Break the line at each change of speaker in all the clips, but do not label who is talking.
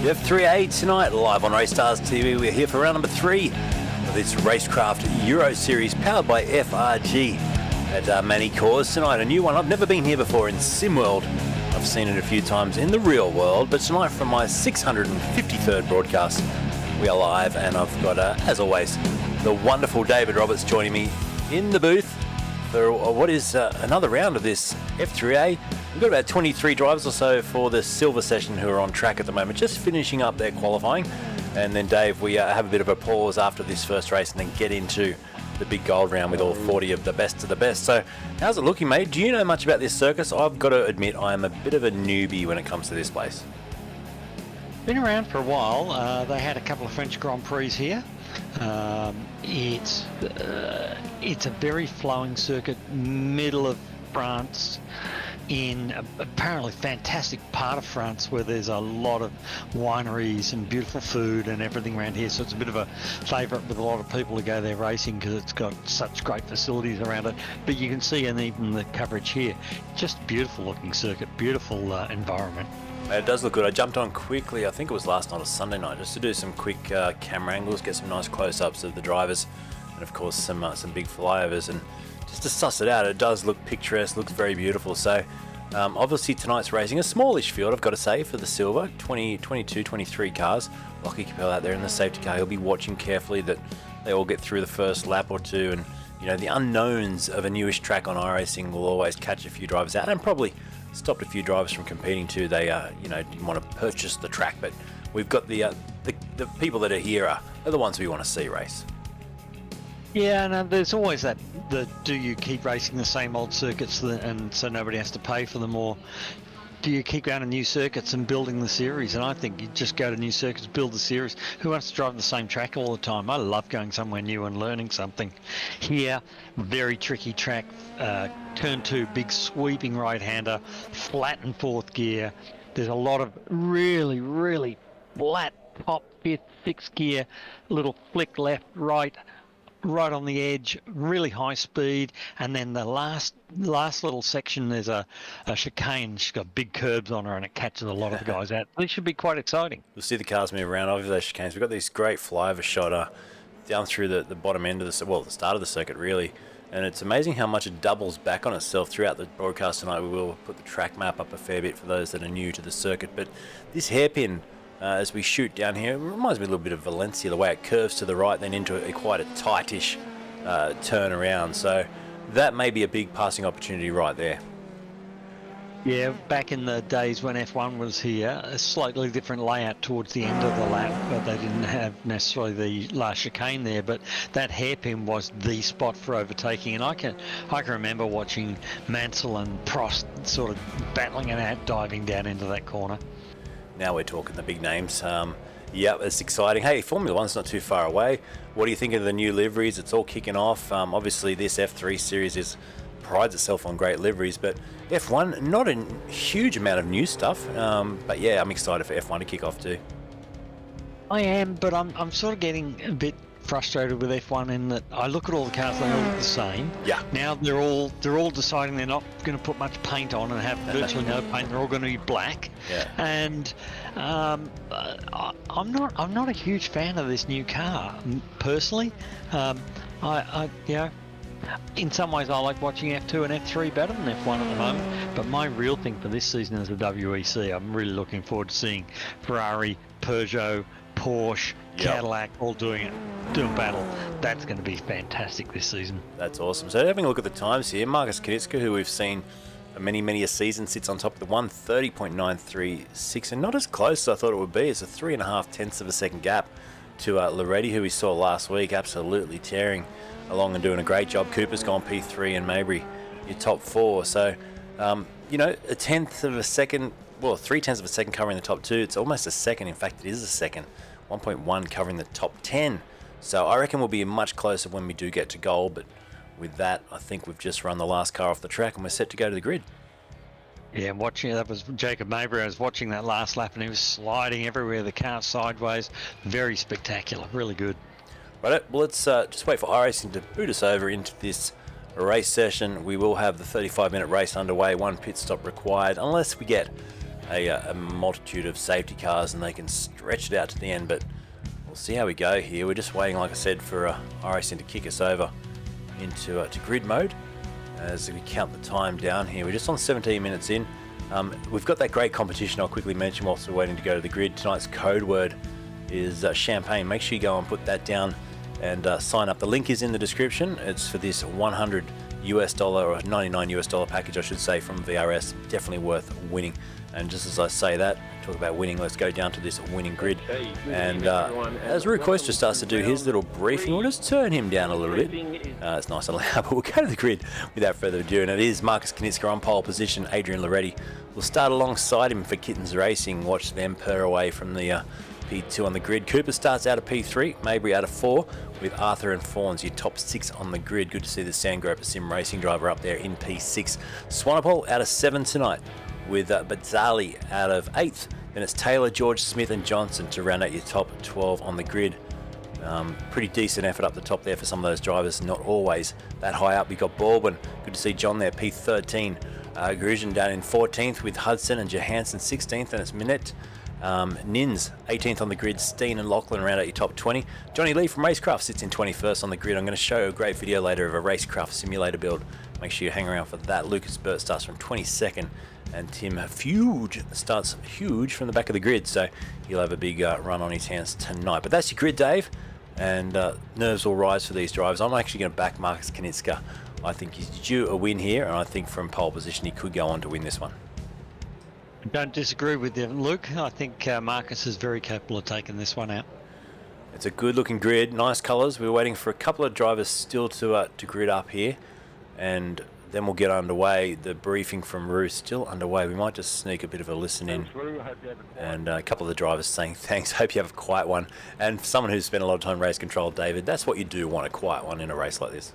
F3A tonight, live on Race Stars TV. We're here for round number 3 of this Racecraft Euro Series powered by FRG at Magny-Cours tonight. A new one. I've never been here before in SimWorld. I've seen it a few times in the real world, but tonight from my 653rd broadcast, we are live, and I've got, as always, the wonderful David Roberts joining me in the booth for what is another round of this F3A. We've got about 23 drivers or so for the silver session who are on track at the moment, just finishing up their qualifying. And then, Dave, we have a bit of a pause after this first race and then get into the big gold round with all 40 of the best of the best. So how's it looking, mate? Do you know much about this circus? I've got to admit I am a bit of a newbie when it comes to this place.
Been around for a while. They had a couple of French Grand Prix here. It's a very flowing circuit, middle of France, in apparently fantastic part of France where there's a lot of wineries and beautiful food and everything around here. So it's a bit of a favourite with a lot of people who go there racing because it's got such great facilities around it. But you can see, and even the coverage here, just beautiful looking circuit, beautiful environment.
It does look good. I jumped on quickly, I think it was last night or Sunday night, just to do some quick camera angles, get some nice close-ups of the drivers, and of course some big flyovers, and just to suss it out. It does look picturesque, looks very beautiful. So obviously tonight's racing, a smallish field, I've got to say, for the silver, 20, 22, 23 cars. Lockie Capel out there in the safety car, he'll be watching carefully that they all get through the first lap or two, and you know, the unknowns of a newish track on iRacing will always catch a few drivers out, and probably stopped a few drivers from competing too. They didn't want to purchase the track, but we've got the people that are here are the ones we want to see race.
Yeah, and there's always that, do you keep racing the same old circuits and so nobody has to pay for them, or do you keep going to new circuits and building the series? And I think you just go to new circuits, build the series. Who wants to drive the same track all the time? I love going somewhere new and learning something. Here, very tricky track, turn 2, big sweeping right-hander, flat in 4th gear. There's a lot of really, really flat top 5th, 6th gear, little flick left, right on the edge, really high speed, and then the last little section, there's a chicane. She's got big curbs on her and it catches a lot of the guys out. This should be quite exciting.
You'll see the cars move around over those chicanes. We've got this great flyover shot down through the bottom end of the start of the circuit really, and it's amazing how much it doubles back on itself throughout the broadcast tonight. We will put the track map up a fair bit for those that are new to the circuit, but this hairpin as we shoot down here, it reminds me a little bit of Valencia, the way it curves to the right, then into quite a tightish turn around. So that may be a big passing opportunity right there.
Yeah, back in the days when F1 was here, a slightly different layout towards the end of the lap, but they didn't have necessarily the last chicane there. But that hairpin was the spot for overtaking, and I can remember watching Mansell and Prost sort of battling it out, diving down into that corner.
Now we're talking the big names. Yeah, it's exciting. Hey, Formula One's not too far away. What do you think of the new liveries? It's all kicking off. Obviously, this F3 series prides itself on great liveries, but F1, not a huge amount of new stuff. But yeah, I'm excited for F1 to kick off too.
I am, but I'm sort of getting a bit frustrated with F1 in that I look at all the cars, they all look the same.
Yeah.
Now they're all deciding they're not going to put much paint on and have virtually no paint. They're all going to be black.
Yeah.
And I'm not a huge fan of this new car personally. In some ways I like watching F2 and F3 better than F1 at the moment. But my real thing for this season is the WEC. I'm really looking forward to seeing Ferrari, Peugeot, Porsche, Cadillac all doing battle. That's going to be fantastic this season.
That's awesome. So having a look at the times here, Marcus Kanitzka, who we've seen for many a season, sits on top of the 1:30.936, and not as close as I thought it would be. It's a 3.5 tenths of a second gap to Loretti, who we saw last week, absolutely tearing along and doing a great job. Cooper's gone P3 and Mabry your top 4. So a tenth of a second, well, 3/10 of a second covering the top 2. It's almost a second. In fact, it is a second. 1.1 covering the top 10. So I reckon we'll be much closer when we do get to goal. But with that, I think we've just run the last car off the track and we're set to go to the grid.
Yeah, that was Jacob Mabry. I was watching that last lap and he was sliding everywhere, the car sideways. Very spectacular, really good.
Right, well, let's just wait for iRacing to boot us over into this race session. We will have the 35-minute race underway, 1 pit stop required, unless we get a multitude of safety cars and they can stretch it out to the end, but we'll see how we go here. We're just waiting, like I said, for iRacing to kick us over into to grid mode as we count the time down here. We're just on 17 minutes in. We've got that great competition I'll quickly mention whilst we're waiting to go to the grid. Tonight's code word is champagne. Make sure you go and put that down and sign up. The link is in the description. It's for this $100 or $99 package, I should say, from VRS. Definitely worth winning. And just as I say that, talk about winning, let's go down to this winning grid. And as Rook Oyster starts to do his little briefing, we'll just turn him down a little bit. It's nice and loud, but we'll go to the grid without further ado. And it is Marcus Knitzka on pole position. Adrian Loretti will start alongside him for Kittens Racing. Watch them purr away from the P2 on the grid. Cooper starts out of P3, Mabry out of 4, with Arthur and Fawns, your top 6 on the grid. Good to see the Sandgroper Sim Racing driver up there in P6. Swanepoel out of 7 tonight, with Bazzali out of 8th. Then it's Taylor, George, Smith and Johnson to round out your top 12 on the grid. Pretty decent effort up the top there for some of those drivers, not always that high up. We got Baldwin, good to see John there, P13. Grushin down in 14th with Hudson and Johansson 16th, and it's Minette. Nins 18th on the grid. Steen and Lachlan round out your top 20. Johnny Lee from Racekraft sits in 21st on the grid. I'm going to show a great video later of a Racekraft simulator build. Make sure you hang around for that. Lucas Burt starts from 22nd, and Tim Fuge starts huge from the back of the grid, so he'll have a big run on his hands tonight. But that's your grid, Dave, and nerves will rise for these drivers. I'm actually going to back Marcus Knitzka. I think he's due a win here, and I think from pole position he could go on to win this one.
Don't disagree with you, Luke. I think Marcus is very capable of taking this one out.
It's a good looking grid, nice colours. We're waiting for a couple of drivers still to grid up here, and then we'll get underway. The briefing from Ruth still underway. We might just sneak a bit of a listen in. And a couple of the drivers saying thanks, hope you have a quiet one. And for someone who's spent a lot of time race control, David, that's what you do want, a quiet one in a race like this.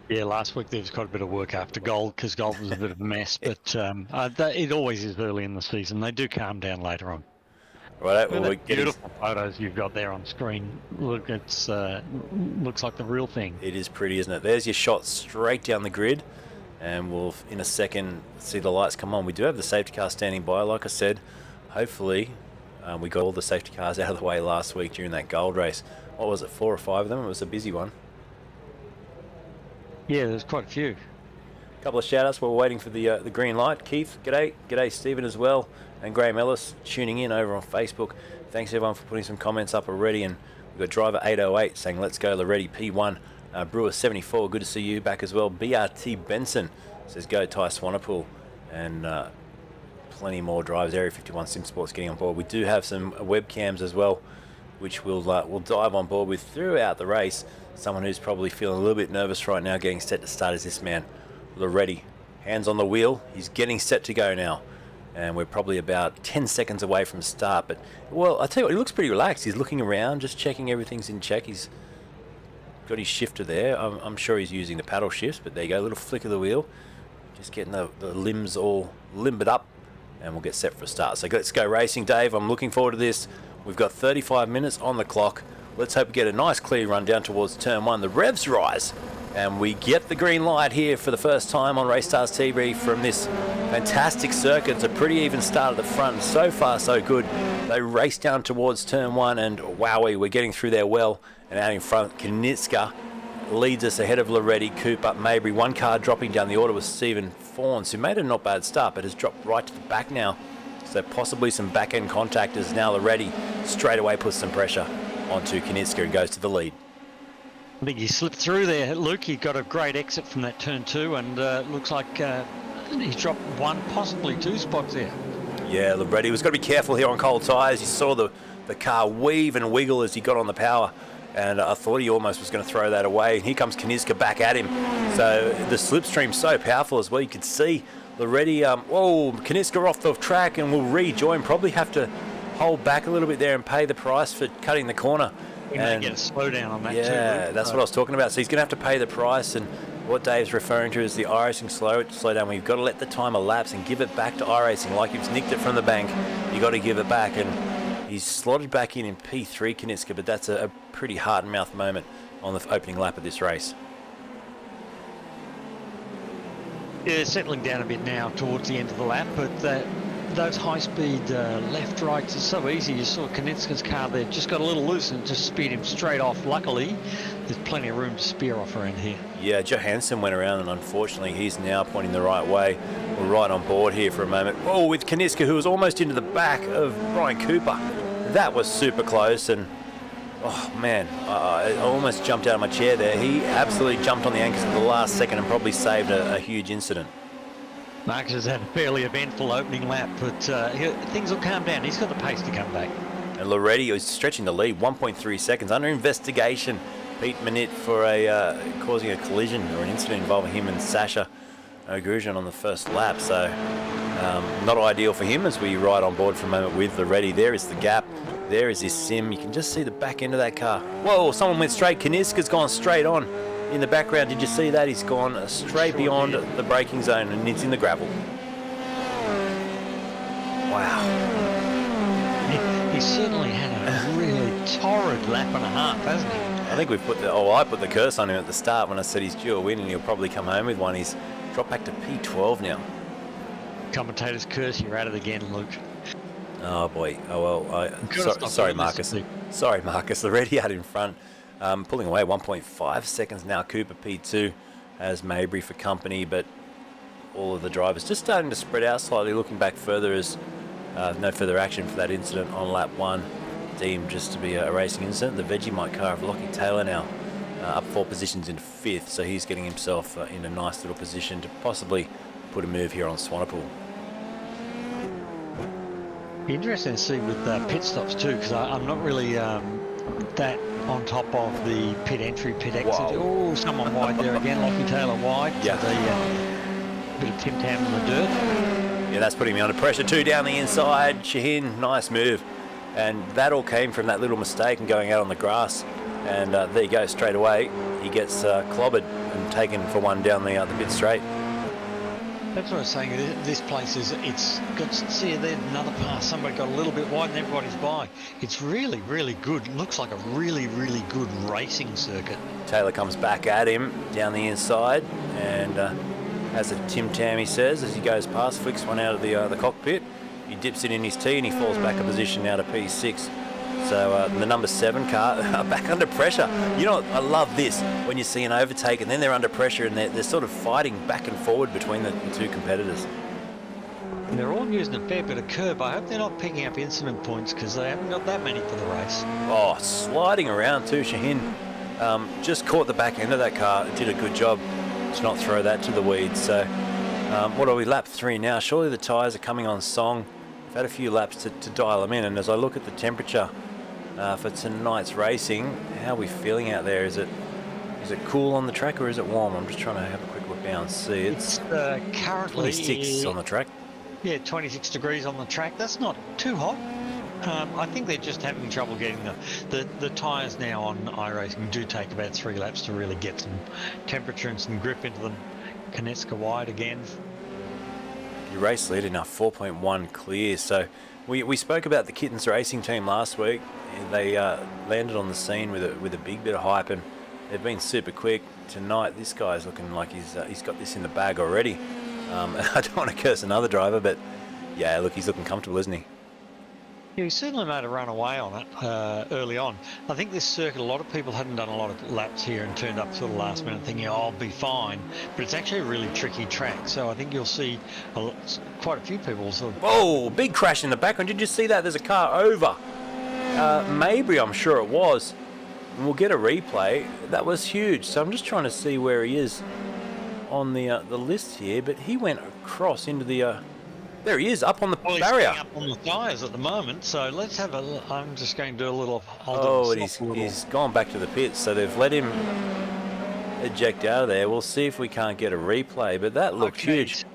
Yeah, last week there was quite a bit of work after Gold, because Gold was a bit of a mess, but it always is early in the season. They do calm down later on.
Right, well, we're getting...
Beautiful photos you've got there on screen. Look, it's looks like the real thing.
It is pretty, isn't it? There's your shot straight down the grid, and we'll in a second see the lights come on. We do have the safety car standing by, like I said. Hopefully, we got all the safety cars out of the way last week during that Gold race. What was it, 4 or 5 of them? It was a busy one.
Yeah, there's quite a few.
Couple of shout outs while we're waiting for the green light. Keith, g'day. G'day Stephen as well. And Graham Ellis tuning in over on Facebook. Thanks everyone for putting some comments up already. And we've got driver 808 saying let's go Loretti P1. Brewer 74, good to see you back as well. BRT Benson says go Ty Swanepoel. And plenty more drivers. Area 51 Sim Sports getting on board. We do have some webcams as well, which we'll dive on board with throughout the race. Someone who's probably feeling a little bit nervous right now getting set to start is this man, Loretti. Hands on the wheel, he's getting set to go now. And we're probably about 10 seconds away from start. But, well, I tell you what, he looks pretty relaxed. He's looking around, just checking everything's in check. He's got his shifter there. I'm sure he's using the paddle shifts, but there you go, a little flick of the wheel. Just getting the limbs all limbered up, and we'll get set for a start. So let's go racing, Dave. I'm looking forward to this. We've got 35 minutes on the clock. Let's hope we get a nice clear run down towards turn 1. The revs rise, and we get the green light here for the first time on Race Stars TV from this fantastic circuit. It's a pretty even start at the front. So far, so good. They race down towards turn 1, and wowie, we're getting through there well. And out in front, Knitzka leads us ahead of Loretti, Cooper, Mabry. One car dropping down the order was Stephen Fawns, who made a not bad start, but has dropped right to the back now. So possibly some back-end contact as now Loretti straight away puts some pressure onto Knitzka and goes to the lead.
I think he slipped through there, Luke. He got a great exit from that turn 2, and looks like he's dropped 1, possibly 2 spots there.
Yeah, Loretti was got to be careful here on cold tyres. You saw the car weave and wiggle as he got on the power, and I thought he almost was going to throw that away. And here comes Knitzka back at him. So the slipstream's so powerful as well. You could see Loretti, Knitzka off the track and will rejoin. Probably have to hold back a little bit there and pay the price for cutting the corner.
He may get a slowdown on that too.
Yeah, that's what I was talking about. So he's going to have to pay the price, and what Dave's referring to is the iRacing slow down. We've got to let the time elapse and give it back to iRacing. Like he's nicked it from the bank, you got to give it back. And he's slotted back in P3, Knitzka, but that's a pretty heart and mouth moment on the opening lap of this race.
Yeah, settling down a bit now towards the end of the lap, but those high-speed left rights are so easy. You saw Kanitzka's car there, just got a little loose and just speed him straight off. Luckily, there's plenty of room to spear off around here.
Yeah, Johansson went around, and unfortunately he's now pointing the right way. We're right on board here for a moment. Oh, with Kanitzka, who was almost into the back of Brian Cooper. That was super close, and oh man, I almost jumped out of my chair there. He absolutely jumped on the anchors at the last second and probably saved a huge incident.
Marcus has had a fairly eventful opening lap, but things will calm down. He's got the pace to come back.
And Loretti is stretching the lead, 1.3 seconds under investigation. Pete Minit for causing a collision or an incident involving him and Sasha Ogruzian on the first lap. So not ideal for him as we ride on board for a moment with Loretti. There is the gap. There is his sim. You can just see the back end of that car. Whoa, someone went straight. Kaniska's gone straight on. In the background, did you see that? He's gone straight beyond the braking zone and it's in the gravel. Wow.
He certainly had a really torrid lap and a half, hasn't he?
I think we've I put the curse on him at the start when I said he's due a win and he'll probably come home with one. He's dropped back to P12 now.
Commentator's curse, you're at it again, Luke.
Oh boy. Oh well. Sorry, Marcus. Sorry, Marcus. The red yard in front. Pulling away 1.5 seconds now. Cooper P2 has Mabry for company, but all of the drivers just starting to spread out slightly, looking back further as no further action for that incident on lap 1, deemed just to be a racing incident. The Vegemite car of Lockie Taylor now up 4 positions in 5th, so he's getting himself in a nice little position to possibly put a move here on Swanepoel.
Be interesting to see with pit stops too, because I'm not really that on top of the pit entry, pit exit. Oh, someone wide there again. Lockie Taylor wide.
Yeah.
Bit of Tim Tam in the dirt.
Yeah, that's putting me under pressure too. Down the inside, Shaheen, nice move. And that all came from that little mistake and going out on the grass. And there you go, straight away. He gets clobbered and taken for one down the pit straight.
That's what I was saying. This place it's got, see there, another pass. Somebody got a little bit wide and everybody's by. It's really, really good. Looks like a really, really good racing circuit.
Taylor comes back at him down the inside and has a Tim Tam, he says, as he goes past, flicks one out of the cockpit. He dips it in his tee and he falls back a position now to P6. So the number 7 car back under pressure. You know, I love this when you see an overtake and then they're under pressure and they're sort of fighting back and forward between the two competitors.
And they're all using a fair bit of curb. I hope they're not picking up incident points because they haven't got that many for the race.
Oh, sliding around too, Shaheen. Just caught the back end of that car, did a good job to not throw that to the weeds. So what are we, lap 3 now? Surely the tyres are coming on song. I've had a few laps to dial them in, and as I look at the temperature for tonight's racing, how are we feeling out there? Is it cool on the track or is it warm? I'm just trying to have a quick look down and see. It's
currently
26 on the track.
Yeah, 26 degrees on the track. That's not too hot. I think they're just having trouble getting the tyres now on iRacing do take about 3 laps to really get some temperature and some grip into them. Kaniska wide again.
Your race leader now 4.1 clear. So we spoke about the Kittens racing team last week. They landed on the scene with a big bit of hype, and they've been super quick. Tonight, this guy's looking like he's got this in the bag already. I don't want to curse another driver, but yeah, look, he's looking comfortable, isn't he?
Yeah, he certainly made a run away on it early on. I think this circuit, a lot of people hadn't done a lot of laps here and turned up sort of last minute thinking, oh, I'll be fine. But it's actually a really tricky track. So I think you'll see quite a few people sort of...
Whoa, big crash in the background. Did you see that? There's a car over. Mabry, I'm sure it was. And we'll get a replay. That was huge. So I'm just trying to see where he is on the list here. But he went across into the... There he is, up on the barrier.
He's up on the tyres at the moment, so let's have a... I'm just going to do a little...
And he's gone back to the pits, so they've let him eject out of there. We'll see if we can't get a replay, but that looked huge.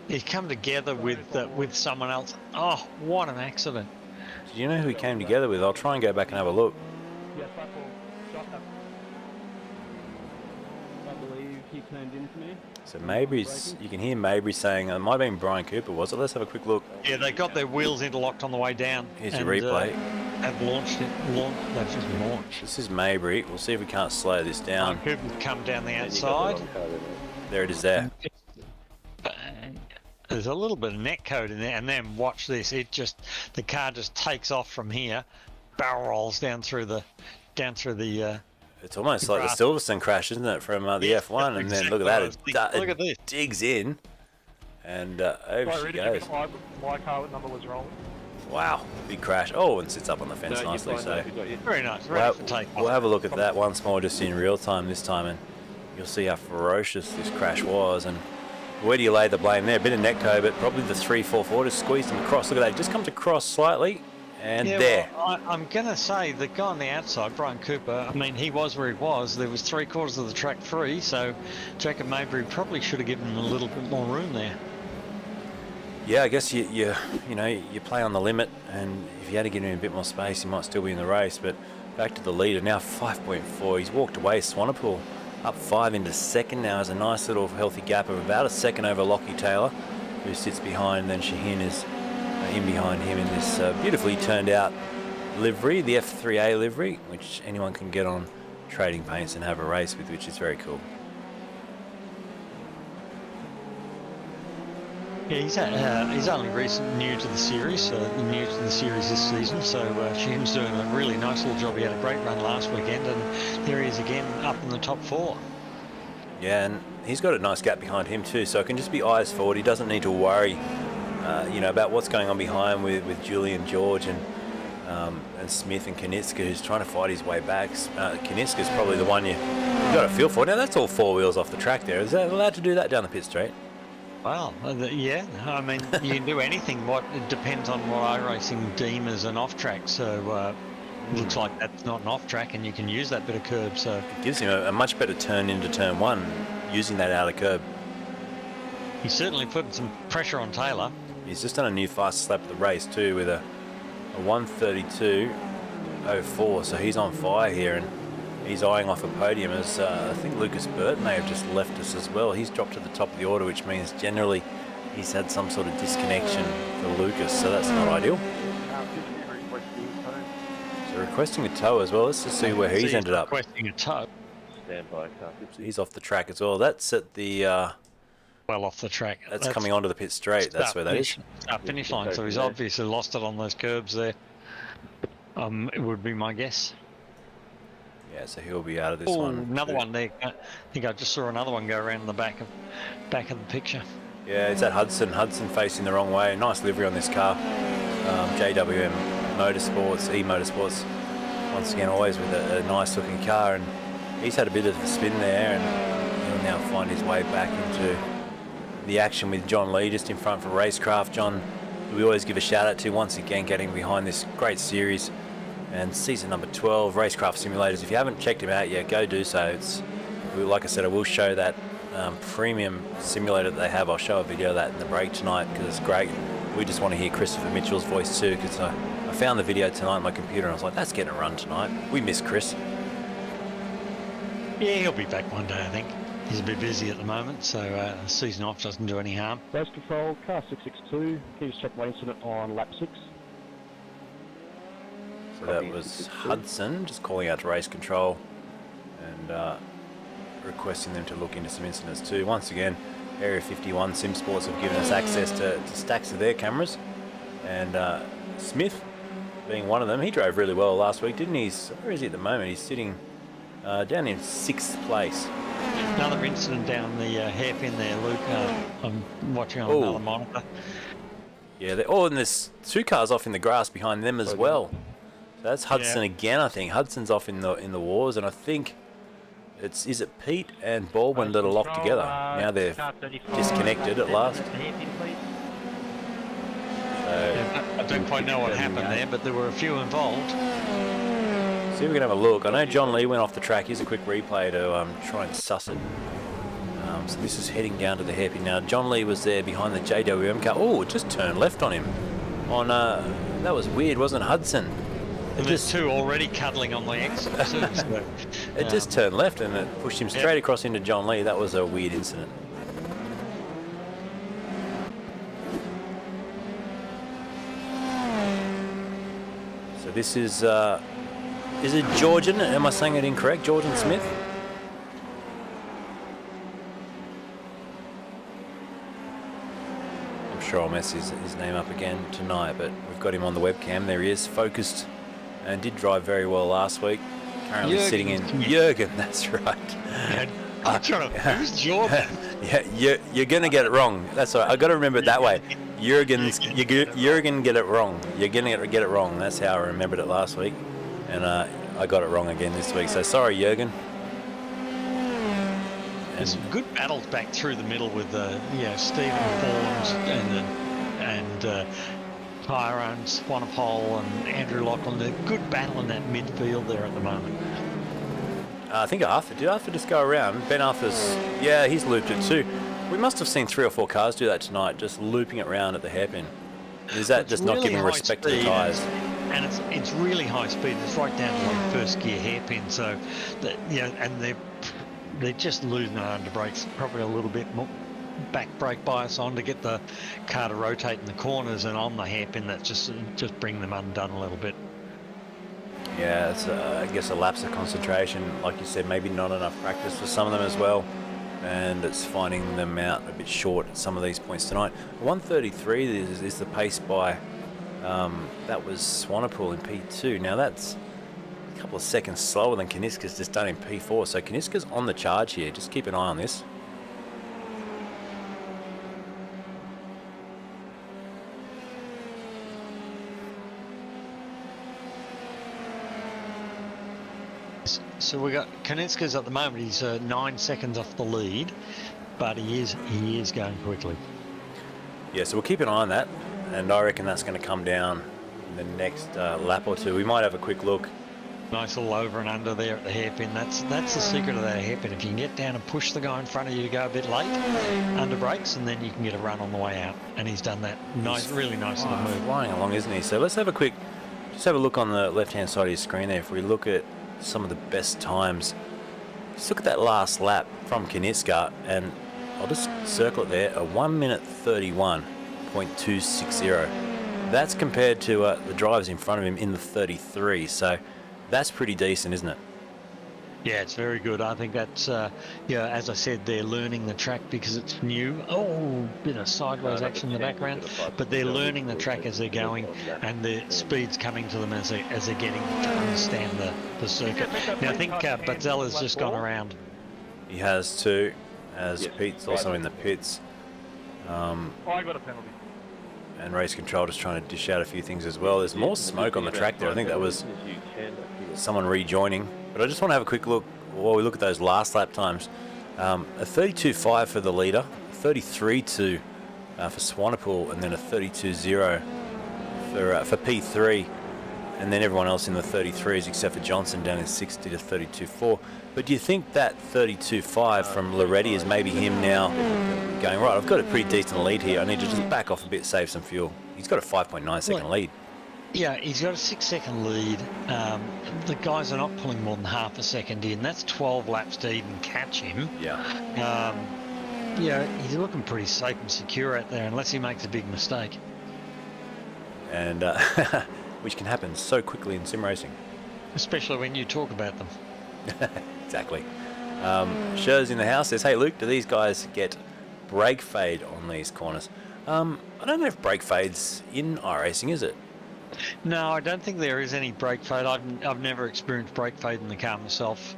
He's come together with someone else. Oh, what an accident.
Do you know who he came together with? I'll try and go back and have a look.
I believe he turned into me.
So Mabry's, you can hear Mabry saying, it might have been Brian Cooper, was it? Let's have a quick look.
Yeah, they got their wheels interlocked on the way down.
Here's your replay.
Have launched it. They've just launched.
This is Mabry. We'll see if we can't slow this down.
Cooper's come down the outside.
There it is there.
there's a little bit of net code in there, and then watch this. The car just takes off from here, barrel rolls down through the.
It's almost like the Silverstone crash, isn't it, from the F1? And then look at that,
Look at this.
Digs in, and over she goes.
My car number was wrong.
Wow, big crash. Oh, and sits up on the fence nicely. So
Very nice. Ready for takeoff.
we'll have a look at that once more, just in real time this time, and you'll see how ferocious this crash was. And where do you lay the blame there? A bit of netco, but probably the 344 just squeezed him across. Look at that, it just comes across slightly, and there.
Well, I'm going to say the guy on the outside, Brian Cooper, I mean, he was where he was. There was 3/4 of the track free, so Jacob Mabry probably should have given him a little bit more room there.
Yeah, I guess you play on the limit, and if you had to give him a bit more space, he might still be in the race. But back to the leader now, 5.4. He's walked away. Swanepoel up 5 into second now. Has a nice little healthy gap of about a second over Lockie Taylor, who sits behind. Then Shaheen is in behind him in this beautifully turned out livery, the F3A livery, which anyone can get on Trading Paints and have a race with, which is very cool.
Yeah, he's only recently new to the series, this season. So Shaheen's doing a really nice little job. He had a great run last weekend, and there he is again up in the top 4.
Yeah, and he's got a nice gap behind him too, so it can just be eyes forward. He doesn't need to worry, about what's going on behind with Julian George and Smith and Kanitzka, who's trying to fight his way back. Kanitzka's probably the one you got to feel for. Now that's all 4 wheels off the track there. Is that allowed to do that down the pit straight?
Well, yeah. I mean, you can do anything. It depends on what iRacing deem as an off-track. So looks like that's not an off-track, and you can use that bit of curb. So
it gives him a much better turn into turn 1 using that outer curb.
He's certainly putting some pressure on Taylor.
He's just done a new fastest lap of the race too, with a 1:32.04. So he's on fire here, and he's eyeing off a podium, as I think Lucas Burt may have just left us as well. He's dropped to the top of the order, which means generally he's had some sort of disconnection for Lucas, so that's not ideal. So requesting a tow as well. Let's just see where he's ended up.
Requesting a tow.
Standby car.
He's off the track as well. That's at the...
well off the track.
That's coming onto the pit straight. That's where that is.
Finish line, so he's obviously lost it on those curbs there. It would be my guess.
Yeah, so he'll be out of this one.
Another one there. I think I just saw another one go around the back of the picture.
Yeah, it's at Hudson. Hudson facing the wrong way. Nice livery on this car. JWM Motorsports, E-Motorsports. Once again, always with a nice looking car. And he's had a bit of a spin there, and he'll now find his way back into the action with John Lee just in front for Racecraft. John, we always give a shout out to, once again getting behind this great series. And season number 12, Racecraft Simulators. If you haven't checked him out yet, go do so. It's, like I said, I will show that premium simulator that they have. I'll show a video of that in the break tonight because it's great. We just want to hear Christopher Mitchell's voice too, because I found the video tonight on my computer and I was like, that's getting a run tonight. We miss Chris.
Yeah, he'll be back one day, I think. He's a bit busy at the moment, so the season off doesn't do any harm.
Race control, car 662. Can you just check my incident on lap 6?
So that was Hudson just calling out to race control and requesting them to look into some incidents too. Once again, Area 51 Sim Sports have given us access to stacks of their cameras, and Smith being one of them. He drove really well last week, didn't he? Where is he at the moment? He's sitting down in 6th place.
Another incident down the hairpin there, Luke. I'm watching on another monitor.
Yeah, and there's 2 cars off in the grass behind them as well. So that's Hudson again, I think. Hudson's off in the wars, and I think is it Pete and Baldwin that are locked together. Now they're disconnected at last.
I don't quite know what happened there, but there were a few involved.
See if we can have a look. I know John Lee went off the track. Here's a quick replay to try and suss it. So this is heading down to the hairpin now. John Lee was there behind the JWM car. Oh, it just turned left on him. That was weird, wasn't it, Hudson?
And there's 2 already cuddling on the exit too. So,
it just turned left and it pushed him straight across into John Lee. That was a weird incident. So this is it Georgian? Am I saying it incorrect? Georgian Smith? sure I'll mess his name up again tonight, but we've got him on the webcam. There he is, focused, and did drive very well last week. Currently sitting in Jürgen, that's right.
I'm trying to, who's Jordan?
Yeah, you're going to get it wrong. That's all right. I've got to remember it that way. Jürgen get it wrong. You're going to get it wrong. That's how I remembered it last week. And I got it wrong again this week. So sorry, Jürgen.
There's some good battles back through the middle with Stephen Forms and Tyrone Swanepoel and Andrew Lachlan. They're good battle in that midfield there at the moment.
I think did Arthur just go around? Ben Arthur's, he's looped it too. We must have seen 3 or 4 cars do that tonight, just looping it around at the hairpin. Is that just not giving respect to the tyres?
And it's really high speed. It's right down to like first gear hairpin. So, and they're just losing it under brakes. Probably a little bit more back brake bias on to get the car to rotate in the corners, and on the hairpin that's just bring them undone a little bit.
Yeah, it's I guess a lapse of concentration. Like you said, maybe not enough practice for some of them as well. And it's finding them out a bit short at some of these points tonight. 133 is the pace by, that was Swanepoel in P2. Now that's a couple of seconds slower than Kaniska's just done in P4. So Kaniska's on the charge here. Just keep an eye on this.
So we got Kaniska's at the moment. He's 9 seconds off the lead, but he is going quickly. Yeah,
so we'll keep an eye on that, and I reckon that's going to come down in the next lap or two. We might have a quick look.
Nice little over and under there at the hairpin. That's the secret of that hairpin. If you can get down and push the guy in front of you to go a bit late under brakes, and then you can get a run on the way out. And he's done that. Nice, really nice little move.
Flying along, isn't he? So let's have a look on the left-hand side of your screen there. If we look at some of the best times, just look at that last lap from Kaniska, and I'll just circle it there, a 1 minute 31.260. That's compared to the drivers in front of him in the 33, so that's pretty decent, isn't it?
Yeah, it's very good. I think that's, as I said, they're learning the track because it's new. Oh, bit of sideways action in the background. But they're learning the track as they're going, and the speed's coming to them as they're getting to understand the circuit. Now, I think Bazzella's just gone around.
He has too, as Pete's also in the pits.
I got a penalty.
And race control just trying to dish out a few things as well. There's more smoke on the track there. I think that was someone rejoining. But I just want to have a quick look while we look at those last lap times. A 32.5 for the leader, 33.2 for Swanepoel, and then a 32.0 for P3, and then everyone else in the 33s except for Johnson down in 60 to 32.4. But do you think that 32.5 from Loretti is maybe him now going, right, I've got a pretty decent lead here. I need to just back off a bit, save some fuel. He's got a 5.9 second lead.
Yeah, he's got a 6 second lead. The guys are not pulling more than half a second in. That's 12 laps to even catch him.
Yeah.
He's looking pretty safe and secure out there unless he makes a big mistake.
And which can happen so quickly in sim racing.
Especially when you talk about them.
Exactly. Sher's in the house says, hey Luke, do these guys get brake fade on these corners? I don't know if brake fade's in iRacing, is it?
No, I don't think there is any brake fade. I've never experienced brake fade in the car myself.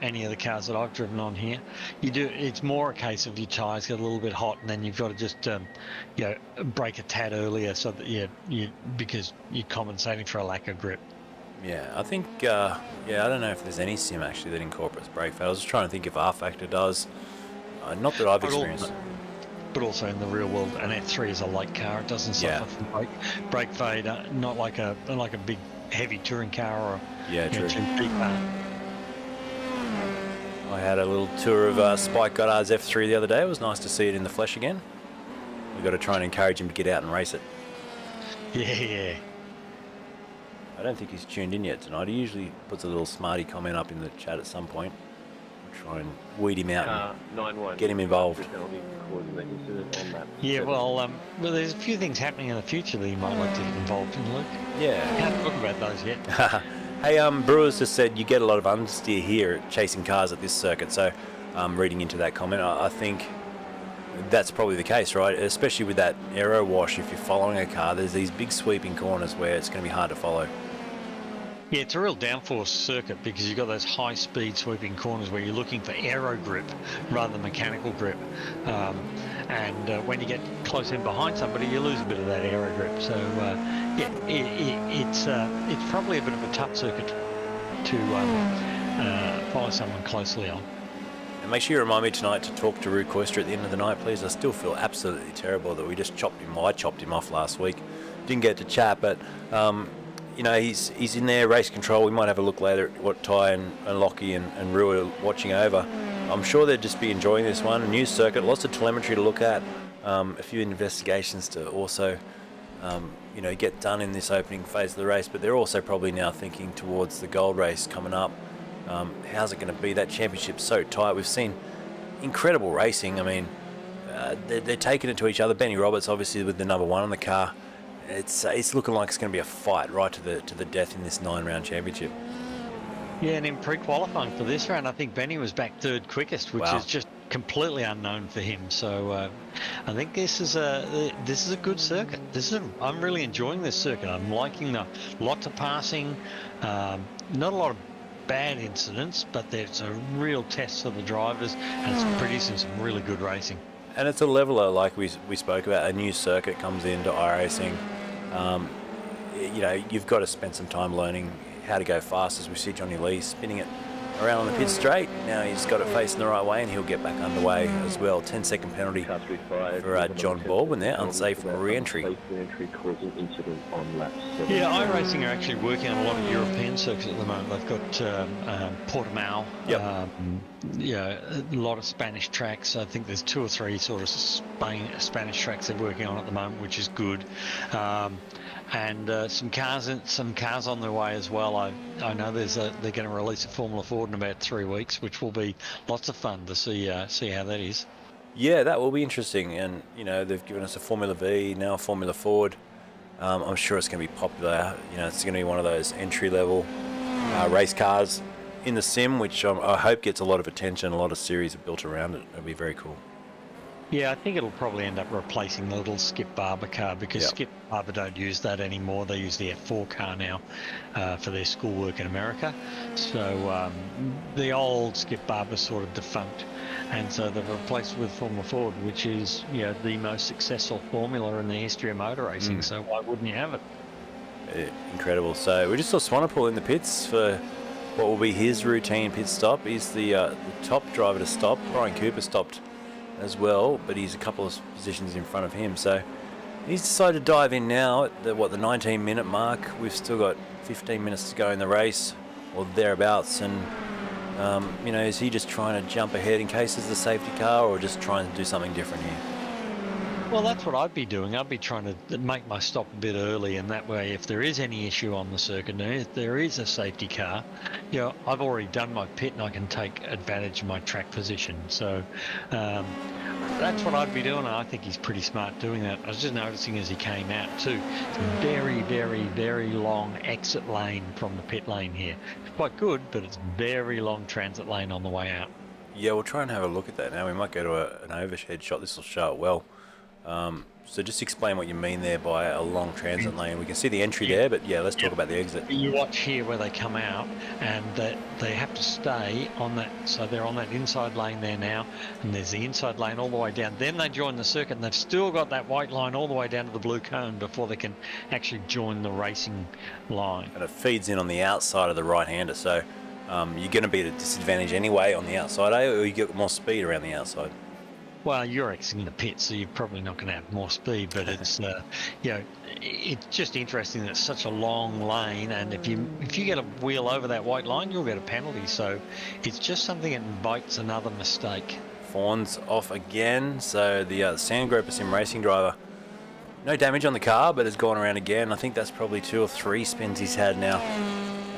Any of the cars that I've driven on here, you do. It's more a case of your tyres get a little bit hot, and then you've got to just brake a tad earlier so that because you're compensating for a lack of grip.
Yeah, I think I don't know if there's any sim actually that incorporates brake fade. I was just trying to think if R Factor does. Not that I've experienced.
But also in the real world, an F3 is a light car. It doesn't suffer from brake fade, not like a big heavy touring car or
true.
Big car.
I had a little tour of Spike Goddard's F3 the other day. It was nice to see it in the flesh again. We've got to try and encourage him to get out and race it.
Yeah.
I don't think he's tuned in yet tonight. He usually puts a little smarty comment up in the chat at some point. We'll try and weed him out and get him involved.
Yeah, well, there's a few things happening in the future that you might like to get involved in, Luke.
Yeah.
Can't talk about those yet.
Hey, Brewers just said you get a lot of understeer here chasing cars at this circuit. So, reading into that comment, I think that's probably the case, right? Especially with that aero wash, if you're following a car, there's these big sweeping corners where it's going to be hard to follow.
Yeah, it's a real downforce circuit because you've got those high-speed sweeping corners where you're looking for aero grip rather than mechanical grip. And when you get close in behind somebody, you lose a bit of that aero grip. So, yeah, it's probably a bit of a tough circuit to follow someone closely on.
And make sure you remind me tonight to talk to Rue Koister at the end of the night, please. I still feel absolutely terrible that we just chopped him. Well, I chopped him off last week. Didn't get to chat, but... you know, he's in there, race control. We might have a look later at what Ty and Lockie and Rue are watching over. I'm sure they'd just be enjoying this one. A new circuit, lots of telemetry to look at, a few investigations to also, you know, get done in this opening phase of the race. But they're also probably now thinking towards the gold race coming up. How's it going to be? That championship's so tight. We've seen incredible racing. I mean, they're taking it to each other. Benny Roberts, obviously, with the number 1 on the car. It's looking like it's going to be a fight right to the death in this 9-round championship.
Yeah, and in pre-qualifying for this round, I think Benny was back 3rd quickest, which is just completely unknown for him. So I think this is a good circuit. I'm really enjoying this circuit. I'm liking lots of passing, not a lot of bad incidents, but there's a real test for the drivers, and it's producing some really good racing.
And it's a leveler, like we spoke about. A new circuit comes into iRacing. You know, you've got to spend some time learning how to go fast, as we see Johnny Lee spinning it around on the pit straight. Now he's got it facing the right way, and he'll get back underway as well. 10-second penalty for John Baldwin there, unsafe re-entry.
Yeah, iRacing are actually working on a lot of European circuits at the moment. They've got Portimao, yeah, a lot of Spanish tracks. I think there's 2 or 3 sort of Spanish tracks they're working on at the moment, which is good. And some cars on their way as well. I know they're going to release a Formula Ford in about 3 weeks, which will be lots of fun to see how that is.
Yeah, that will be interesting. And you know, they've given us a Formula V, now a Formula Ford. I'm sure it's going to be popular. You know, it's going to be one of those entry-level race cars in the sim, which I hope gets a lot of attention. A lot of series are built around it. It'll be very cool.
Yeah, I think it'll probably end up replacing the little Skip Barber car, because Skip Barber don't use that anymore. They use the F4 car now for their schoolwork in America. So the old Skip Barber's sort of defunct, and so they've replaced it with Formula Ford, which is, you know, the most successful formula in the history of motor racing. So why wouldn't you have it?
Incredible. So we just saw Swanepoel in the pits for what will be his routine pit stop. He's the top driver to stop. Brian Cooper stopped as well, but he's a couple of positions in front of him. So he's decided to dive in now at the 19-minute mark. We've still got 15 minutes to go in the race, or thereabouts. And you know, is he just trying to jump ahead in case there's a safety car, or just trying to do something different here?
Well, that's what I'd be doing. I'd be trying to make my stop a bit early, and that way, if there is any issue on the circuit, and if there is a safety car, you know, I've already done my pit and I can take advantage of my track position. So that's what I'd be doing, and I think he's pretty smart doing that. I was just noticing as he came out too, it's a very, very, very long exit lane from the pit lane here. It's quite good, but it's very long transit lane on the way out.
Yeah, we'll try and have a look at that now. We might go to an overhead shot. This will show it well. So just explain what you mean there by a long transit lane. We can see the entry there, but yeah, let's talk about the exit.
You watch here where they come out, and they have to stay on that. So they're on that inside lane there now, and there's the inside lane all the way down. Then they join the circuit, and they've still got that white line all the way down to the blue cone before they can actually join the racing line.
And it feeds in on the outside of the right-hander, so you're going to be at a disadvantage anyway on the outside, or you get more speed around the outside.
Well, you're exiting the pit, so you're probably not going to have more speed, but it's, you know, it's just interesting that it's such a long lane, and if you get a wheel over that white line, you'll get a penalty. So it's just something that invites another mistake.
Fawn's off again, so the Sand Groper Sim racing driver, no damage on the car, but has gone around again. I think that's probably 2 or 3 spins he's had now,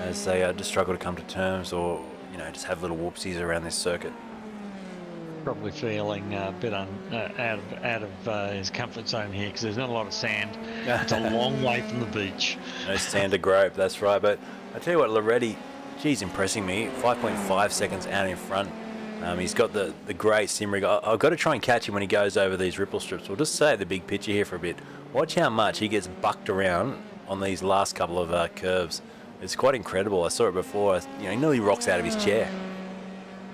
as they just struggle to come to terms, or, you know, just have little whoopsies around this circuit.
Probably feeling a bit out of his comfort zone here, because there's not a lot of sand. It's a long way from the beach.
No sand to grope, that's right. But I tell you what, Loretti, she's impressing me. 5.5 seconds out in front He's got the great sim rig. I've got to try and catch him when he goes over these ripple strips. We'll just say the big picture here for a bit. Watch how much he gets bucked around on these last couple of curves. It's quite incredible. I saw it before. He nearly rocks out of his chair.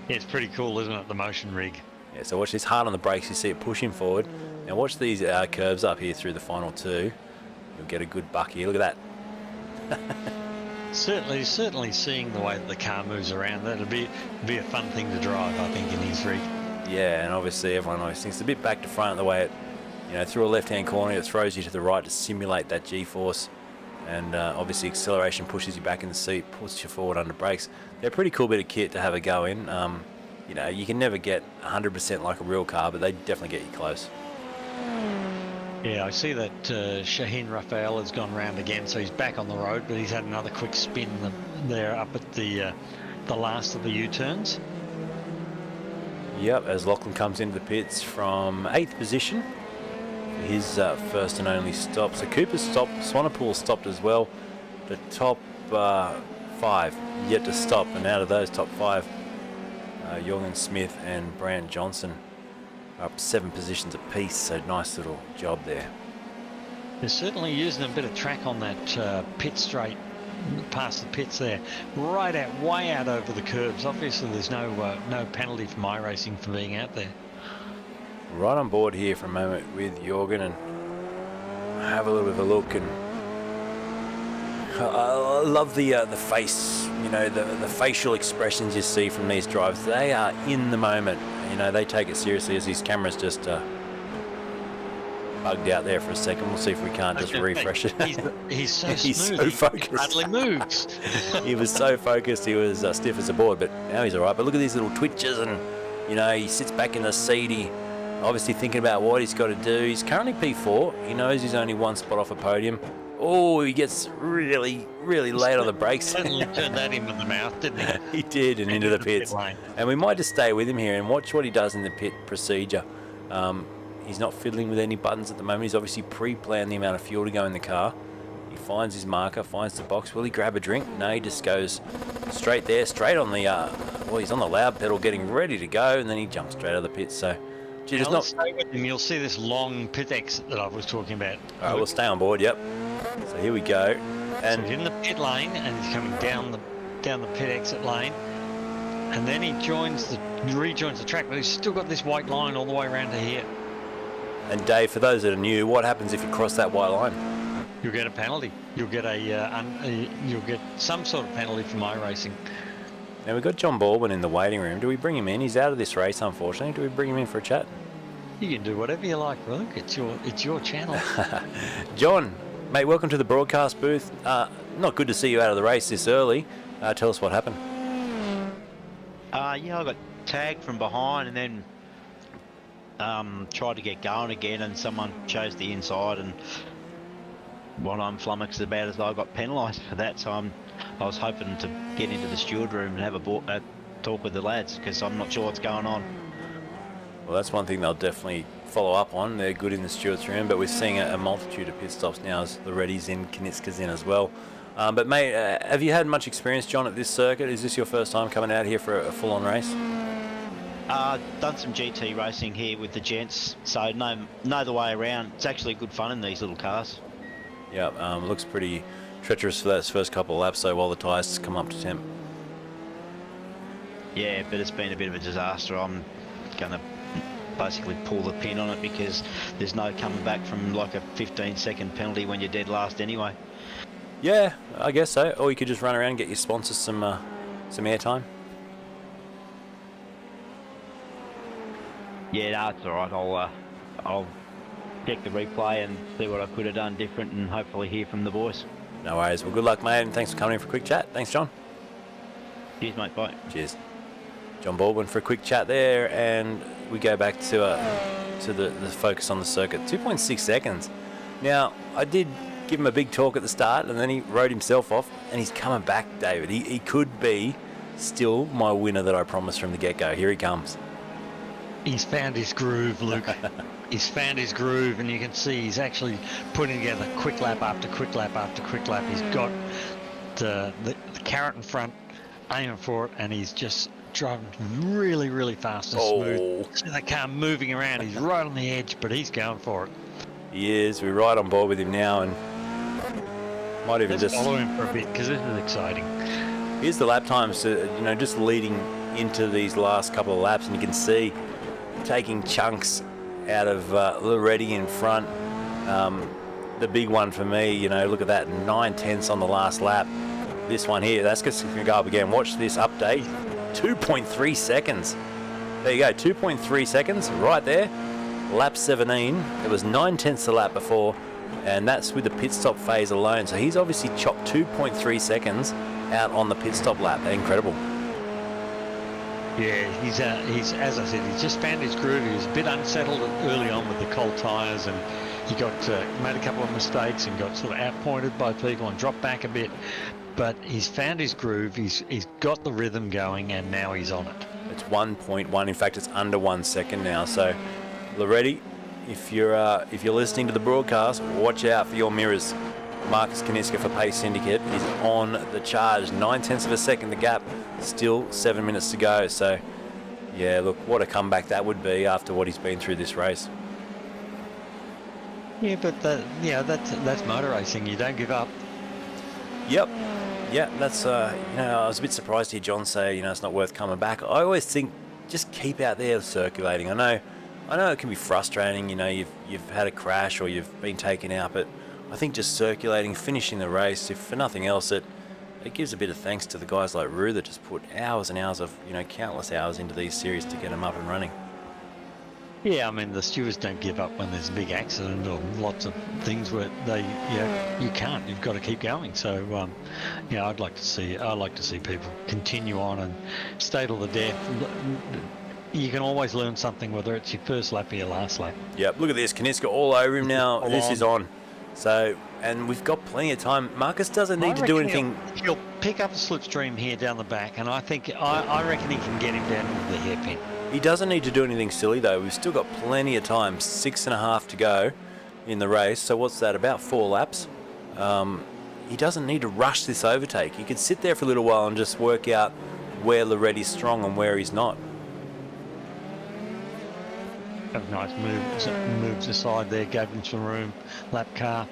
Yeah, it's pretty cool, isn't it, the motion rig?
Yeah, so watch this, hard on the brakes. You see it push him forward. Now watch these curves up here through the final two. You'll get a good buck here. Look at that.
Certainly seeing the way that the car moves around, that'll be a fun thing to drive, I think, in his rig.
Yeah, and obviously everyone always thinks a bit back to front the way it, through a left-hand corner, it throws you to the right to simulate that G-force. And obviously acceleration pushes you back in the seat, puts you forward under brakes. They're a pretty cool bit of kit to have a go in. You can never get 100% like a real car, but they definitely get you close.
Yeah, I see that Shaheen Raphael has gone round again, so he's back on the road, but he's had another quick spin there up at the last of the U-turns.
Yep, as Lachlan comes into the pits from 8th position. His first and only stop. So Cooper stopped, Swanepoel stopped as well. The top 5 yet to stop, and out of those top 5, Jorgen Smith and Brant Johnson are up 7 positions apiece, so nice little job there.
They're certainly using a bit of track on that pit straight past the pits there, way out over the curbs. Obviously there's no penalty for iRacing for being out there.
Right on board here for a moment with Jorgen and have a little bit of a look. And I love the face, the facial expressions you see from these drivers. They are in the moment. They take it seriously as these cameras just bugged out there for a second. We'll see if we can't just refresh it.
He's so
He's
smooth.
so focused.
He hardly moves.
He was so focused. He was stiff as a board, but now he's all right. But look at these little twitches, and he sits back in the seat. He obviously thinking about what he's got to do. He's currently P4. He knows he's only one spot off a podium. Oh, he gets really, really late on the brakes.
Certainly turned that into the mouth, didn't he?
He did, and into the pits. And we might just stay with him here and watch what he does in the pit procedure. He's not fiddling with any buttons at the moment. He's obviously pre-planned the amount of fuel to go in the car. He finds his marker, finds the box. Will he grab a drink? No, he just goes straight there, straight on the, he's on the loud pedal getting ready to go, and then he jumps straight out of the pits. So,
now let's stay with him. You'll see this long pit exit that I was talking about.
All right, we'll stay on board, yep. So here we go.
And so he's in the pit lane, and he's coming down the pit exit lane. And then he rejoins the track, but he's still got this white line all the way around to here.
And Dave, for those that are new, what happens if you cross that white line?
You'll get a penalty. You'll get you'll get some sort of penalty from iRacing.
Now we've got John Baldwin in the waiting room. Do we bring him in? He's out of this race, unfortunately. Do we bring him in for a chat?
You can do whatever you like, Luke. It's your channel.
John, mate, welcome to the broadcast booth. Not good to see you out of the race this early. Tell us what happened.
I got tagged from behind and then tried to get going again, and someone chose the inside, and what I'm flummoxed about is I got penalised for that. So I was hoping to get into the steward room and have a talk with the lads, because I'm not sure what's going on.
Well, that's one thing they'll definitely follow up on. They're good in the steward's room, but we're seeing a multitude of pit stops now as Loretti's in, Knitska's in as well. But mate, have you had much experience, John, at this circuit? Is this your first time coming out here for a full-on race?
Done some GT racing here with the gents, so know the way around. It's actually good fun in these little cars.
Yeah, looks pretty treacherous for those first couple of laps, so while the tyres come up to temp.
Yeah, but it's been a bit of a disaster. I'm going to basically pull the pin on it, because there's no coming back from like a 15-second penalty when you're dead last anyway.
Yeah, I guess so. Or you could just run around and get your sponsors some airtime.
Yeah, no, it's all right. I'll check the replay and see what I could have done different, and hopefully hear from the boys.
No worries. Well, good luck, mate, and thanks for coming in for a quick chat. Thanks, John.
Cheers, mate. Bye.
Cheers. John Baldwin for a quick chat there, and we go back to the focus on the circuit. 2.6 seconds. Now, I did give him a big talk at the start, and then he rode himself off, and he's coming back, David. He could be still my winner that I promised from the get-go. Here he comes.
He's found his groove, Luke. He's found his groove, and you can see he's actually putting together quick lap after quick lap after quick lap. He's got the carrot in front, aiming for it, and he's just driving really, really fast and smooth. See that car moving around. He's right on the edge, but he's going for it.
He is. We're right on board with him now, and might even
Let's
just
follow him for a bit because this is exciting.
Here's the lap times, just leading into these last couple of laps, and you can see taking chunks out of Loretti in front. The big one for me, look at that, 9/10 on the last lap. This one here, that's just going to go up again. Watch this update, 2.3 seconds. There you go, 2.3 seconds right there. Lap 17, it was 9/10 the lap before, and that's with the pit stop phase alone. So he's obviously chopped 2.3 seconds out on the pit stop lap. Incredible.
Yeah, he's as I said, he's just found his groove. He was a bit unsettled early on with the cold tyres, and he got made a couple of mistakes and got sort of outpointed by people and dropped back a bit. But he's found his groove. He's got the rhythm going, and now he's on it.
It's 1.1. In fact, it's under 1 second now. So, Loretti, if you're listening to the broadcast, watch out for your mirrors. Marcus Kaniska for Pace Syndicate is on the charge. 9/10 of a second the gap. Still 7 minutes to go. So, yeah, look, what a comeback that would be after what he's been through this race.
Yeah, but that's motor racing. You don't give up.
Yep. Yeah, that's, I was a bit surprised to hear John say, it's not worth coming back. I always think just keep out there circulating. I know it can be frustrating, you've had a crash or you've been taken out, but I think just circulating, finishing the race, if for nothing else, it gives a bit of thanks to the guys like Rue that just put hours and hours of, countless hours into these series to get them up and running.
Yeah, I mean, the stewards don't give up when there's a big accident or lots of things where you can't. You've got to keep going. So, I'd like to see people continue on and stay till the death. You can always learn something, whether it's your first lap or your last lap.
Yep, look at this. Kaniska all over him now. This is on. So, and we've got plenty of time. Marcus doesn't need to do anything.
He'll pick up a slipstream here down the back, and I reckon he can get him down into the hairpin.
He doesn't need to do anything silly though. We've still got plenty of time. 6.5 to go in the race. So what's that? About 4 laps. He doesn't need to rush this overtake. He can sit there for a little while and just work out where Loretti's strong and where he's not.
A nice moves aside there, gave him some room. Lap car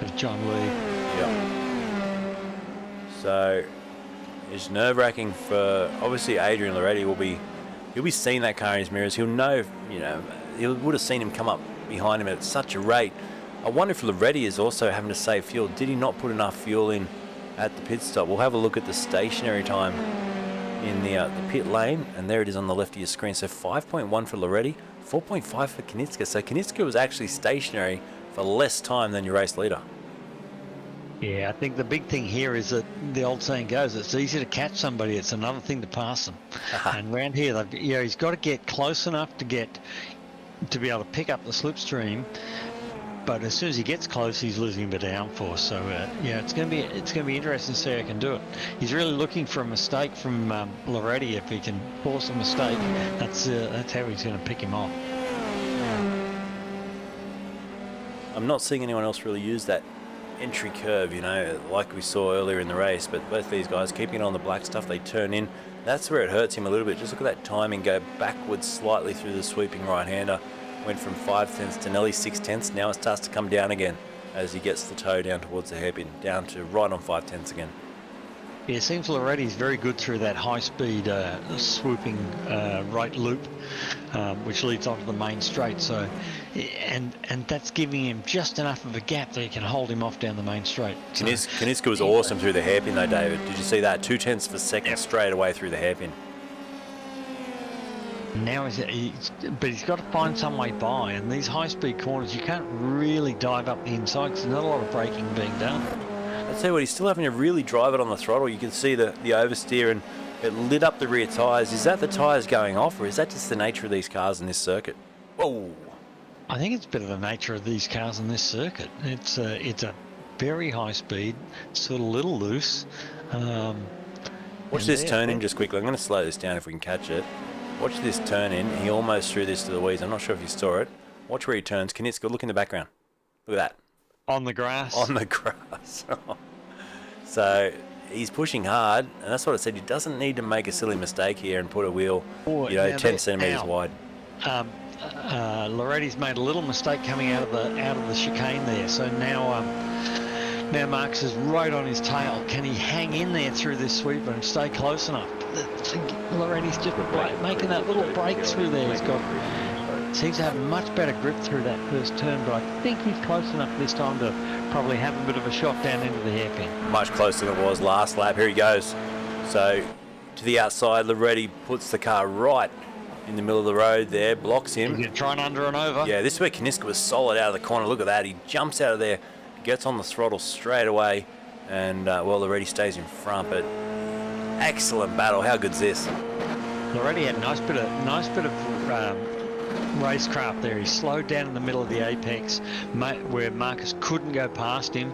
of John Lee.
Yeah. So it's nerve-wracking for obviously Adrian Loretti. He'll be seeing that car in his mirrors. He'll know, he would have seen him come up behind him at such a rate. I wonder if Loretti is also having to save fuel. Did he not put enough fuel in at the pit stop? We'll have a look at the stationary time in the pit lane, and there it is on the left of your screen. So 5.1 for Loretti, 4.5 for Kaniska. So Kaniska was actually stationary for less time than your race leader.
Yeah, I think the big thing here is that the old saying goes, it's easy to catch somebody, it's another thing to pass them. And around here, he's got to get close enough to be able to pick up the slipstream. But as soon as he gets close, he's losing a bit of downforce. So it's going to be interesting to see how he can do it. He's really looking for a mistake from Loretti. If he can force a mistake, that's how he's going to pick him off.
I'm not seeing anyone else really use that entry curve, like we saw earlier in the race. But both these guys keeping it on the black stuff, they turn in. That's where it hurts him a little bit. Just look at that timing go backwards slightly through the sweeping right-hander. Went from 5/10 to nearly 6/10. Now it starts to come down again as he gets the toe down towards the hairpin, down to right on 5/10 again.
Yeah, it seems Loretti's very good through that high-speed swooping right loop, which leads onto the main straight. So, and that's giving him just enough of a gap that he can hold him off down the main straight. So,
Kaniska was awesome through the hairpin though, David. Did you see that? 0.2 of a second straight away through the hairpin.
Now but he's got to find some way by, and these high-speed corners, you can't really dive up the inside because there's not a lot of braking being done.
I'll tell you what, he's still having to really drive it on the throttle. You can see the oversteer, and it lit up the rear tyres. Is that the tyres going off, or is that just the nature of these cars in this circuit? Whoa!
I think it's a bit of the nature of these cars in this circuit. It's a very high speed, sort of little loose.
Watch this turn in just quickly. I'm going to slow this down if we can catch it. Watch this turn in. He almost threw this to the weeds. I'm not sure if you saw it. Watch where he turns. Kaniska, look in the background. Look at that.
On the grass.
On the grass. So he's pushing hard, and that's what I said. He doesn't need to make a silly mistake here and put a wheel,
Oh,
10 centimetres wide.
Loretti's made a little mistake coming out of the chicane there. So now Marcus is right on his tail. Can he hang in there through this sweeper and stay close enough? Loretti's just making that little breakthrough there. Seems to have much better grip through that first turn, but I think he's close enough this time to probably have a bit of a shot down into the hairpin.
Much closer than it was last lap. Here he goes. So to the outside, Loretti puts the car right in the middle of the road there, blocks him.
He's going to try and under and over.
Yeah, this is where Kaniska was solid out of the corner. Look at that. He jumps out of there, gets on the throttle straight away, and Loretti stays in front. But excellent battle. How good's this?
Loretti had a nice bit of racecraft there. He slowed down in the middle of the apex where Marcus couldn't go past him,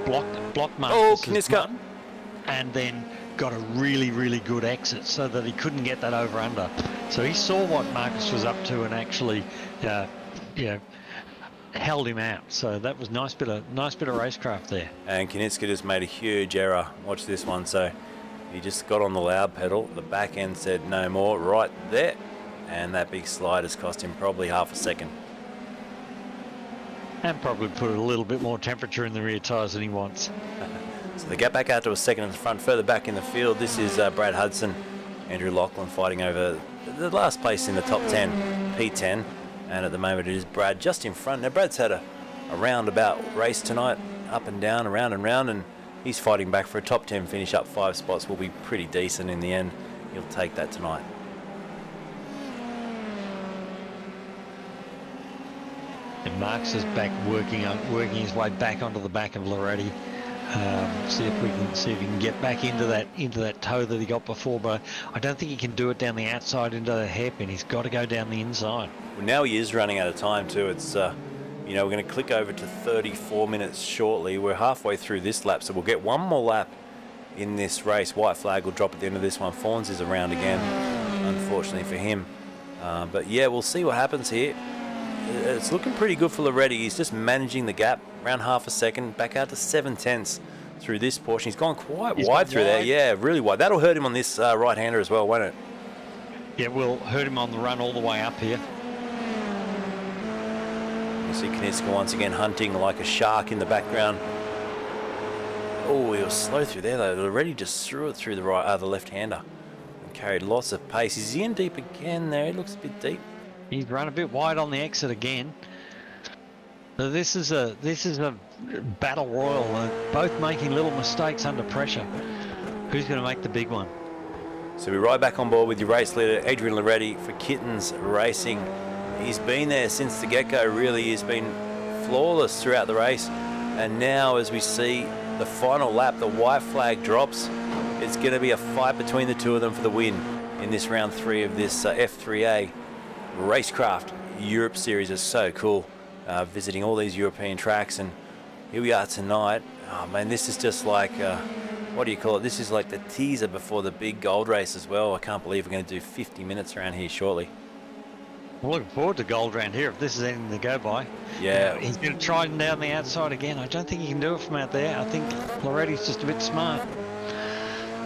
blocked Marcus.
Oh, Kaniska.
And then got a really, really good exit so that he couldn't get that over under. So he saw what Marcus was up to and actually held him out. So that was nice bit of racecraft there.
And Kaniska just made a huge error. Watch this one. So he just got on the loud pedal. The back end said no more right there. And that big slide has cost him probably half a second.
And probably put a little bit more temperature in the rear tyres than he wants.
So they get back out to a second in the front. Further back in the field, this is Brad Hudson, Andrew Lachlan fighting over the last place in the top 10, P10. And at the moment it is Brad just in front. Now Brad's had a roundabout race tonight, up and down, around and round, and he's fighting back for a top 10 finish. Up 5 spots will be pretty decent in the end. He'll take that tonight.
And Marcus is back working his way back onto the back of Loretti. See if he can get back into that toe that he got before, but I don't think he can do it down the outside into the hairpin. He's got to go down the inside.
Well, now he is running out of time too. It's we're going to click over to 34 minutes shortly. We're halfway through this lap, so we'll get one more lap in this race. White flag will drop at the end of this one. Fawns is around again, unfortunately for him. But yeah, we'll see what happens here. It's looking pretty good for Loretti. He's just managing the gap, around half a second, back out to 7/10 through this portion. He's gone quite wide through there. Yeah, really wide. That'll hurt him on this right-hander as well, won't it?
Yeah, will hurt him on the run all the way up here.
You see Kaniska once again hunting like a shark in the background. Oh, he was slow through there though. Loretti just threw it through the left-hander and carried lots of pace. Is he in deep again there? It looks a bit deep.
He's run a bit wide on the exit again. So this is a battle royal. Both making little mistakes under pressure. Who's going to make the big one?
So we're right back on board with your race leader, Adrian Loretti for Kittens Racing. He's been there since the get-go, really. He's been flawless throughout the race. And now, as we see the final lap, the white flag drops. It's going to be a fight between the two of them for the win in this round 3 of this F3A Racecraft Europe Series. Is so cool, visiting all these European tracks, and here we are tonight. Oh man, this is just like what do you call it? This is like the teaser before the big gold race as well. I can't believe we're going to do 50 minutes around here shortly.
I'm looking forward to gold round here if this is anything to go by.
Yeah,
He's going to try and down the outside again. I don't think he can do it from out there. I think Loretti's just a bit smart.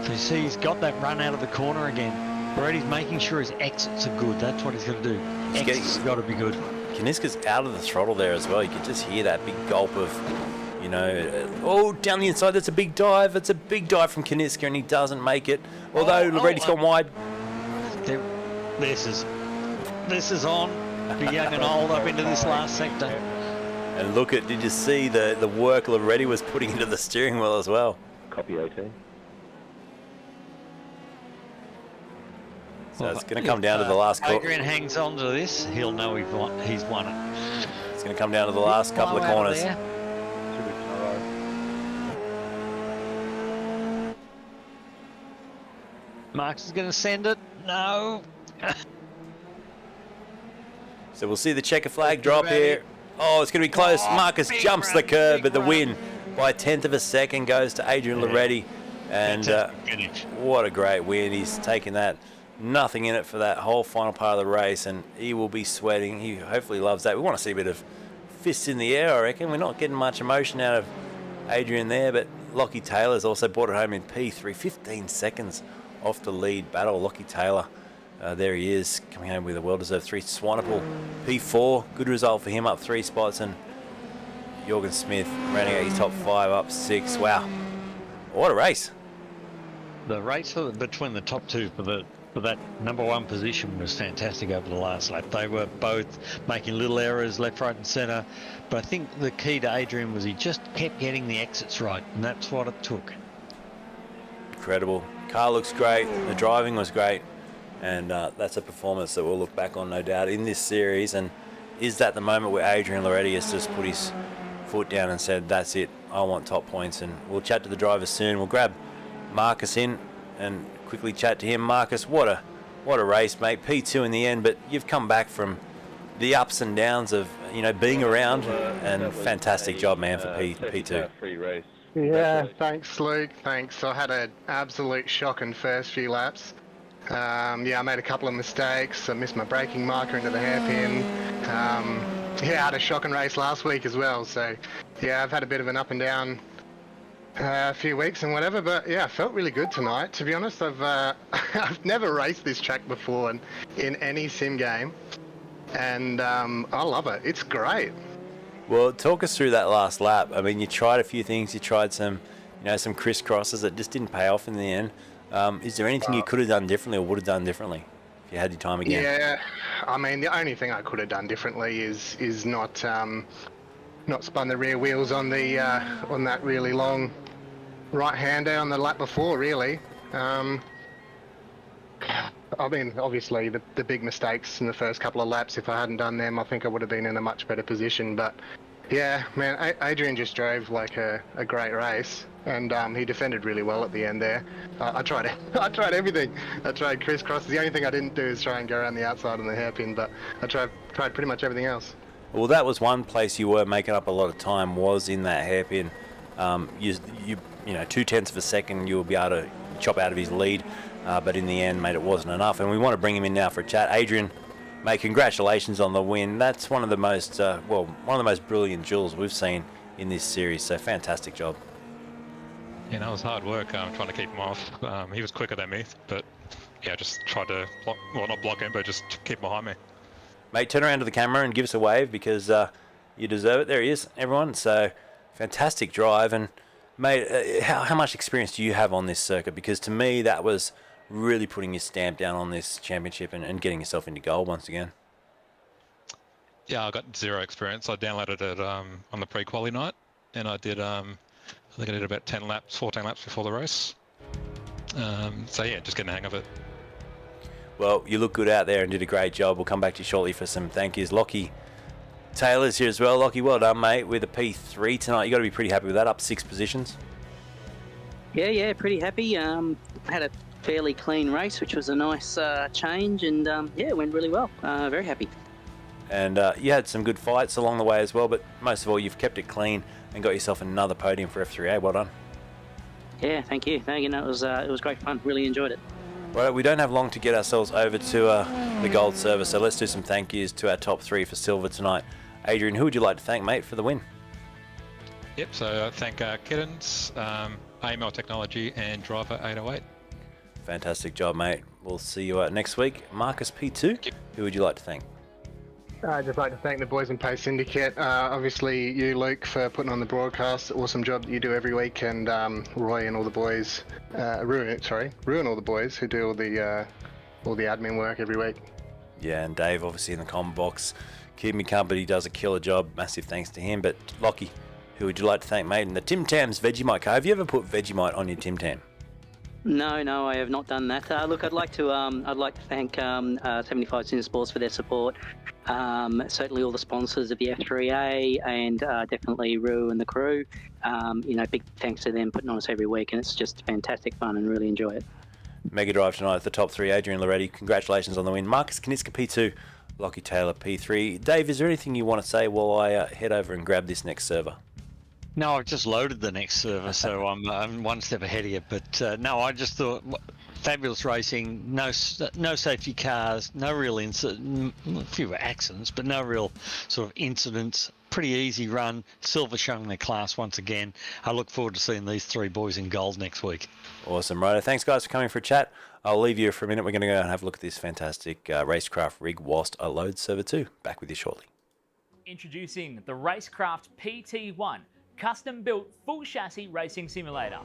So you see he's got that run out of the corner again. Loretti's making sure his exits are good. That's what he's got to do. Exits got to be good.
Kaniska's out of the throttle there as well. You can just hear that big gulp of, oh, down the inside. That's a big dive. It's a big dive from Kaniska, and he doesn't make it. Although Loretti's gone wide.
This is on. The young and old up into this last sector.
And look at, did you see the work Loretti was putting into the steering wheel as well?
Copy 18.
So it's going to come down to the last couple.
Adrian hangs on to this, he'll know he's won it.
It's going to come down to the last couple of corners.
Marcus is going to send it. No.
So we'll see the checker flag drop here. Oh, it's going to be close. Marcus jumps the curb, but the win by 1/10 of a second goes to Adrian Loretti. And what a great win. He's taken that. Nothing in it for that whole final part of the race, and he will be sweating. He hopefully loves that. We want to see a bit of fists in the air, I reckon. We're not getting much emotion out of Adrian there, but Lockie Taylor's also brought it home in P3, 15 seconds off the lead battle. Lockie Taylor, there he is, coming home with a well-deserved 3. Swanepoel, P4, good result for him, up 3 spots, and Jorgen Smith rounding out his top 5, up 6. Wow, what a race.
The race between the top 2 for that number 1 position was fantastic over the last lap. They were both making little errors left, right and centre, but I think the key to Adrian was he just kept getting the exits right, and that's what it took.
Incredible. Car looks great, the driving was great, and that's a performance that we'll look back on, no doubt, in this series. And is that the moment where Adrian Loretti has just put his foot down and said, that's it, I want top points? And we'll chat to the drivers soon. We'll grab Marcus in and quickly chat to him. Marcus, what a race, mate. P2 in the end, but you've come back from the ups and downs of being around, and fantastic job, man, for P2.
Yeah, thanks, Luke. Thanks. I had an absolute shock in first few laps. I made a couple of mistakes. I missed my braking marker into the hairpin. I had a shocking race last week as well. So, yeah, I've had a bit of an up and down a few weeks and whatever. But yeah, I felt really good tonight. To be honest, I've never raced this track before in any sim game, and I love it. It's great.
Well, talk us through that last lap. I mean, you tried a few things. You tried some crisscrosses that just didn't pay off in the end. Is there anything you could have done differently or would have done differently if you had your time again?
Yeah, I mean, the only thing I could have done differently is not spun the rear wheels on the on that really long right-hander on the lap before, really. I mean, obviously, the big mistakes in the first couple of laps, if I hadn't done them, I think I would have been in a much better position. But, yeah, man, Adrian just drove like a great race, and he defended really well at the end there. I tried everything. I tried crisscrosses. The only thing I didn't do is try and go around the outside on the hairpin, but I tried pretty much everything else.
Well, that was one place you were making up a lot of time, was in that hairpin. You 0.2 of a second, you will be able to chop out of his lead. But in the end, mate, it wasn't enough. And we want to bring him in now for a chat. Adrian, mate, congratulations on the win. That's one of the most, brilliant duels we've seen in this series. So fantastic job.
Yeah, that was hard work trying to keep him off. He was quicker than me, but yeah, just tried to not block him, but just keep behind me.
Mate, turn around to the camera and give us a wave, because you deserve it. There he is, everyone. So fantastic drive. And mate, how much experience do you have on this circuit? Because to me, that was really putting your stamp down on this championship and getting yourself into gold once again.
Yeah, I got 0 experience. I downloaded it on the pre-quali night, and I did, I think I did about 14 laps before the race. So yeah, just getting the hang of it.
Well, you look good out there and did a great job. We'll come back to you shortly for some thank yous. Lockie Taylor's here as well. Lockie, well done, mate, with a P3 tonight. You got to be pretty happy with that, up 6 positions.
Yeah, pretty happy. Had a fairly clean race, which was a nice change, and it went really well. Very happy.
And you had some good fights along the way as well, but most of all, you've kept it clean and got yourself another podium for F3A. Well done.
Yeah, thank you. It was great fun. Really enjoyed it.
Right, we don't have long to get ourselves over to the gold server, so let's do some thank yous to our top 3 for silver tonight. Adrian, who would you like to thank, mate, for the win?
Yep, so I thank Kittens, AML Technology, and Driver 808.
Fantastic job, mate. We'll see you next week. Marcus P2, who would you like to thank?
I'd just like to thank the boys in Pace Syndicate. Obviously, you, Luke, for putting on the broadcast. Awesome job that you do every week, and Roy and all the boys, Ruin all the boys who do all the admin work every week.
Yeah, and Dave, obviously, in the comment box, keep me company, does a killer job. Massive thanks to him. But Lockie, who would you like to thank, mate? And the Tim Tams Vegemite car. Have you ever put Vegemite on your Tim Tam?
No, I have not done that. Look, I'd like to thank 75 Cine Sports for their support. Certainly all the sponsors of the F3A, and definitely Rue and the crew. Big thanks to them putting on us every week, and it's just fantastic fun and really enjoy it.
Mega Drive tonight at the top 3. Adrian Loretti, congratulations on the win. Marcus Kaniska P2, Lockie Taylor P3. Dave, is there anything you want to say while I head over and grab this next server?
No, I've just loaded the next server, so I'm one step ahead of you. But no, I just thought fabulous racing, no safety cars, no real incident, a few accidents, but no real sort of incidents. Pretty easy run. Silver showing their class once again. I look forward to seeing these three boys in gold next week.
Awesome, righto. Thanks, guys, for coming for a chat. I'll leave you for a minute. We're going to go and have a look at this fantastic Racecraft rig whilst I load server 2. Back with you shortly.
Introducing the Racecraft PT1, custom-built full chassis racing simulator.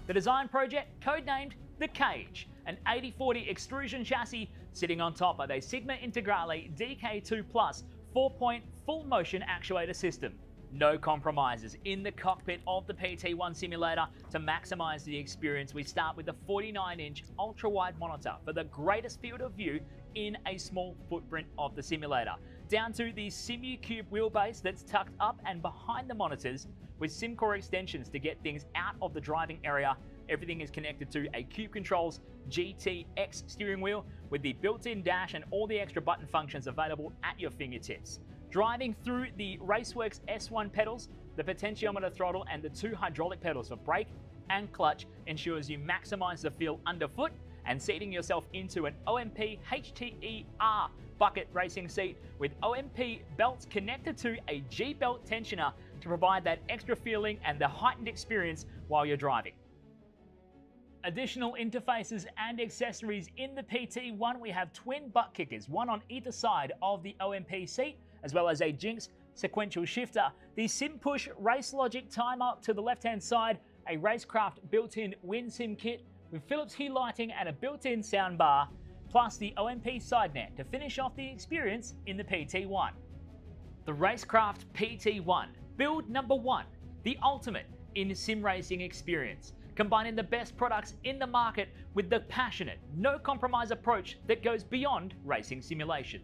The design project, codenamed The Cage, an 80/40 extrusion chassis sitting on top of a Sigma Integrale DK2 Plus 4-point full motion actuator system. No compromises in the cockpit of the PT1 simulator. To maximize the experience, we start with a 49-inch ultra-wide monitor for the greatest field of view in a small footprint of the simulator, down to the SimuCube wheelbase that's tucked up and behind the monitors with SimCore extensions to get things out of the driving area. Everything is connected to a Cube Controls GTX steering wheel with the built-in dash and all the extra button functions available at your fingertips. Driving through the Raceworks S1 pedals, the potentiometer throttle and the 2 hydraulic pedals for brake and clutch ensures you maximize the feel underfoot, and seating yourself into an OMP HTER bucket racing seat with OMP belts connected to a G-belt tensioner to provide that extra feeling and the heightened experience while you're driving. Additional interfaces and accessories in the PT1, we have twin butt kickers, one on either side of the OMP seat, as well as a Jinx sequential shifter, the SimPush Race Logic timer to the left-hand side, a Racecraft built-in WinSim kit with Philips Hue lighting and a built-in soundbar, plus the OMP side net to finish off the experience in the PT1. The Racecraft PT1, build number 1, the ultimate in sim racing experience, combining the best products in the market with the passionate, no compromise approach that goes beyond racing simulation.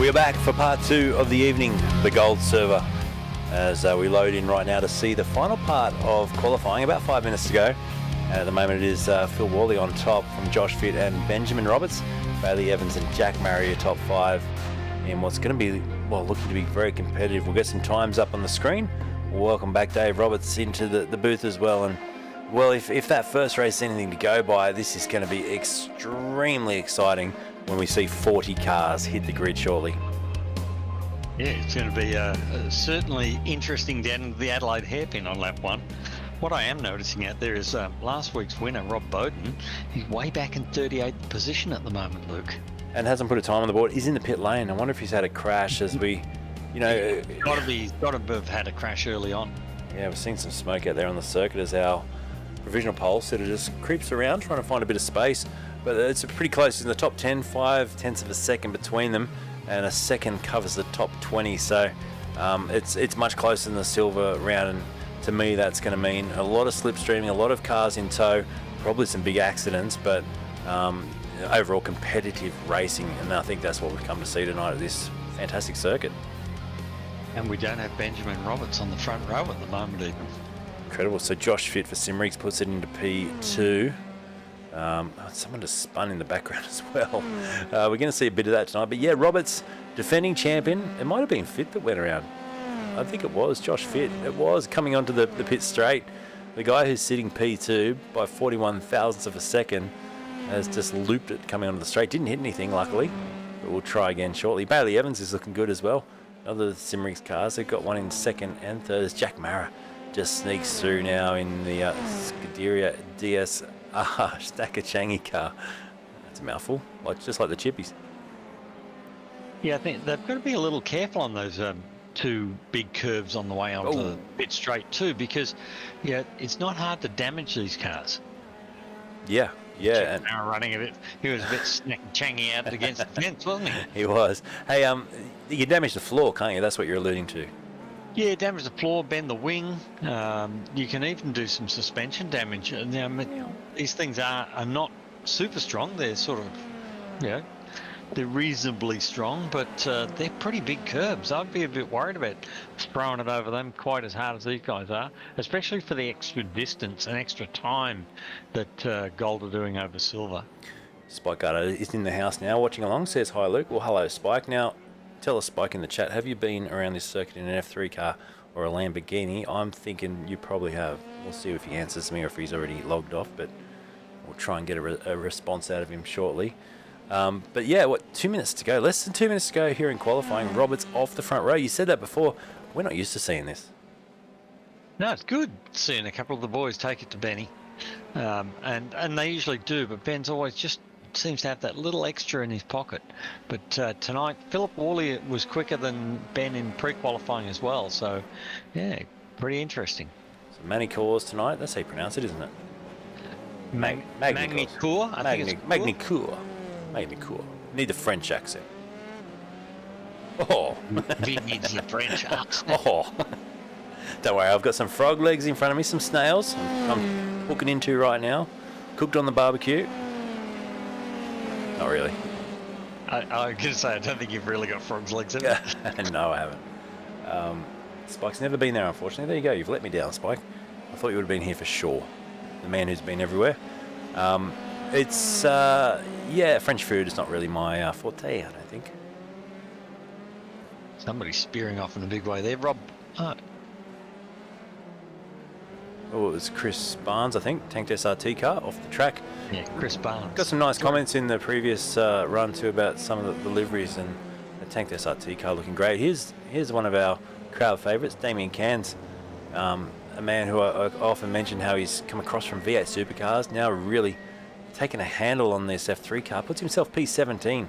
We are back for part 2 of the evening, the gold server, as we load in right now to see the final part of qualifying. About 5 minutes to go. And at the moment it is Phil Worley on top from Josh Fitt and Benjamin Roberts. Bailey Evans and Jack Murray are top 5 in what's going to be, well, looking to be very competitive. We'll get some times up on the screen. We'll welcome back Dave Roberts into the booth as well. And well, if that first race is anything to go by, this is going to be extremely exciting when we see 40 cars hit the grid shortly.
Yeah, it's going to be certainly interesting down the Adelaide hairpin on lap 1. What I am noticing out there is last week's winner, Rob Bowden, he's way back in 38th position at the moment, Luke.
And hasn't put a time on the board. He's in the pit lane. I wonder if he's had a crash as we, you know...
Got to have had a crash early on.
Yeah, we're seeing some smoke out there on the circuit as our provisional pole sitter just creeps around trying to find a bit of space. But it's pretty close in the top 10, 5/10 of a second between them, and a second covers the top 20. So it's much closer than the silver round, and to me that's going to mean a lot of slipstreaming, a lot of cars in tow, probably some big accidents, but overall competitive racing, and I think that's what we've come to see tonight at this fantastic circuit.
And we don't have Benjamin Roberts on the front row at the moment even.
Incredible. So Josh Fitt for Simriks puts it into P2. Someone just spun in the background as well. We're going to see a bit of that tonight. But yeah, Roberts, defending champion. It might have been Fitt that went around. I think it was Josh Fitt. It was coming onto the pit straight. The guy who's sitting P2 by 41 thousandths of a second has just looped it coming onto the straight. Didn't hit anything, luckily. But we'll try again shortly. Bailey Evans is looking good as well. Other Simriks cars. They've got one in second and third. As Jack Mara just sneaks through now in the Scuderia DS Stacker-Changi car. That's a mouthful, just like the chippies.
Yeah, I think they've got to be a little careful on those two big curves on the way onto the pit straight too, because it's not hard to damage these cars.
Yeah.
And running a bit, he was a bit Changi out against the fence, wasn't he?
He was. Hey, you damage the floor, can't you? That's what you're alluding to.
Yeah, damage the floor, bend the wing. You can even do some suspension damage. These things are not super strong. They're sort of, they're reasonably strong, but they're pretty big curbs. I'd be a bit worried about throwing it over them quite as hard as these guys are, especially for the extra distance and extra time that Gold are doing over silver.
Spike Garter is in the house now, watching along, says hi, Luke. Well, hello, Spike. Now, tell us, Spike, in the chat, have you been around this circuit in an F3 car or a Lamborghini? I'm thinking you probably have. We'll see if he answers me or if he's already logged off, but we'll try and get a response out of him shortly. But yeah, 2 minutes to go? Less than 2 minutes to go here in qualifying. Roberts off the front row. You said that before. We're not used to seeing this.
No, it's good seeing a couple of the boys take it to Benny. And they usually do, but Ben's always just seems to have that little extra in his pocket. But tonight, Philip Worley was quicker than Ben in pre-qualifying as well. So, yeah, pretty interesting.
So Magny-Cours tonight. That's how you pronounce it, isn't it?
Magny-Cours. I think it's
Magny-Cours. Magny-Cours. Need the French accent. Oh.
He needs the French accent.
Oh. Don't worry, I've got some frog legs in front of me, some snails I'm hooking into right now. Cooked on the barbecue. Not really.
I was going to say, I don't think you've really got frog's legs in it.
No, I haven't. Spike's never been there, unfortunately. There you go. You've let me down, Spike. I thought you would have been here for sure. The man who's been everywhere. French food is not really my forte, I don't think.
Somebody's spearing off in a big way there, Rob.
Oh, it was Chris Barnes, I think. Tanked SRT car off the track.
Yeah, Chris Barnes.
Got some nice comments in the previous run too about some of the liveries, and the Tanked SRT car looking great. Here's one of our crowd favourites, Damien Cairns, a man who I often mention how he's come across from V8 supercars, now really taking a handle on this F3 car, puts himself P17.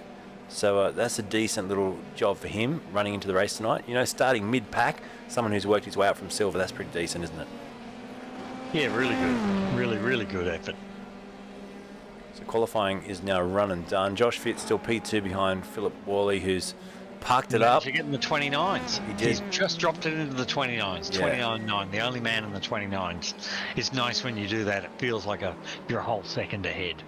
So that's a decent little job for him running into the race tonight. Starting mid-pack, someone who's worked his way up from silver, that's pretty decent, isn't it?
Yeah, really good. Really, really good effort.
So qualifying is now run and done. Josh Fitt still P2 behind Philip Worley, who's parked it up.
You're getting the 29s.
He did.
He's just dropped it into the 29s.
Yeah.
29.9, the only man in the 29s. It's nice when you do that. It feels like you're a whole second ahead.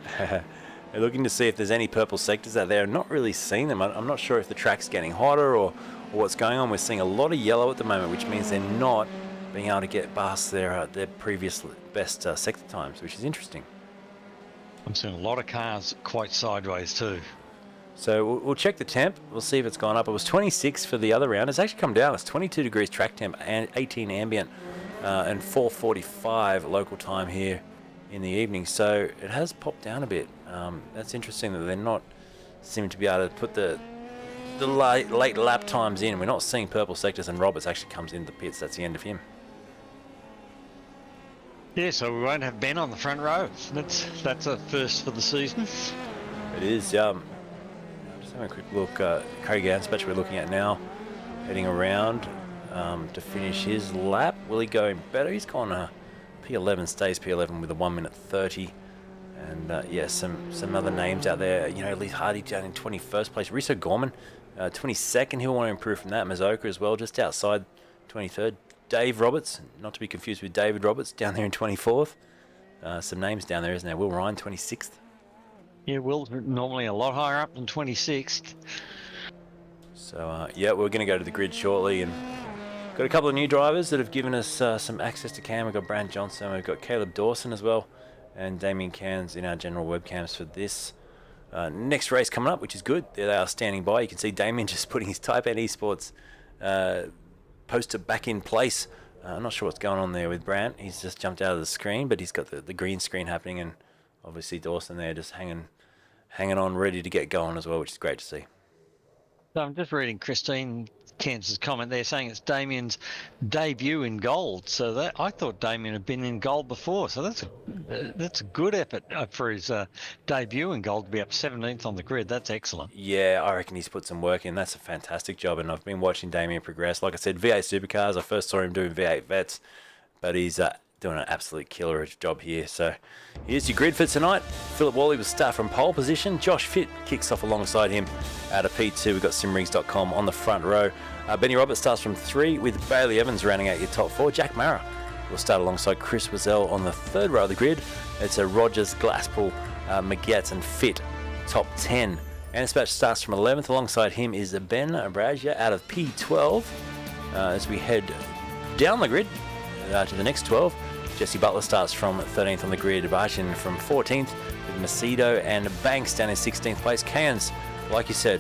They're looking to see if there's any purple sectors out there. I'm not really seeing them. I'm not sure if the track's getting hotter or what's going on. We're seeing a lot of yellow at the moment, which means they're not being able to get past their previous best sector times, which is interesting.
I'm seeing a lot of cars quite sideways too.
So we'll check the temp. We'll see if it's gone up. It was 26 for the other round. It's actually come down. It's 22 degrees track temp and 18 ambient and 4:45 local time here in the evening. So it has popped down a bit. That's interesting that they're not seeming to be able to put the late lap times in. We're not seeing purple sectors, and Roberts actually comes into the pits. That's the end of him.
Yeah, so we won't have Ben on the front row. That's a first for the season.
It is. Just having a quick look. Craig Anspach we're looking at now, heading around to finish his lap. Will he go better? He's gone P11, stays P11 with a 1 minute 30. And yeah, some other names out there. You know, Lee Hardy down in 21st place. Riso Gorman, 22nd. He'll want to improve from that. Mazoka as well, just outside 23rd. Dave Roberts, not to be confused with David Roberts, down there in 24th. Some names down there, isn't there? Will Ryan, 26th.
Yeah, Will's normally a lot higher up than 26th.
So, yeah, we're going to go to the grid shortly. And got a couple of new drivers that have given us some access to cam. We've got Brand Johnson, we've got Caleb Dawson as well, and Damien Cairns in our general webcams for this next race coming up, which is good. There they are standing by. You can see Damien just putting his Type N Esports poster back in place. I'm not sure what's going on there with Brant. He's just jumped out of the screen, but he's got the green screen happening, and obviously Dawson there just hanging on, ready to get going as well, which is great to see.
So I'm just reading Christine Cairns' comment there saying it's Damien's debut in gold. So that I thought Damien had been in gold before. So that's a good effort for his debut in gold to be up 17th on the grid. That's excellent.
Yeah, I reckon he's put some work in. That's a fantastic job, and I've been watching Damien progress. Like I said, V8 Supercars, I first saw him doing V8 Vets, but he's doing an absolute killer job here. So here's your grid for tonight. Philip Worley will start from pole position. Josh Fitt kicks off alongside him out of P2. We've got simrigs.com on the front row. Benny Roberts starts from 3 with Bailey Evans rounding out your top 4. Jack Mara will start alongside Chris Wazell on the 3rd row of the grid. It's a Rogers, Glasspool, Magetz and Fitt top 10. Anispatch starts from 11th. Alongside him is Ben Brazier out of P12. As we head down the grid to the next 12, Jesse Butler starts from 13th on the grid. Bajan from 14th with Macedo and Banks down in 16th place. Cairns, like you said,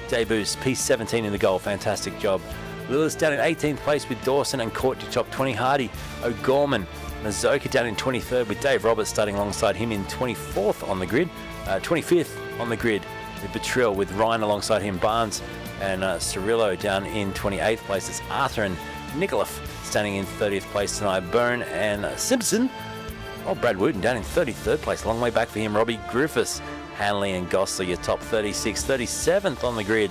debuts P17 in the goal. Fantastic job. Lillis down in 18th place with Dawson and Courtney top 20. Hardy, O'Gorman, Mazoka down in 23rd with Dave Roberts starting alongside him in 24th on the grid. 25th on the grid with Betrill with Ryan alongside him. Barnes and Cirillo down in 28th place. It's Arthur and Nikoloff standing in 30th place tonight. Byrne and Simpson. Oh, Brad Wooten down in 33rd place. Long way back for him. Robbie Griffiths, Hanley and Gosler, your top 36. 37th on the grid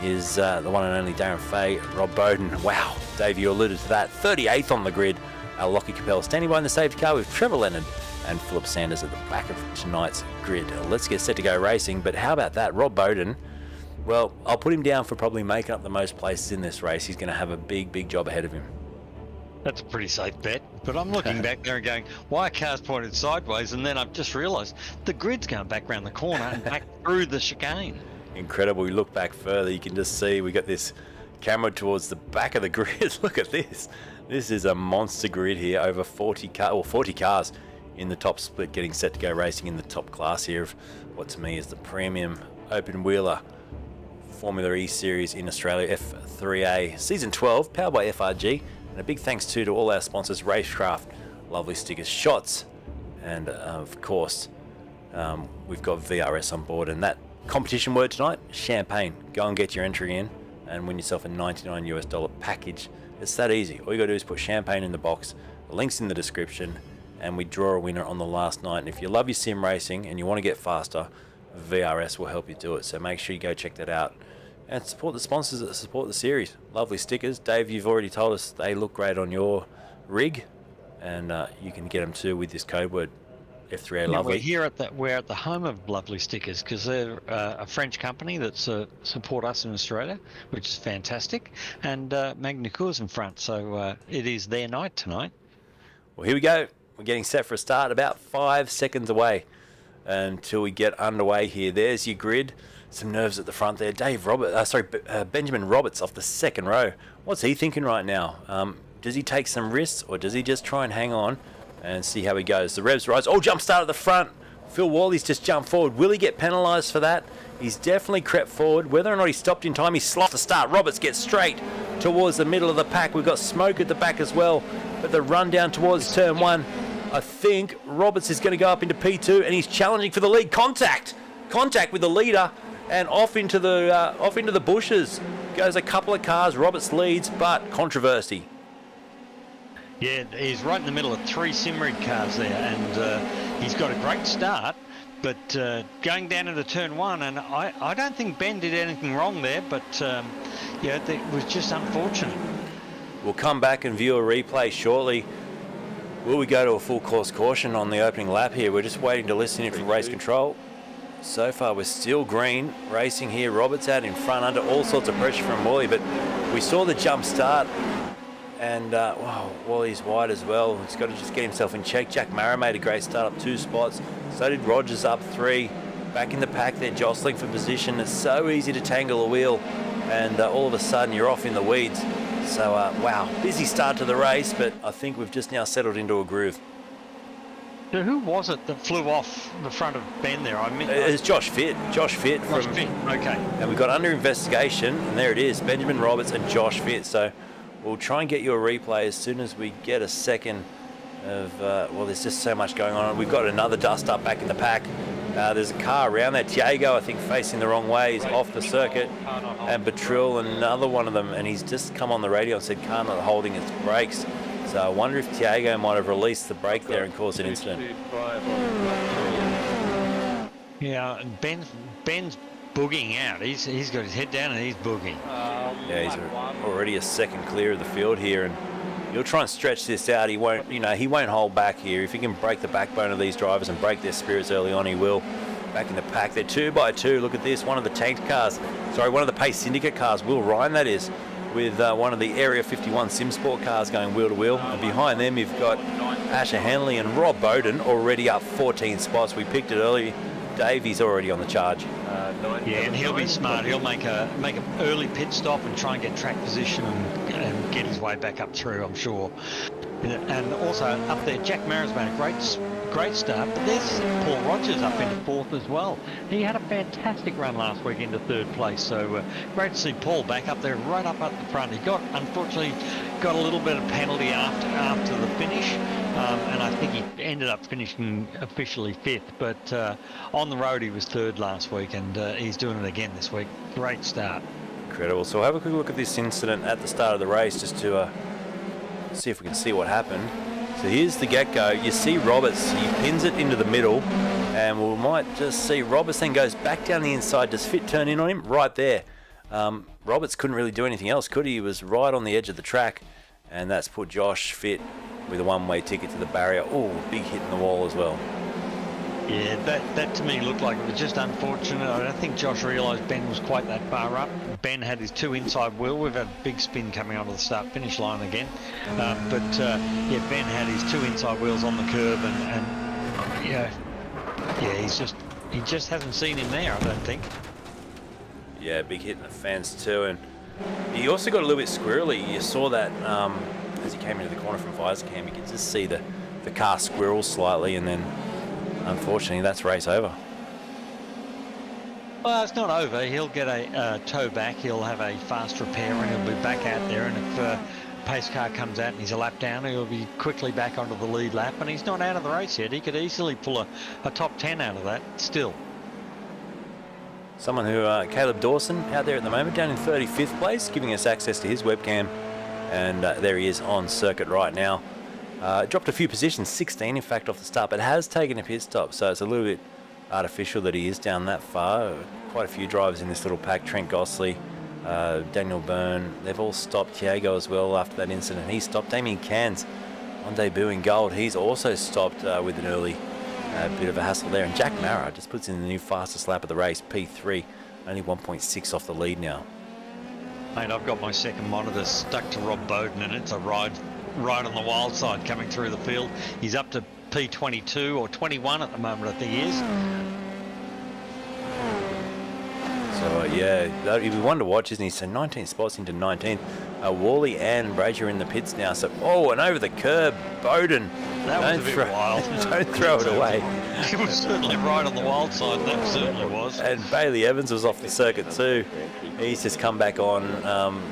is the one and only Darren Fay. Rob Bowden. Wow, Dave, you alluded to that. 38th on the grid. Lockie Capel standing by in the safety car with Trevor Leonard and Philip Sanders at the back of tonight's grid. Let's get set to go racing. But how about that? Rob Bowden. Well, I'll put him down for probably making up the most places in this race. He's going to have a big job ahead of him.
That's a pretty safe bet. But I'm looking back there and going, why are cars pointed sideways? And then I've just realised the grid's going back around the corner and back through the chicane.
Incredible. We look back further, you can just see we got this camera towards the back of the grid. Look at this. This is a monster grid here. Over 40 cars in the top split getting set to go racing in the top class here of what to me is the premium open wheeler Formula E series in Australia, F3A Season 12, powered by FRG. And a big thanks to all our sponsors, Racekraft, lovely stickers, Schots, and of course, we've got VRS on board. And that competition word tonight, champagne. Go and get your entry in and win yourself a $99 US package. It's that easy. All you got to do is put champagne in the box, the link's in the description, and we draw a winner on the last night. And if you love your sim racing and you want to get faster, VRS will help you do it. So make sure you go check that out. And support the sponsors that support the series. Lovely stickers. Dave, you've already told us they look great on your rig, and you can get them too with this code word, F3A Lovely.
We're at the home of Lovely Stickers because they're a French company that support us in Australia, which is fantastic, and Magny-Cours in front. So it is their night tonight.
Well, here we go. We're getting set for a start. About 5 seconds away until we get underway here. There's your grid. Some nerves at the front there. Benjamin Roberts off the second row. What's he thinking right now? Does he take some risks or does he just try and hang on and see how he goes? The revs rise. Oh, jump start at the front. Phil Worley's just jumped forward. Will he get penalised for that? He's definitely crept forward. Whether or not he stopped in time, he slots the start. Roberts gets straight towards the middle of the pack. We've got Smoke at the back as well. But the run down towards turn 1, I think Roberts is going to go up into P2 and he's challenging for the lead. Contact with the leader. And off into the bushes goes a couple of cars. Roberts leads, but controversy.
Yeah, he's right in the middle of 3 Simrig cars there, and he's got a great start. But going down into turn 1, and I don't think Ben did anything wrong there, but yeah, it was just unfortunate.
We'll come back and view a replay shortly. Will we go to a full course caution on the opening lap here? We're just waiting to listen in for race control. So far, we're still green. Racing here, Roberts out in front under all sorts of pressure from Wally, but we saw the jump start, and wow, Wally's wide as well. He's got to just get himself in check. Jack Mara made a great start up 2 spots. So did Rogers up 3. Back in the pack, they're jostling for position. It's so easy to tangle a wheel, and all of a sudden you're off in the weeds. So, wow, busy start to the race, but I think we've just now settled into a groove.
So who was it that flew off the front of Ben there?
It's Josh Fitt. Josh Fitt.
Okay.
And we got under investigation, and there it is, Benjamin Roberts and Josh Fitt. So we'll try and get you a replay as soon as we get a second of, well, there's just so much going on. We've got another dust up back in the pack. There's a car around there. Tiago, I think, facing the wrong way. He's off the circuit. And Batril, another one of them, and he's just come on the radio and said car not holding its brakes. So I wonder if Tiago might have released the brake there and caused an incident.
Yeah, and Ben's boogieing out. He's got his head down and he's boogieing.
Yeah, he's already a second clear of the field here, and he'll try and stretch this out. He won't, he won't hold back here. If he can break the backbone of these drivers and break their spirits early on, he will. Back in the pack, they're 2 by 2. Look at this, one of the tanked cars. Sorry, one of the Pace Syndicate cars. Will Ryan, that is, with one of the Area 51 SimSport cars going wheel to wheel. And behind them, you've got Asher Hanley and Rob Bowden already up 14 spots. We picked it early. Davey's already on the charge.
Yeah, and he'll be smart. He'll make an early pit stop and try and get track position and get his way back up through, I'm sure. And also up there, Jack Mara's made a great start, but there's Paul Rogers up into 4th as well. He had a fantastic run last week into 3rd place, so great to see Paul back up there, right up at the front. He unfortunately got a little bit of penalty after the finish, and I think he ended up finishing officially 5th, but on the road he was 3rd last week, and he's doing it again this week. Great start.
Incredible. So we'll have a quick look at this incident at the start of the race just to see if we can see what happened. So here's the get-go. You see Roberts, he pins it into the middle, and we might just see Roberts then goes back down the inside. Does Fitt turn in on him? Right there. Roberts couldn't really do anything else, could he? He was right on the edge of the track, and that's put Josh Fitt with a one-way ticket to the barrier. Oh, big hit in the wall as well.
Yeah, that to me looked like it was just unfortunate. I don't think Josh realised Ben was quite that far up. Ben had his 2 inside wheel. We've had a big spin coming onto the start-finish line again. Yeah, Ben had his 2 inside wheels on the curb, and he just hasn't seen him there, I don't think.
Yeah, big hit in the fence too, and he also got a little bit squirrely. You saw that as he came into the corner from Visor-Cam. You could just see the car squirrel slightly, and then unfortunately, that's race over.
Well, it's not over. He'll get a tow back. He'll have a fast repair, and he'll be back out there. And if pace car comes out and he's a lap down, he'll be quickly back onto the lead lap. And he's not out of the race yet. He could easily pull a top 10 out of that still.
Someone who, Caleb Dawson, out there at the moment, down in 35th place, giving us access to his webcam. And there he is on circuit right now. Dropped a few positions, 16 in fact off the start, but has taken a pit stop, so it's a little bit artificial that he is down that far. Quite a few drivers in this little pack, Trent Gossley, Daniel Byrne, they've all stopped. Tiago as well after that incident. He stopped. Damien Cairns on debut in gold. He's also stopped with an early bit of a hassle there. And Jack Mara just puts in the new fastest lap of the race, P3, only 1.6 off the lead now.
Mate, I've got my second monitor stuck to Rob Bowden, and it's a ride right on the wild side coming through the field. He's up to P22 or 21 at the moment, I think he is.
So yeah, he'll be one to watch, isn't he? So 19 spots into 19th. Wally and Brazier in the pits now. So and over the curb, Bowden.
That was a bit wild.
Don't throw it away.
He was certainly right on the wild side. That certainly was.
And Bailey Evans was off the circuit too. He's just come back on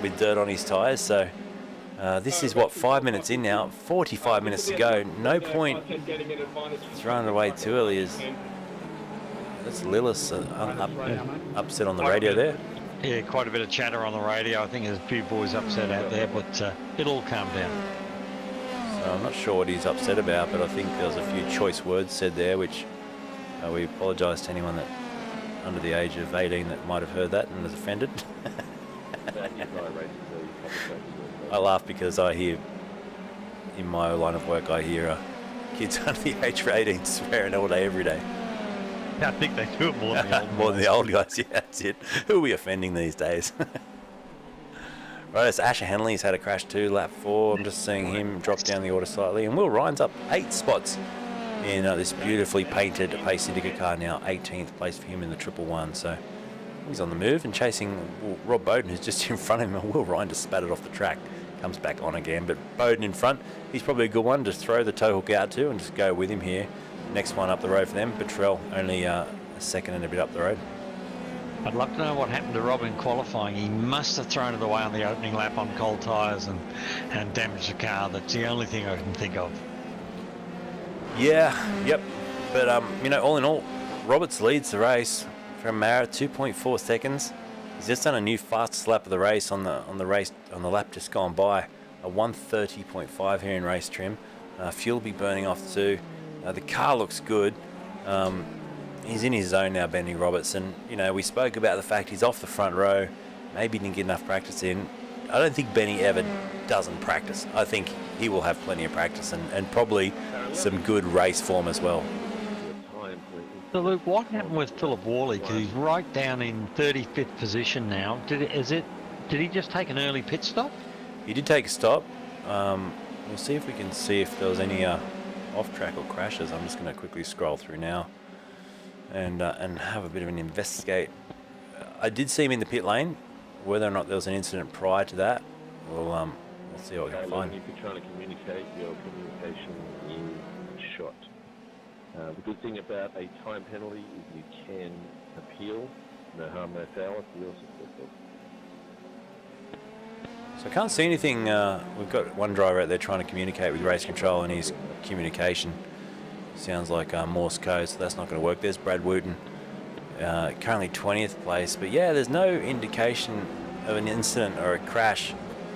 with dirt on his tyres. So this is what, 5 minutes in now. 45 minutes to go. No point throwing it away too early. That's Lillis upset on the radio there.
Yeah, quite a bit of chatter on the radio. I think there's a few boys upset out there, but it'll calm down.
So I'm not sure what he's upset about, but I think there was a few choice words said there, which we apologise to anyone that under the age of 18 that might have heard that and was offended. I laugh because I hear in my line of work, I hear kids under the age of 18 swearing all day, every day.
I think they do it more than the old
More than the old guys, yeah, that's it. Who are we offending these days? Right, it's Asher Henley's had a crash too, lap 4. I'm just seeing him drop down the order slightly. And Will Ryan's up 8 spots in this beautifully painted Pace Indica car now. 18th place for him in the 111. So he's on the move and chasing Rob Bowden, who's just in front of him. And Will Ryan just spattered off the track. Comes back on again. But Bowden in front, he's probably a good one to throw the tow hook out to and just go with him here. Next one up the road for them, Petrel, only a second and a bit up the road.
I'd love to know what happened to Rob in qualifying. He must have thrown it away on the opening lap on cold tyres and damaged the car. That's the only thing I can think of.
Yeah, yep. But, you know, all in all, Roberts leads the race from Mara, 2.4 seconds. He's just done a new fastest lap of the race on the lap just gone by. A 1:30.5 here in race trim. Fuel will be burning off too. The car looks good. He's in his zone now, Benny Robertson. You know, we spoke about the fact he's off the front row. Maybe didn't get enough practice in. I don't think Benny ever doesn't practice. I think he will have plenty of practice and probably some good race form as well.
So Luke, what happened with Philip Worley? Because he's right down in 35th position now. Did he just take an early pit stop?
He did take a stop. We'll see if we can see if there was any off-track or crashes. I'm just going to quickly scroll through now and have a bit of an investigate. I did see him in the pit lane. Whether or not there was an incident prior to that, we'll see what we can find.
If you're trying to communicate, your communication is shot. The good thing about a time penalty is you can appeal. No harm, no foul if you're successful.
So I can't see anything. We've got one driver out there trying to communicate with race control, and his communication sounds like Morse code, so that's not going to work. There's Brad Wooten, currently 20th place. But yeah, there's no indication of an incident or a crash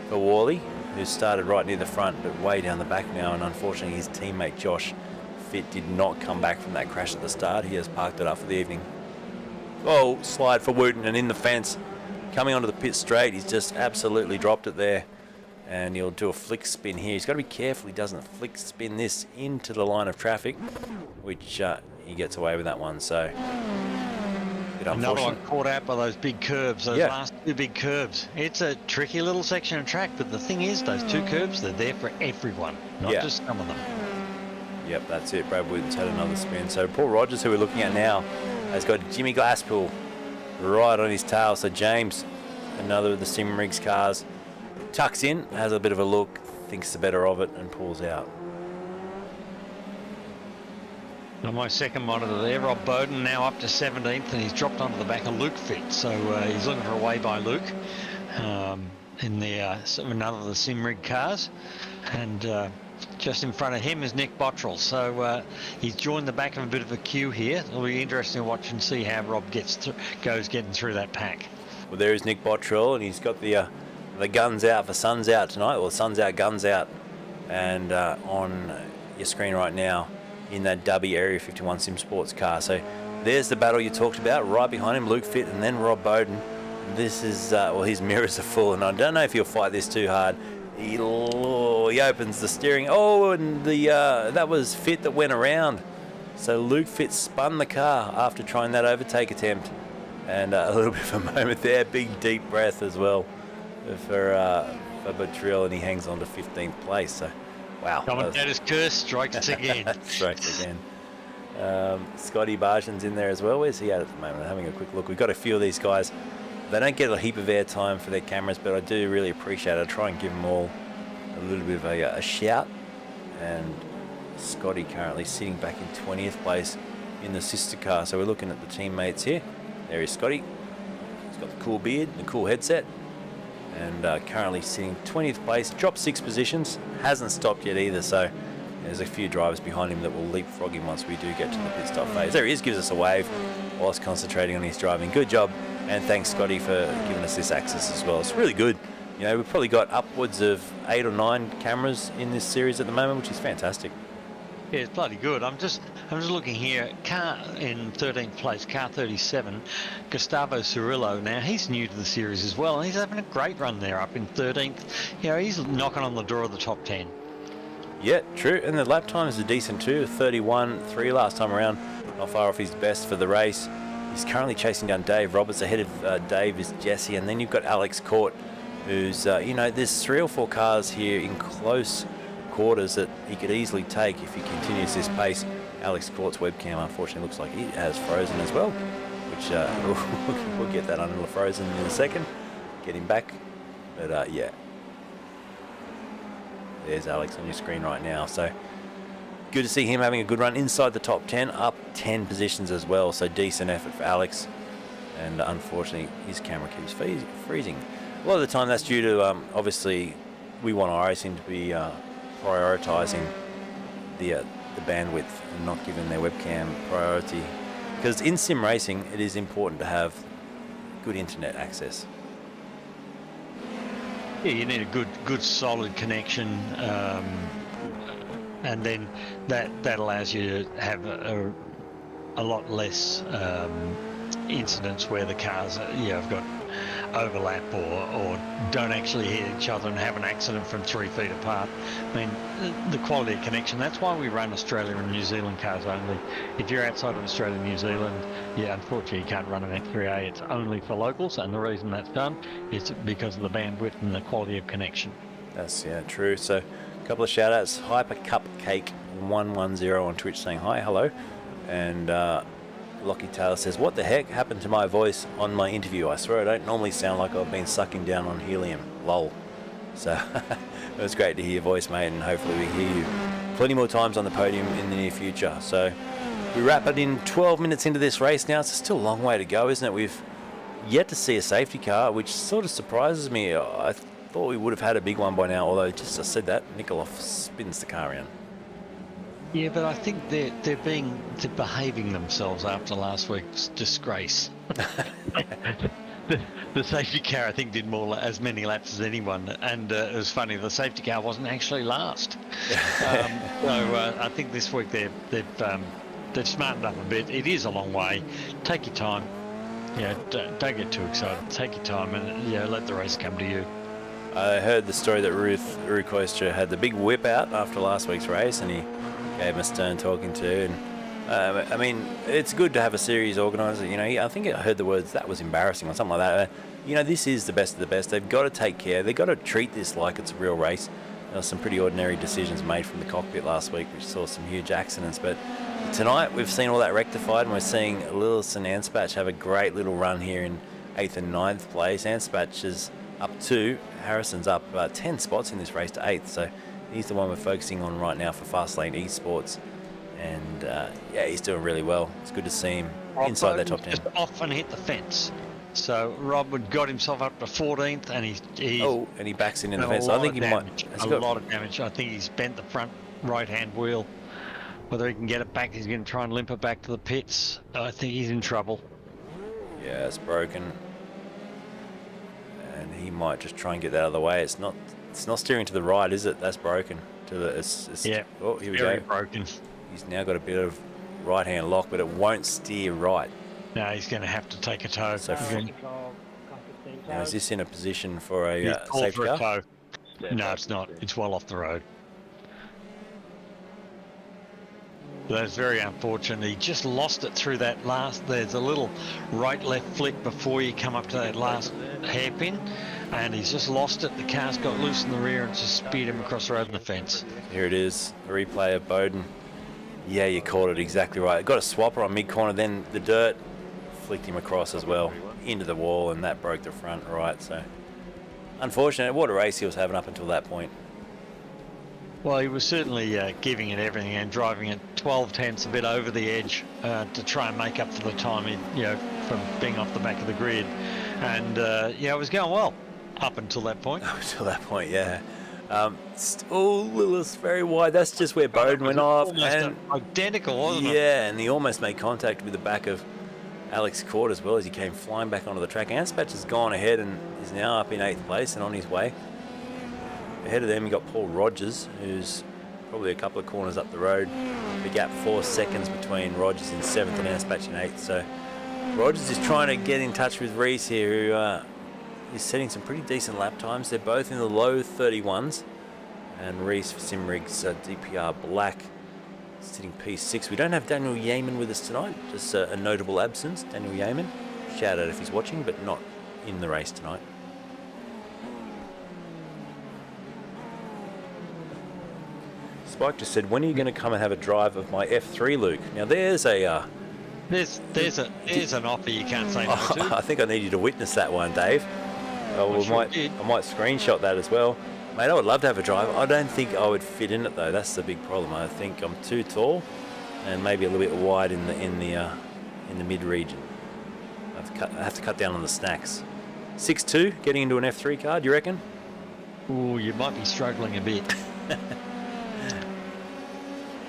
for Worley, who started right near the front but way down the back now. And unfortunately, his teammate Josh Fitt did not come back from that crash at the start. He has parked it up for the evening. Oh, slide for Wooten and in the fence. Coming onto the pit straight, he's just absolutely dropped it there. And he'll do a flick spin here. He's got to be careful he doesn't flick spin this into the line of traffic, which he gets away with that one. So, a bit
another one caught out by those big curves, those last 2 big curves. It's a tricky little section of track, but the thing is, those 2 curves, they're there for everyone, not just some of them.
Yep, that's it. Brad Wooten's had another spin. So Paul Rogers, who we're looking at now, has got Jimmy Glasspool right on his tail. So James, another of the Sim Rigs cars, tucks in, has a bit of a look, thinks the better of it, and pulls out.
On my second monitor there, Rob Bowden now up to 17th, and he's dropped onto the back of Luke Fitt. So he's looking for a way by Luke in another of the Sim Rig cars. And just in front of him is Nick Bottrell. So he's joined the back of a bit of a queue here. It'll be interesting to watch and see how Rob goes getting through that pack.
Well, there is Nick Bottrell, and he's got the guns out for Suns Out tonight. Well, Suns Out, Guns Out. And on your screen right now in that Dubby Area 51 Sim Sports car. So there's the battle you talked about. Right behind him, Luke Fitt, and then Rob Bowden. This is, well, his mirrors are full, and I don't know if he'll fight this too hard. He opens the steering. Oh, and that was Fitt that went around. So Luke Fitt spun the car after trying that overtake attempt. And a little bit of a moment there. Big deep breath as well for Bottrell, and he hangs on to 15th place. So, wow.
Commentator's curse strikes again.
Strikes again. Scotty Bargen's in there as well. Where's he at the moment? Having a quick look. We've got a few of these guys. They don't get a heap of airtime for their cameras, but I do really appreciate it. I try and give them all a little bit of a shout. And Scotty currently sitting back in 20th place in the sister car. So we're looking at the teammates here. There is Scotty. He's got the cool beard, the cool headset. And currently sitting 20th place, dropped 6 positions. Hasn't stopped yet either, so there's a few drivers behind him that will leapfrog him once we do get to the pit stop phase. There he is, gives us a wave whilst concentrating on his driving. Good job. And thanks, Scotty, for giving us this access as well. It's really good. You know, we've probably got upwards of 8 or 9 cameras in this series at the moment, which is fantastic.
Yeah, it's bloody good. I'm just looking here. Car in 13th place, car 37, Gustavo Cirillo. Now he's new to the series as well, and he's having a great run there, up in 13th. You know, he's knocking on the door of the top 10.
Yeah, true. And the lap times are decent too. 31.3 last time around. Not far off his best for the race. He's currently chasing down Dave Roberts. Ahead of Dave is Jesse. And then you've got Alex Court, who's, there's 3 or 4 cars here in close quarters that he could easily take if he continues this pace. Alex Court's webcam, unfortunately, looks like it has frozen as well, which we'll get that under frozen in a second. Get him back. But, yeah. There's Alex on your screen right now. So good to see him having a good run inside the top 10, up 10 positions as well. So decent effort for Alex. And unfortunately, his camera keeps freezing. A lot of the time that's due to, obviously, we want our racing to be prioritising the bandwidth and not giving their webcam priority. Because in sim racing, it is important to have good internet access.
Yeah, you need a good solid connection, and then that allows you to have a lot less incidents where the cars have got overlap or don't actually hit each other and have an accident from 3 feet apart. I mean, the quality of connection, that's why we run Australia and New Zealand cars only. If you're outside of Australia and New Zealand, unfortunately you can't run an F3A. It's only for locals, and the reason that's done is because of the bandwidth and the quality of connection.
That's true. So a couple of shout outs. Hyper Cupcake 110 on Twitch saying hi, hello. And Lockie Taylor says, what the heck happened to my voice on my interview? I swear I don't normally sound like I've been sucking down on helium. Lol. So it was great to hear your voice, mate, and hopefully we hear you plenty more times on the podium in the near future. So we wrap it in 12 minutes into this race now. It's still a long way to go, isn't it? We've yet to see a safety car, which sort of surprises me. I thought we would have had a big one by now, although just I said that, Nikolov spins the car around.
Yeah, but I think they're behaving themselves after last week's disgrace. The safety car, I think, did as many laps as anyone, and it was funny. The safety car wasn't actually last. So I think this week they've smartened up a bit. It is a long way. Take your time. Don't get too excited. Take your time and let the race come to you.
I heard the story that Ruth Urukoistra had the big whip out after last week's race, and he gave him a stern talking to. And I mean, it's good to have a series organiser. I think I heard the words "that was embarrassing" or something like that. This is the best of the best. They've got to take care. They've got to treat this like it's a real race. There were some pretty ordinary decisions made from the cockpit last week, which saw some huge accidents. But tonight we've seen all that rectified, and we're seeing Lillis and Anspach have a great little run here in 8th and 9th place. Anspach is up 2. Harrison's up 10 spots in this race to 8th. So he's the one we're focusing on right now for Fastlane Esports. And he's doing really well. It's good to see him inside that top 10.
Just off and hit the fence. So Rob got himself up to 14th, and
he backs in the fence. I think he might.
A lot of damage. I think he's bent the front right-hand wheel. Whether he can get it back, he's going to try and limp it back to the pits. I think he's in trouble. Yeah,
it's broken, and he might just try and get that out of the way. It's not steering to the right, is it? That's broken.
Yeah.
Oh, here we
very
go.
Broken.
He's now got a bit of right-hand lock, but it won't steer right.
No, he's going to have to take a tow.
So now, is this in a position for a safety car?
Tow. No, it's not. It's well off the road. That's very unfortunate. He just lost it through that last. There's a little right-left flick before you come up to that last hairpin, and he's just lost it. The car's got loose in the rear and just speared him across the road and the fence.
Here it is, the replay of Bowden. Yeah, you called it exactly right. Got a swapper on mid-corner, then the dirt flicked him across as well into the wall, and that broke the front right. So unfortunate. What a race he was having up until that point.
Well, he was certainly giving it everything and driving it 12 tenths a bit over the edge to try and make up for the time, from being off the back of the grid. And it was going well up until that point.
Up until that point, yeah. Lillis very wide. That's just where Bowden went off. And
identical, wasn't it?
Yeah, and he almost made contact with the back of Alex Court as well as he came flying back onto the track. Anspach has gone ahead and is now up in 8th place and on his way. Ahead of them, you got Paul Rogers, who's probably a couple of corners up the road. The gap 4 seconds between Rogers in 7th and Anspach in 8th. So Rogers is trying to get in touch with Reese here, who is setting some pretty decent lap times. They're both in the low 31s. And Reese for Simrig's DPR Black, sitting P6. We don't have Daniel Yeaman with us tonight, just a notable absence. Daniel Yeaman, shout out if he's watching, but not in the race tonight. Spike just said, when are you going to come and have a drive of my F3, Luke? Now there's a...
There's an offer you can't say no to.
I think I need you to witness that one, Dave. I might screenshot that as well. Mate, I would love to have a drive. I don't think I would fit in it though. That's the big problem. I think I'm too tall and maybe a little bit wide in the mid region. I have to cut down on the snacks. 6'2", getting into an F3 car, do you reckon?
Ooh, you might be struggling a bit.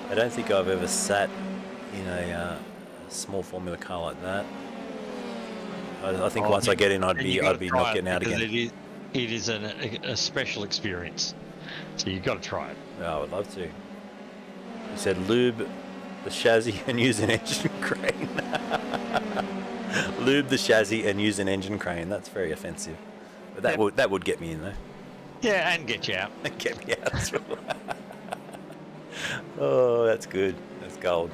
I don't think I've ever sat in a small Formula car like that. I think once I get in, I'd be not getting out again.
It is a special experience, so you've got to try it.
Yeah, I would love to. You said lube the chassis and use an engine crane. Lube the chassis and use an engine crane. That's very offensive. But that would get me in though.
Yeah, and get you out.
Get me out as well. Oh, that's good. That's gold.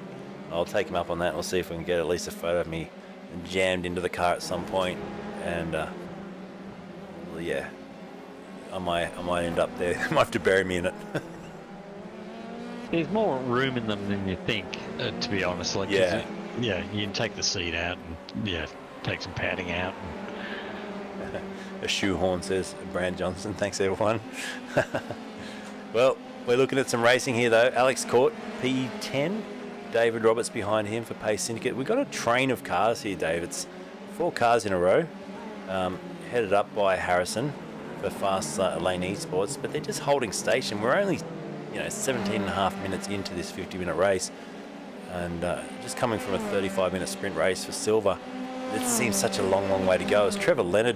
I'll take him up on that. We'll see if we can get at least a photo of me jammed into the car at some point. And yeah, I might end up there. Might have to bury me in it.
There's more room in them than you think, to be honest. Like,
yeah,
you can take the seat out and take some padding out.
A shoehorn, says Brand Johnson. Thanks everyone. Well, we're looking at some racing here though. Alex Court, P10. David Roberts behind him for Pace Syndicate. We've got a train of cars here, Dave. It's 4 cars in a row, headed up by Harrison for Fast Lane Esports, but they're just holding station. We're only 17 and a half minutes into this 50-minute race, and just coming from a 35-minute sprint race for Silver. It seems such a long way to go as Trevor Leonard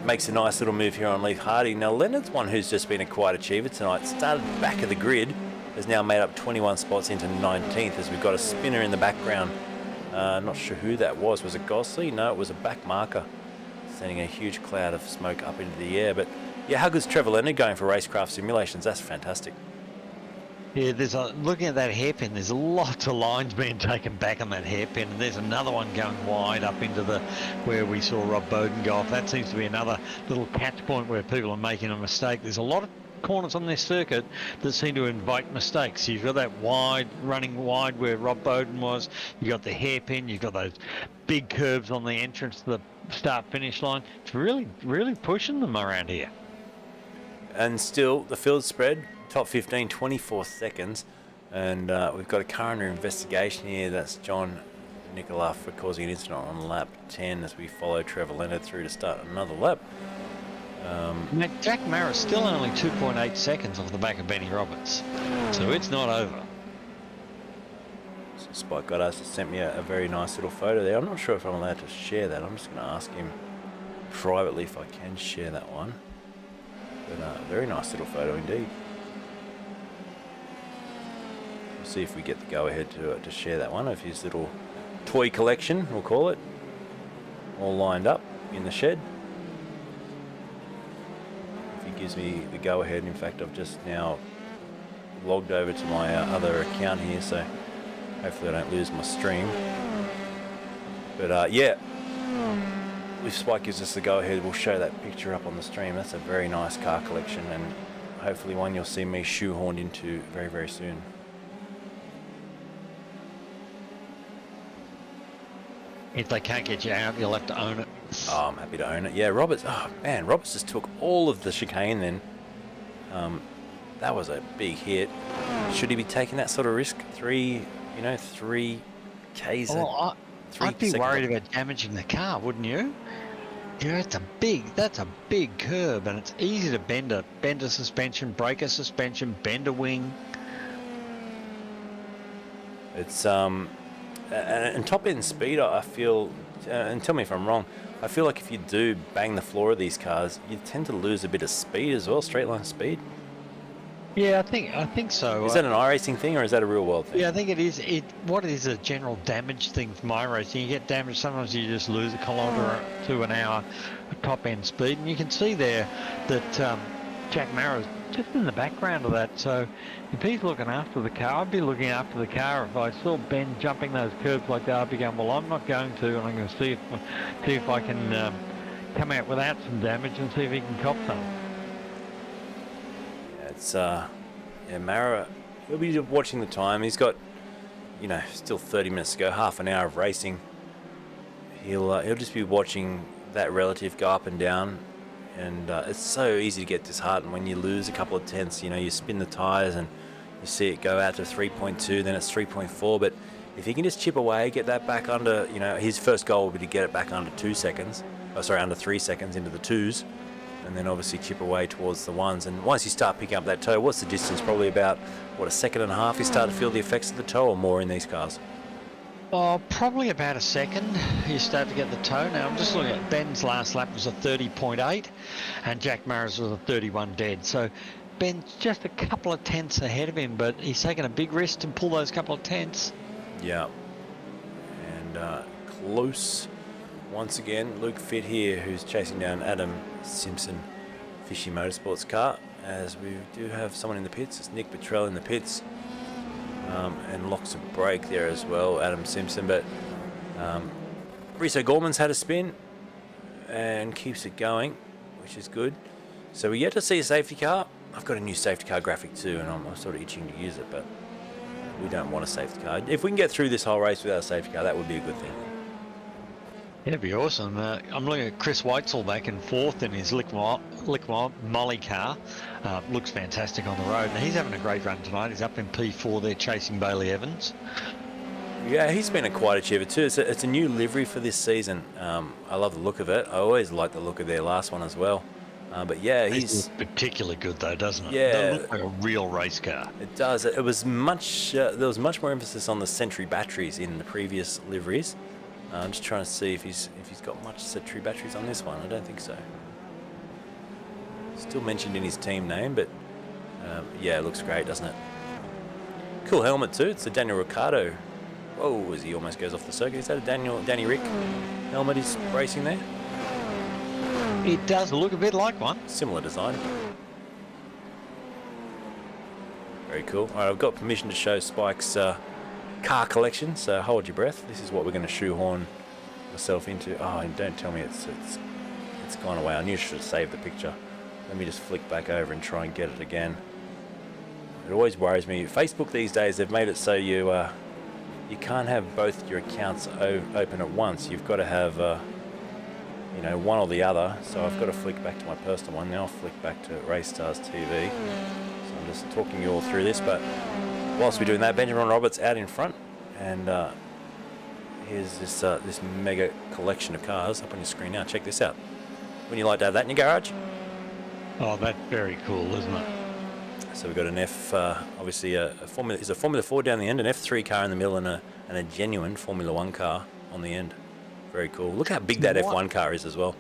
makes a nice little move here on Leif Hardy. Now Leonard's one who's just been a quiet achiever tonight. Started back of the grid, has now made up 21 spots into 19th as we've got a spinner in the background. Not sure who that was. Was it Gosley? No, it was a back marker, sending a huge cloud of smoke up into the air. But yeah, how good's Trevor Leonard going for Racecraft Simulations? That's fantastic.
Yeah, looking at that hairpin, there's a lot of lines being taken back on that hairpin, and there's another one going wide up into where we saw Rob Bowden go off. That seems to be another little catch point where people are making a mistake. There's a lot of corners on this circuit that seem to invite mistakes. You've got that running wide where Rob Bowden was. You've got the hairpin. You've got those big curves on the entrance to the start-finish line. It's really, really pushing them around here.
And still, the field spread, top 15, 24 seconds. And we've got a car under investigation here. That's John Nicola for causing an incident on lap 10 as we follow Trevor Leonard through to start another lap.
Now, Jack Maris still only 2.8 seconds off the back of Benny Roberts, so it's not over.
So Spike Goddard has sent me a very nice little photo there. I'm not sure if I'm allowed to share that. I'm just going to ask him privately if I can share that one. But very nice little photo indeed. We'll see if we get the go-ahead to share that one of his little toy collection, we'll call it, all lined up in the shed. Gives me the go-ahead. In fact, I've just now logged over to my other account here, so hopefully I don't lose my stream. But yeah, if Spike gives us the go-ahead, we'll show that picture up on the stream. That's a very nice car collection, and hopefully one you'll see me shoehorned into very, very soon.
If they can't get you out, you'll have to own it.
Oh, I'm happy to own it. Yeah, Roberts. Oh man, Roberts just took all of the chicane then. That was a big hit. Should he be taking that sort of risk? 3 Ks.
Oh, I'd be worried about damaging the car, wouldn't you? Yeah, that's a big curb, and it's easy to bend a suspension, break a suspension, bend a wing.
It's and top end speed, I feel, and tell me if I'm wrong, I feel like if you do bang the floor of these cars, you tend to lose a bit of speed as well, straight line speed.
Yeah, I think so.
Is that an iRacing thing or is that a real world thing?
Yeah, I think it is. What is a general damage thing from iRacing? You get damaged, sometimes you just lose a kilometre to an hour top end speed, and you can see there that Jack Marrow's just in the background of that. So if he's looking after the car, I'd be looking after the car. If I saw Ben jumping those curbs like that, I'd be going, well, I'm not going to, and I'm going to see if I can come out without some damage and see if he can cop some.
Yeah, it's Marrow. He'll be watching the time. He's got, you know, still 30 minutes to go, half an hour of racing. He'll just be watching that relative go up and down, and it's so easy to get disheartened when you lose a couple of tenths. You know, you spin the tyres and you see it go out to 3.2, then it's 3.4. But if he can just chip away, get that back under, you know, his first goal will be to get it back under 2 seconds. Oh, sorry, under 3 seconds into the 2s, and then obviously chip away towards the 1s. And once you start picking up that toe, what's the distance? Probably about, what, a second and a half you start to feel the effects of the toe, or more in these cars?
Oh, probably about a second you start to get the toe. Now, I'm just looking at Ben's last lap was a 30.8 and Jack Marrow's was a 31 dead. So Ben's just a couple of tenths ahead of him, but he's taken a big risk to pull those couple of tenths.
Yeah. And close once again. Luke Fitt here, who's chasing down Adam Simpson, Fishy Motorsports car, as we do have someone in the pits. It's Nick Petrell in the pits. And locks a brake there as well, Adam Simpson. But Riso Gorman's had a spin and keeps it going, which is good. So we get to see a safety car. I've got a new safety car graphic too, and I'm sort of itching to use it, but we don't want a safety car. If we can get through this whole race without a safety car, that would be a good thing.
Yeah, it'd be awesome. I'm looking at Chris Weitzel back and forth in his Lick Molly car. Looks fantastic on the road. And he's having a great run tonight. He's up in P4 there chasing Bailey Evans.
Yeah, he's been a quite achiever too. It's a new livery for this season. I love the look of it. I always like the look of their last one as well. But yeah, he's
particularly good though, doesn't it?
Yeah,
It looks like a real race car.
It does. It was much. There was much more emphasis on the Sentry batteries in the previous liveries. I'm just trying to see if he's got much Sentry batteries on this one. I don't think so. Still mentioned in his team name, but yeah, it looks great, doesn't it? Cool helmet too. It's a Daniel Ricciardo. Whoa, as he almost goes off the circuit. Is that a Danny Rick helmet he's racing there?
It does look a bit like one.
Similar design. Very cool. All right, I've got permission to show Spike's car collection, so hold your breath. This is what we're going to shoehorn myself into. Oh, don't tell me it's gone away. I knew I should have saved the picture. Let me just flick back over and try and get it again. It always worries me. Facebook these days, they've made it so you can't have both your accounts open at once. You've got to have you know, one or the other. So I've got to flick back to my personal one. Now I'll flick back to Race Stars TV. So I'm just talking you all through this, but whilst we're doing that, Benjamin Roberts out in front, and here's this mega collection of cars up on your screen now. Check this out. Wouldn't you like to have that in your garage?
Oh, that's very cool, isn't it?
So we've got an obviously a Formula 4 down the end, an F3 car in the middle, and a genuine Formula 1 car on the end. Very cool. Look how big that F1 car is as well.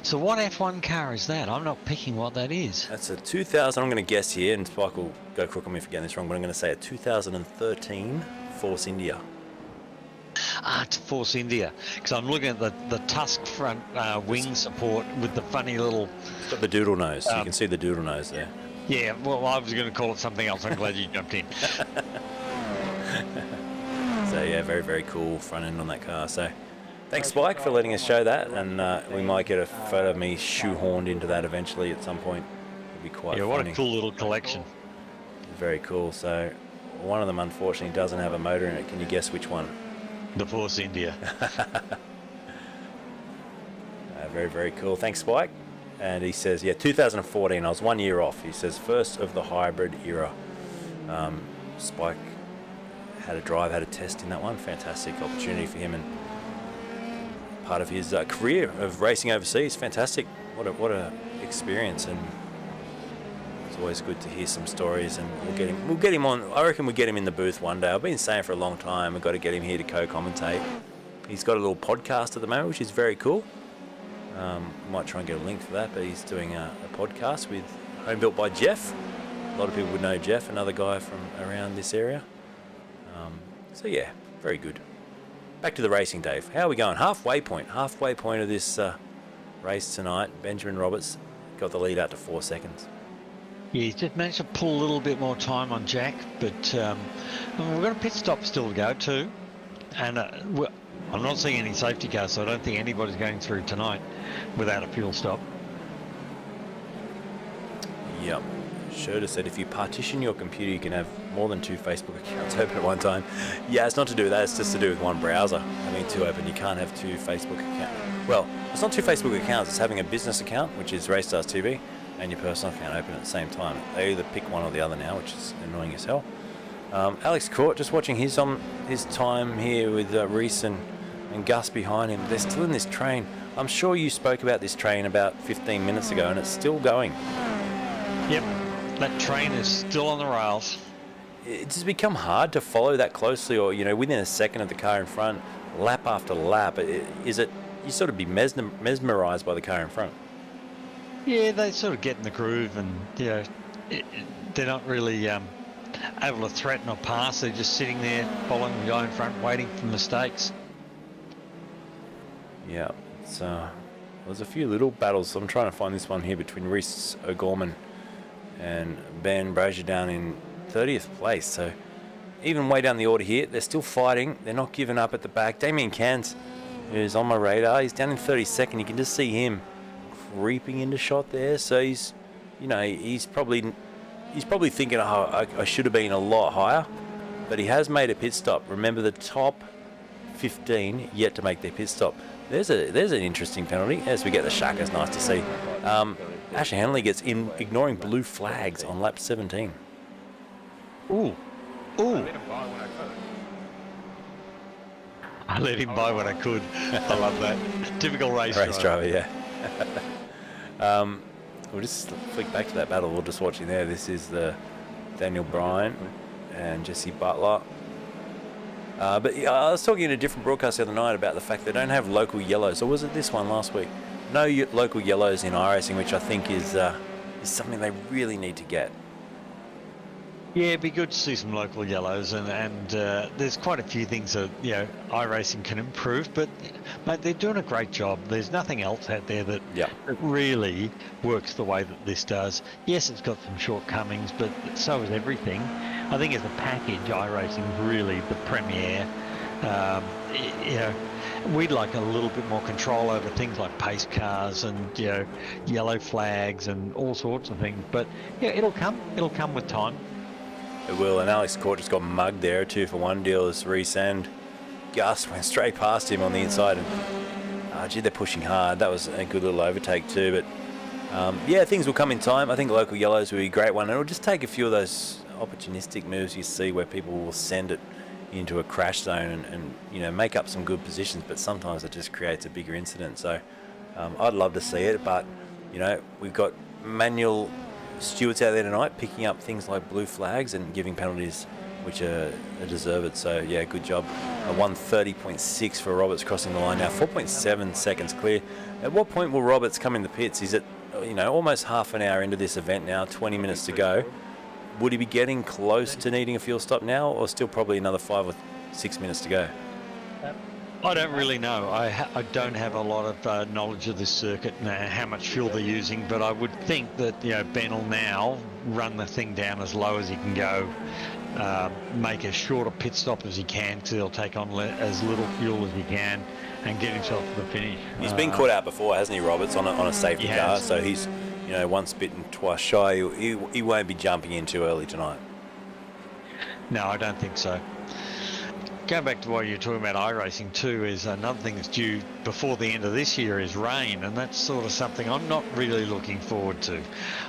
So what F1 car is that? I'm not picking what that is.
That's a 2000, I'm going to guess here, and Spike will go crook on me for getting this wrong, but I'm going to say a 2013 Force India.
Ah, it's Force India. Because I'm looking at the Tusk front wing support with the funny little...
It's got the doodle nose. You can see the doodle nose there.
Yeah, well, I was going to call it something else. I'm glad you jumped in.
So yeah, very, very cool front end on that car. So thanks, Spike, for letting us show that, and we might get a photo of me shoehorned into that eventually at some point. It'd be quite funny.
What a cool little collection.
Very cool. So one of them, unfortunately, doesn't have a motor in it. Can you guess which one?
The Force India.
Very, very cool. Thanks, Spike. And he says, yeah, 2014, I was 1 year off. He says, first of the hybrid era. Spike had a test in that one. Fantastic opportunity for him, and part of his career of racing overseas. Fantastic. What a experience, and it's always good to hear some stories, and we'll get him on. I reckon we'll get him in the booth one day. I've been saying for a long time we've got to get him here to co-commentate. He's got a little podcast at the moment, which is very cool. Might try and get a link for that, but he's doing a podcast with Home Built by Jeff. A lot of people would know Jeff, another guy from around this area. So yeah, very good. Back to the racing, Dave. How are we going? Halfway point of this race tonight. Benjamin Roberts got the lead out to 4 seconds.
Yeah, he's just managed to pull a little bit more time on Jack, but we've got a pit stop still to go too. And I'm not seeing any safety cars, so I don't think anybody's going through tonight without a fuel stop.
Yep. Shoda said if you partition your computer, you can have more than 2 Facebook accounts open at one time. Yeah, it's not to do with that. It's just to do with one browser. Having 2 open, you can't have 2 Facebook accounts. Well, it's not 2 Facebook accounts. It's having a business account, which is Racestars TV, and your personal account open at the same time. They either pick one or the other now, which is annoying as hell. Alex Court, just watching his time here with Reese and Gus behind him. They're still in this train. I'm sure you spoke about this train about 15 minutes ago, and it's still going.
Yep, that train is still on the rails.
It's become hard to follow that closely, or within a second of the car in front, lap after lap. You sort of be mesmerised by the car in front?
Yeah, they sort of get in the groove, and they're not really able to threaten or pass. They're just sitting there, following the guy in front, waiting for mistakes.
Yeah, there's a few little battles. I'm trying to find this one here between Rhys O'Gorman and Ben Brazier down in 30th place. So even way down the order here, they're still fighting. They're not giving up at the back. Damien Cairns, who's on my radar, he's down in 32nd. You can just see him creeping into shot there. So he's probably thinking, oh, I should have been a lot higher. But he has made a pit stop. Remember, the top 15 yet to make their pit stop. There's an interesting penalty. As we get the shackers, nice to see. Asher Henley gets in, ignoring blue flags on lap 17.
Ooh. I let him buy what I could. I love that. Typical race driver,
yeah. We'll just flick back to that battle we're just watching there. This is the Daniel Bryan and Jesse Butler. But I was talking in a different broadcast the other night about the fact they don't have local yellows, or was it this one last week? No local yellows in iRacing, which I think is something they really need to get.
Yeah, it'd be good to see some local yellows, and there's quite a few things that iRacing can improve. But mate, they're doing a great job. There's nothing else out there that really works the way that this does. Yes, it's got some shortcomings, but so is everything. I think as a package, iRacing is really the premier. We'd like a little bit more control over things like pace cars and yellow flags and all sorts of things. But it'll come. It'll come with time.
It will, and Alex Court just got mugged there. 2-for-1 deal as Reese and Gus went straight past him on the inside. And they're pushing hard. That was a good little overtake too. But things will come in time. I think local yellows will be a great one. And it'll just take a few of those opportunistic moves you see where people will send it into a crash zone and make up some good positions. But sometimes it just creates a bigger incident. So I'd love to see it. But we've got manual stewards out there tonight picking up things like blue flags and giving penalties which are deserved. So good job. 1:30.6 for Roberts crossing the line now, 4.7 seconds clear. At what point will Roberts come in the pits? He's at almost half an hour into this event now, 20 minutes to go. Would he be getting close to needing a fuel stop now, or still probably another 5 or 6 minutes to go?
I don't really know. I don't have a lot of knowledge of this circuit and how much fuel they're using, but I would think that Ben will now run the thing down as low as he can go, make as short a pit stop as he can, because he'll take on as little fuel as he can and get himself to the finish.
He's been caught out before, hasn't he, Roberts, on a safety car? So he's once bitten, twice shy. He won't be jumping in too early tonight.
No, I don't think so. Going back to what you're talking about iRacing too, is another thing that's due before the end of this year is rain, and that's sort of something I'm not really looking forward to.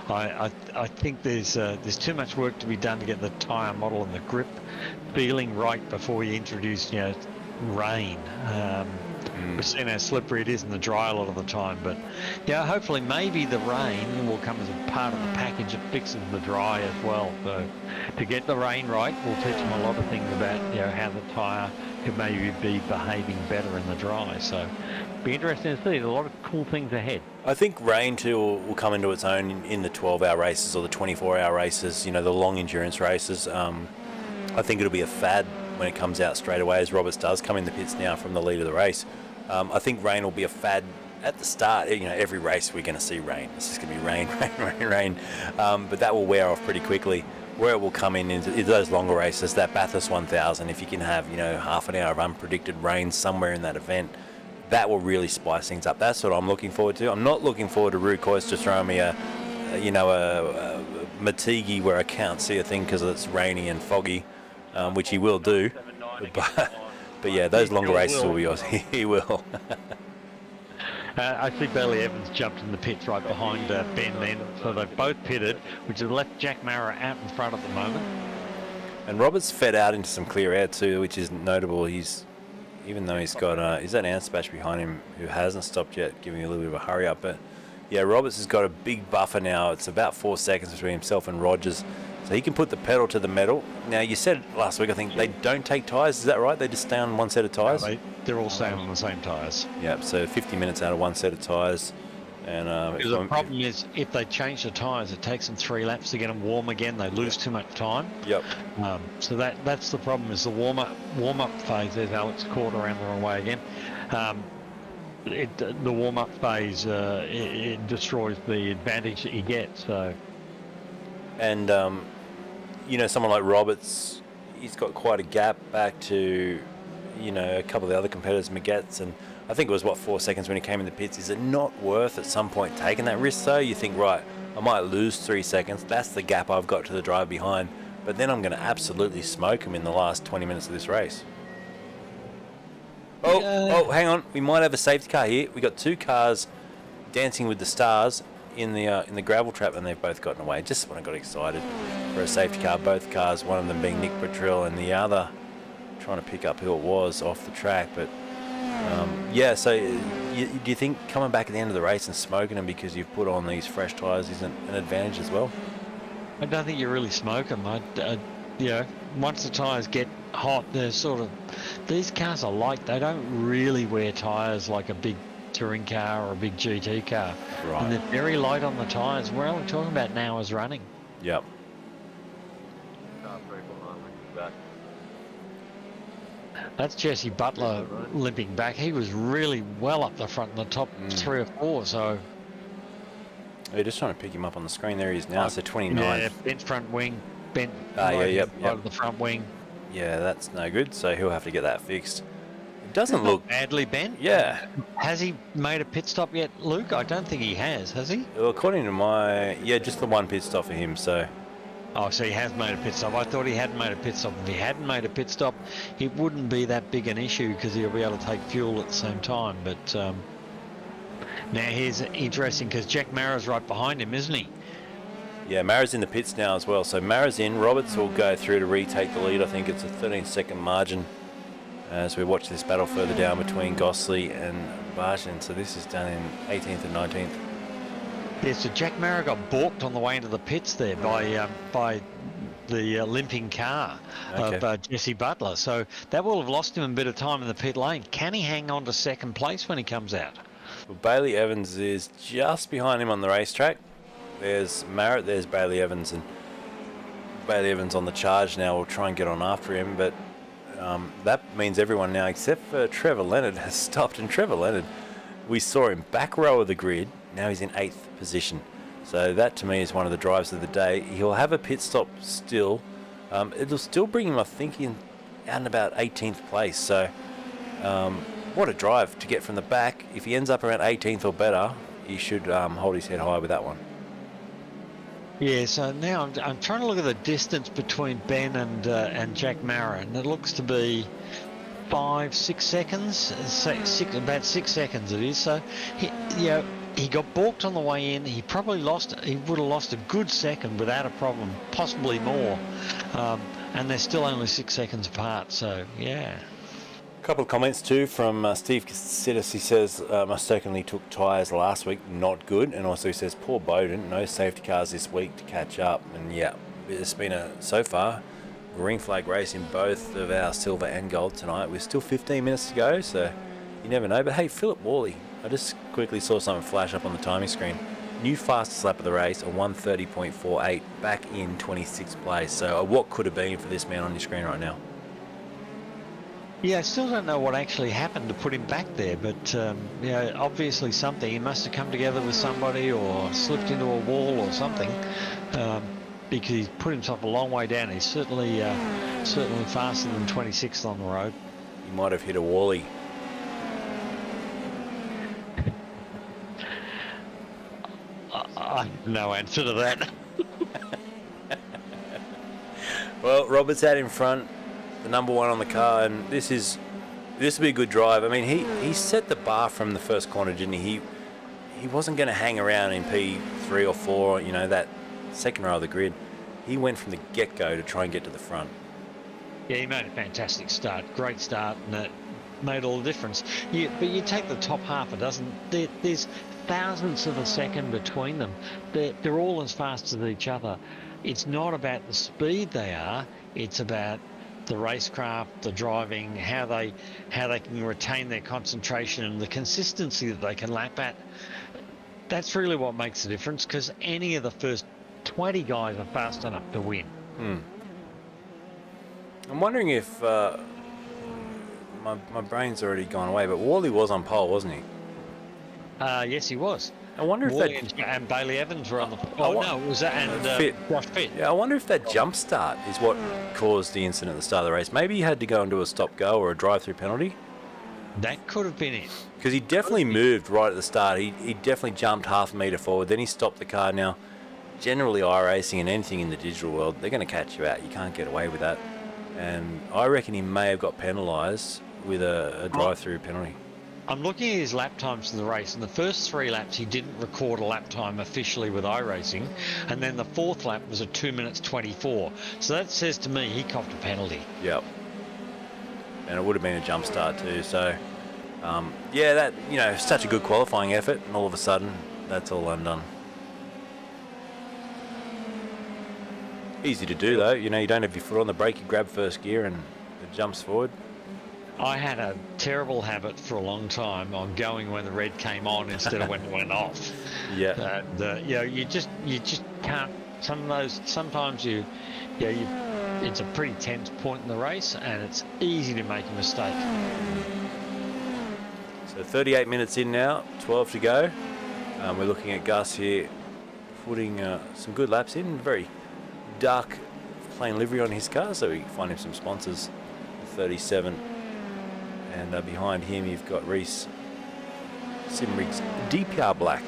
I think there's too much work to be done to get the tyre model and the grip feeling right before you introduce rain. We've seen how slippery it is in the dry a lot of the time, but hopefully maybe the rain will come as a part of the package that fixes the dry as well. So to get the rain right will teach them a lot of things about how the tyre could maybe be behaving better in the dry. So be interesting to see. There's a lot of cool things ahead.
I think rain too will come into its own in the 12-hour races or the 24-hour races, the long endurance races. I think it'll be a fad when it comes out straight away, as Roberts does come in the pits now from the lead of the race. I think rain will be a fad at the start, every race we're going to see rain. It's just going to be rain, rain. But that will wear off pretty quickly. Where it will come into those longer races, that Bathurst 1000, if you can have, half an hour of unpredicted rain somewhere in that event, that will really spice things up. That's what I'm looking forward to. I'm not looking forward to Rucois just throwing me a Matigi where I can't see a thing because it's rainy and foggy, which he will do. But yeah, those longer races will be yours. He will.
I think Bailey Evans jumped in the pits right behind Ben then, so they've both pitted, which has left Jack Mara out in front at the moment.
And Roberts fed out into some clear air too, which is notable. Even though he's got, is that Anspach behind him who hasn't stopped yet, giving a little bit of a hurry up. But yeah, Roberts has got a big buffer now. It's about 4 seconds between himself and Rogers. So he can put the pedal to the metal. Now, you said last week, I think, they don't take tyres. Is that right? They just stay on one set of tyres?
No, they're all staying on the same tyres.
Yep, so 50 minutes out of one set of tyres. And
the problem is, if they change the tyres, it takes them 3 laps to get them warm again. They lose too much time.
Yep.
So that's the problem, is the warm-up phase. There's Alex caught around the wrong way again. The warm-up phase, it destroys the advantage that you get. So.
And, someone like Roberts, he's got quite a gap back to, a couple of the other competitors, Magetz, and I think it was, 4 seconds when he came in the pits. Is it not worth at some point taking that risk, though? You think, right, I might lose 3 seconds. That's the gap I've got to the drive behind. But then I'm going to absolutely smoke him in the last 20 minutes of this race. Oh, hang on. We might have a safety car here. We got 2 cars dancing with the stars in the gravel trap, and they've both gotten away. Just when I got excited for a safety car, both cars, one of them being Nick Petrill and the other trying to pick up who it was off the track. But so do you think coming back at the end of the race and smoking them because you've put on these fresh tyres isn't an advantage as well?
I don't think you really smoke them. Once the tyres get hot, they're sort of, these cars are light. They don't really wear tyres like a big touring car or a big GT car.
Right.
And they're very light on the tyres. We're only talking about an hour's running.
Yep.
That's Jesse Butler limping back. He was really well up the front in the top 3 or 4, so...
They're just trying to pick him up on the screen. There he is now. So 29.
Yeah, bent front wing, bent
yep.
of the front wing.
Yeah, that's no good, so he'll have to get that fixed. It doesn't look...
badly bent?
Yeah.
Has he made a pit stop yet, Luke? I don't think he has he?
Well, according to my... Yeah, just the one pit stop for him, so...
Oh, so he has made a pit stop. I thought he hadn't made a pit stop. If he hadn't made a pit stop, it wouldn't be that big an issue because he'll be able to take fuel at the same time. But now here's interesting because Jack Mara's right behind him, isn't he?
Yeah, Mara's in the pits now as well. So Mara's in. Roberts will go through to retake the lead. I think it's a 13-second margin as we watch this battle further down between Gosling and Barton. So this is done in 18th and 19th.
Yeah, so Jack Mara got balked on the way into the pits there by the limping car of Jesse Butler. So that will have lost him a bit of time in the pit lane. Can he hang on to second place when he comes out?
Well, Bailey Evans is just behind him on the racetrack. There's Marrett, there's Bailey Evans, and Bailey Evans on the charge now will try and get on after him, but that means everyone now except for Trevor Leonard has stopped, and Trevor Leonard, we saw him back row of the grid. Now he's in 8th position. So that to me is one of the drives of the day. He'll have a pit stop still. It'll still bring him, I think, in out and about 18th place. So what a drive to get from the back. If he ends up around 18th or better, he should hold his head high with that one.
Yeah, so now I'm trying to look at the distance between Ben and Jack Mara, and it looks to be 5-6 seconds. About 6 seconds it is. So he got balked on the way in. He probably he would have lost a good second without a problem, possibly more. And they're still only 6 seconds apart. So yeah.
A couple of comments too from Steve Cassidis. He says, I certainly took tyres last week, not good. And also he says, poor Bowden, no safety cars this week to catch up. And yeah, it's been so far, green flag race in both of our silver and gold tonight. We're still 15 minutes to go, so you never know. But hey, Philip Worley, I just quickly saw something flash up on the timing screen. New fastest lap of the race, a 1:30.48, back in 26th place. So what could have been for this man on your screen right now?
Yeah, I still don't know what actually happened to put him back there, but obviously something. He must have come together with somebody or slipped into a wall or something, because he's put himself a long way down. He's certainly faster than 26th on the road.
He might have hit a wally.
I have no answer to that.
Well, Robert's out in front, the number one on the car, and this will be a good drive. I mean, he set the bar from the first corner, didn't he? He wasn't going to hang around in P3 or 4, that second row of the grid. He went from the get-go to try and get to the front.
Yeah, he made a fantastic start. Great start, and it made all the difference. But you take the top half, there's thousandths of a second between them. They're all as fast as each other. It's not about the speed they are. It's about the racecraft, the driving, how they can retain their concentration and the consistency that they can lap at. That's really what makes the difference, because any of the first 20 guys are fast enough to win.
I'm wondering if my brain's already gone away, but Wally was on pole, wasn't he?
Yes, he was.
I wonder if
Wally and Bailey Evans were on the. It was that and Josh Pitt.
Yeah, I wonder if that jump start is what caused the incident at the start of the race. Maybe he had to go and do a stop-go or a drive-through penalty.
That could have been it.
Because he definitely moved right at the start. He definitely jumped half a metre forward. Then he stopped the car. Now, generally iRacing and anything in the digital world, they're going to catch you out. You can't get away with that. And I reckon he may have got penalised with a drive-through penalty.
I'm looking at his lap times in the race, and the first 3 laps he didn't record a lap time officially with iRacing, and then the 4th lap was a 2 minutes 24. So that says to me he copped a penalty.
Yep. And it would have been a jump start too. So, that such a good qualifying effort, and all of a sudden that's all undone. Easy to do though. You don't have your foot on the brake, you grab first gear and it jumps forward.
I had a terrible habit for a long time on going when the red came on instead of when it went off.
Yeah.
And you just can't. Sometimes it's a pretty tense point in the race, and it's easy to make a mistake.
So 38 minutes in now, 12 to go. We're looking at Gus here, putting some good laps in. Very dark plain livery on his car, so we can find him some sponsors. 37. And behind him, you've got Reese Simrig's DPR Black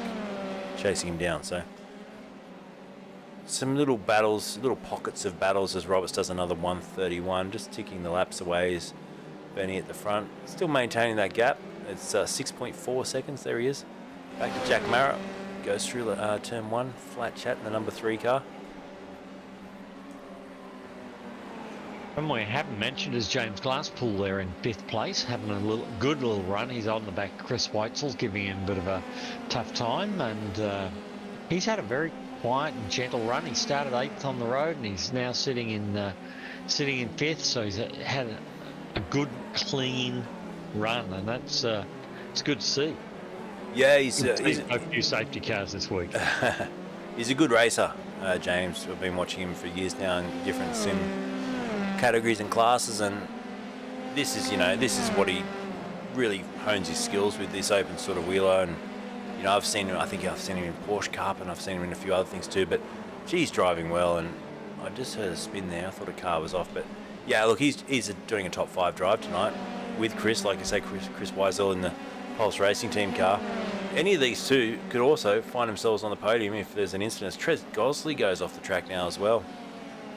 chasing him down. So some little battles, little pockets of battles as Roberts does another 131, just ticking the laps away as Benny at the front. Still maintaining that gap. It's 6.4 seconds. There he is. Back to Jack Marra. Goes through turn 1, flat chat in the number 3 car.
And we haven't mentioned is James Glasspool there in 5th place, having a good little run. He's on the back of Chris Weitzel's, giving him a bit of a tough time, and he's had a very quiet and gentle run. He started 8th on the road, and he's now sitting in 5th. So he's had a good, clean run, and that's it's good to see.
Yeah, he's
a few safety cars this week.
He's a good racer, James. We've been watching him for years now in different sim categories and classes, and this is what he really hones his skills with, this open sort of wheeler. And I've seen him in Porsche Cup, and I've seen him in a few other things too, but he's driving well. And I just heard a spin there. I thought a car was off, but yeah, look, he's doing a top 5 drive tonight with Chris, like I say, Chris Weisel in the Pulse Racing Team car. Any of these two could also find themselves on the podium if there's an incident. Trez Gosley goes off the track now as well.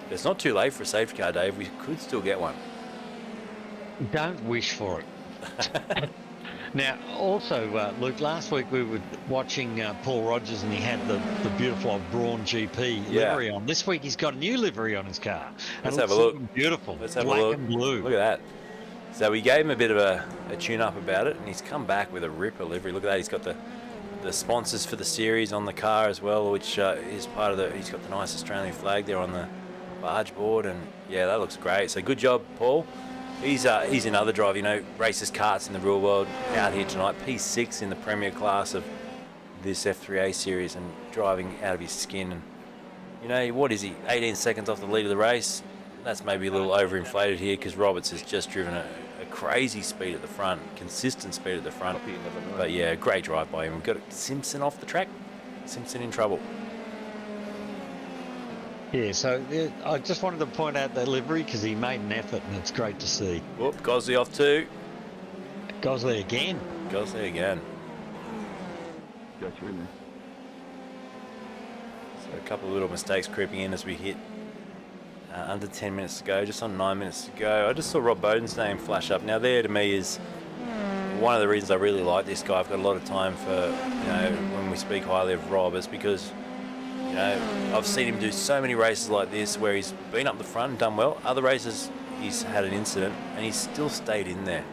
It's not too late for a safety car, Dave. We could still get one.
Don't wish for it. Now, also, Luke, last week we were watching Paul Rogers, and he had the beautiful old Brawn GP livery on. This week he's got a new livery on his car.
Let's have a look.
Beautiful.
Let's have
Black
a look.
And blue.
Look at that. So we gave him a bit of a tune-up about it, and he's come back with a ripper livery. Look at that. He's got the sponsors for the series on the car as well, which is part of he's got the nice Australian flag there on the barge board, and yeah, that looks great. So good job, Paul. He's another driver, races karts in the real world out here tonight. P6 in the premier class of this F3A series, and driving out of his skin. And what is he? 18 seconds off the lead of the race. That's maybe a little overinflated here, because Roberts has just driven a crazy speed at the front, consistent speed at the front.
Copy number 9.
But yeah, great drive by him. We've got Simpson off the track. Simpson in trouble.
Yeah, so I just wanted to point out that livery because he made an effort and it's great to see.
Whoop, Gosley off too.
Gosley again.
Gosley again.
Go through there.
So a couple of little mistakes creeping in as we hit under 10 minutes to go, just on 9 minutes to go. I just saw Rob Bowden's name flash up. Now there to me is one of the reasons I really like this guy. I've got a lot of time for, when we speak highly of Rob, is because, I've seen him do so many races like this where he's been up the front and done well. Other races he's had an incident and he's still stayed in there.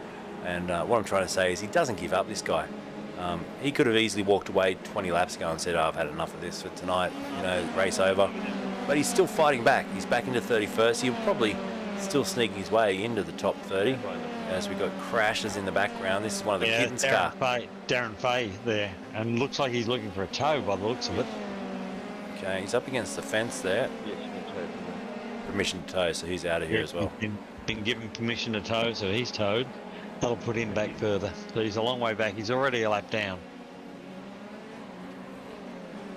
And what I'm trying to say is he doesn't give up, this guy. He could have easily walked away 20 laps ago and said, I've had enough of this for tonight, race over. But he's still fighting back. He's back into 31st. He'll probably still sneaking his way into the top 30 as we've got crashes in the background. This is one of the kittens' car.
Darren Fay there, and looks like he's looking for a tow by the looks of it.
Okay, he's up against the fence there.
Yes, you can tow from there.
Permission to tow, so he's out of here as well.
He's been given permission to tow, so he's towed. That'll put him back further. So he's a long way back. He's already a lap down.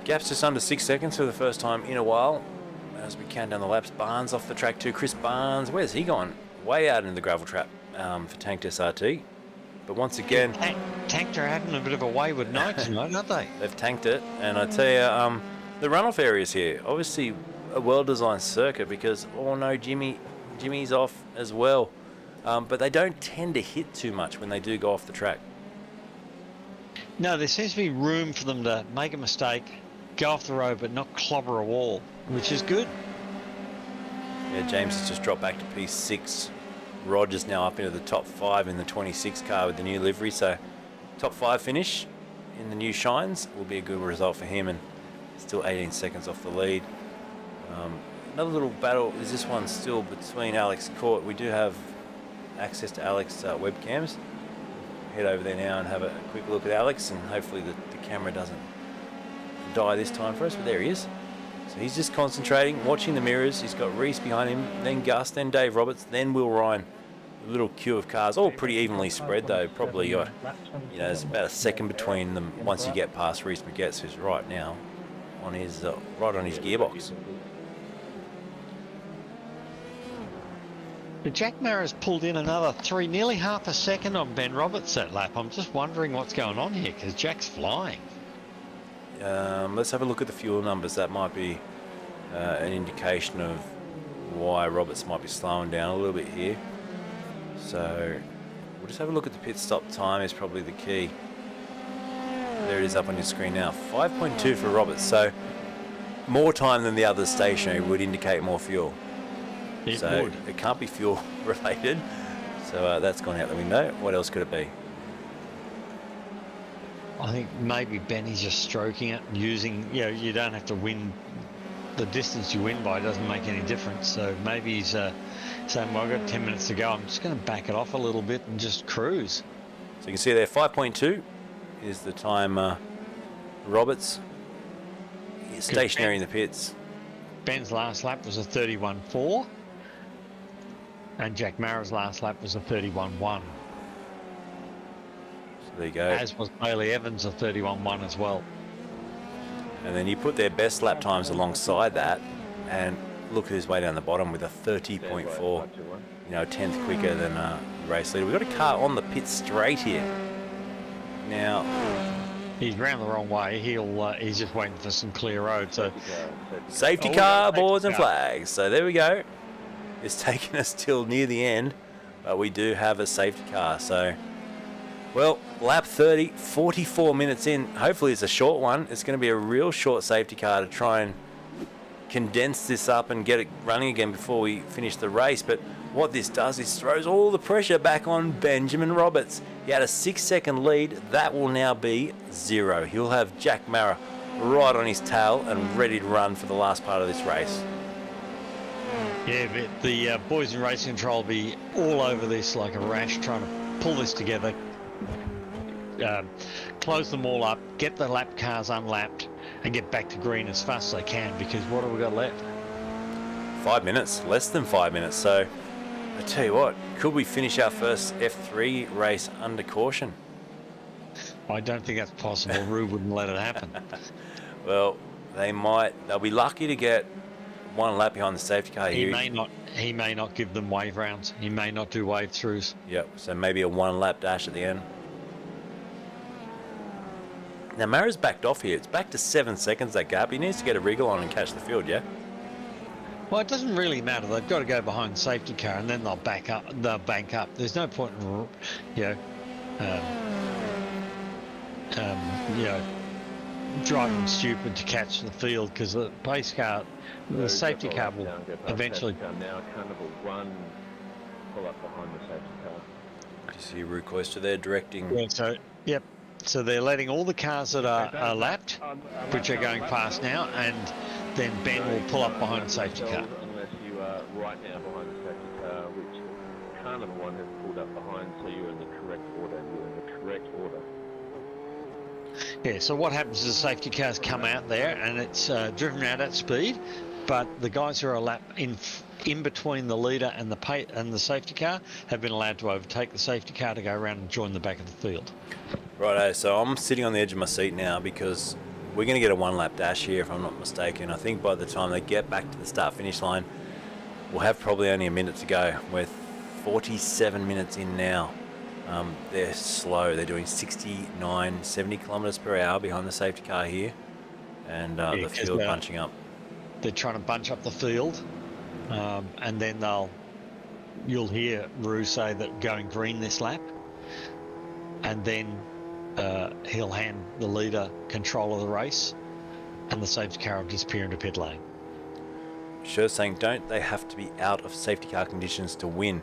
Gap's just under 6 seconds for the first time in a while. As we count down the laps, Barnes off the track too. Chris Barnes, where's he gone? Way out in the gravel trap for Tanked SRT. But once again...
Tanked are having a bit of a wayward night tonight, aren't they?
They've tanked it, and I tell you, the runoff areas here, obviously a well-designed circuit because, oh no, Jimmy's off as well. But they don't tend to hit too much when they do go off the track.
No, there seems to be room for them to make a mistake, go off the road, but not clobber a wall, which is good.
Yeah, James has just dropped back to P6. Roger's now up into the top 5 in the 26 car with the new livery, so top 5 finish in the new shines will be a good result for him, and still 18 seconds off the lead. Another little battle is this one still between Alex Court. We do have access to Alex webcams. Head over there now and have a quick look at Alex, and hopefully the camera doesn't die this time for us, but there he is. So he's just concentrating, watching the mirrors. He's got Reese behind him, then Gus, then Dave Roberts, then Will Ryan. A little queue of cars, all pretty evenly spread though. Probably got, there's about a second between them once you get past Reese McGetts, who's right now on his right on his gearbox.
Jack Mara's pulled in another nearly half a second on Ben Roberts that lap. I'm just wondering what's going on here because Jack's flying.
Let's have a look at the fuel numbers. That might be an indication of why Roberts might be slowing down a little bit here. So we'll just have a look at the pit stop time is probably the key. There it is up on your screen now. 5.2 for Roberts. So more time than the other stationary would indicate more fuel. So it can't be fuel related. So that's gone out the window. What else could it be?
I think maybe Benny's just stroking it, using, you don't have to win. The distance you win by doesn't make any difference. So maybe he's saying, well, I've got 10 minutes to go. I'm just going to back it off a little bit and just cruise.
So you can see there, 5.2 is the time Roberts is stationary in the pits.
Ben's last lap was a 31.4. And Jack Mara's last lap was a 31.1.
So there you go.
As was Bailey Evans, a 31.1 as well.
And then you put their best lap times alongside that, and look who's way down the bottom with a 30.4. A tenth quicker than the race leader. We've got a car on the pit straight here. Now
he's round the wrong way. He's just waiting for some clear road. So
safety car, boards and flags. So there we go. It's taken us till near the end, but we do have a safety car. So, well, lap 30, 44 minutes in. Hopefully it's a short one. It's going to be a real short safety car to try and condense this up and get it running again before we finish the race. But what this does is throws all the pressure back on Benjamin Roberts. He had a 6-second lead. That will now be 0. He'll have Jack Mara right on his tail and ready to run for the last part of this race.
Yeah, but the boys in racing control will be all over this like a rash, trying to pull this together, close them all up, get the lap cars unlapped, and get back to green as fast as they can, because what have we got left?
5 minutes, less than 5 minutes. So I tell you what, could we finish our first F3 race under caution?
I don't think that's possible. Rue wouldn't let it happen.
Well, they might. They'll be lucky to get one lap behind the safety car
He
here.
may not give them wave rounds. He may not do wave throughs.
Yep, so maybe a 1 lap dash at the end. Now, Mara's backed off here. It's back to 7 seconds, that gap. He needs to get a wriggle on and catch the field, yeah?
Well, it doesn't really matter. They've got to go behind the safety car, and then they'll back up. They'll bank up. There's no point in, driving stupid to catch the field, because the pace car, the safety car will eventually.
Now, Carnival 1 pull up behind the safety car.
You see Rue Coister there directing.
Yeah, so they're letting all the cars that are lapped, which are going past now, and then Ben will pull up behind the safety car.
Unless you are right now behind the safety car, which Carnival 1 has pulled up behind, so you're in the correct order. You're in the correct order.
Yeah, so what happens is the safety cars come out there, and it's driven out at speed, but the guys who are a lap in between the leader and the safety car have been allowed to overtake the safety car to go around and join the back of the field.
Righto, so I'm sitting on the edge of my seat now because we're going to get a 1 lap dash here, if I'm not mistaken. I think by the time they get back to the start-finish line, we'll have probably only a minute to go. We're 47 minutes in now. They're slow. They're doing 69, 70 kilometres per hour behind the safety car here, and the field bunching up.
They're trying to bunch up the field, and then you'll hear Rue say that going green this lap, and then he'll hand the leader control of the race, and the safety car will disappear into pit lane.
Sure, saying, don't they have to be out of safety car conditions to win?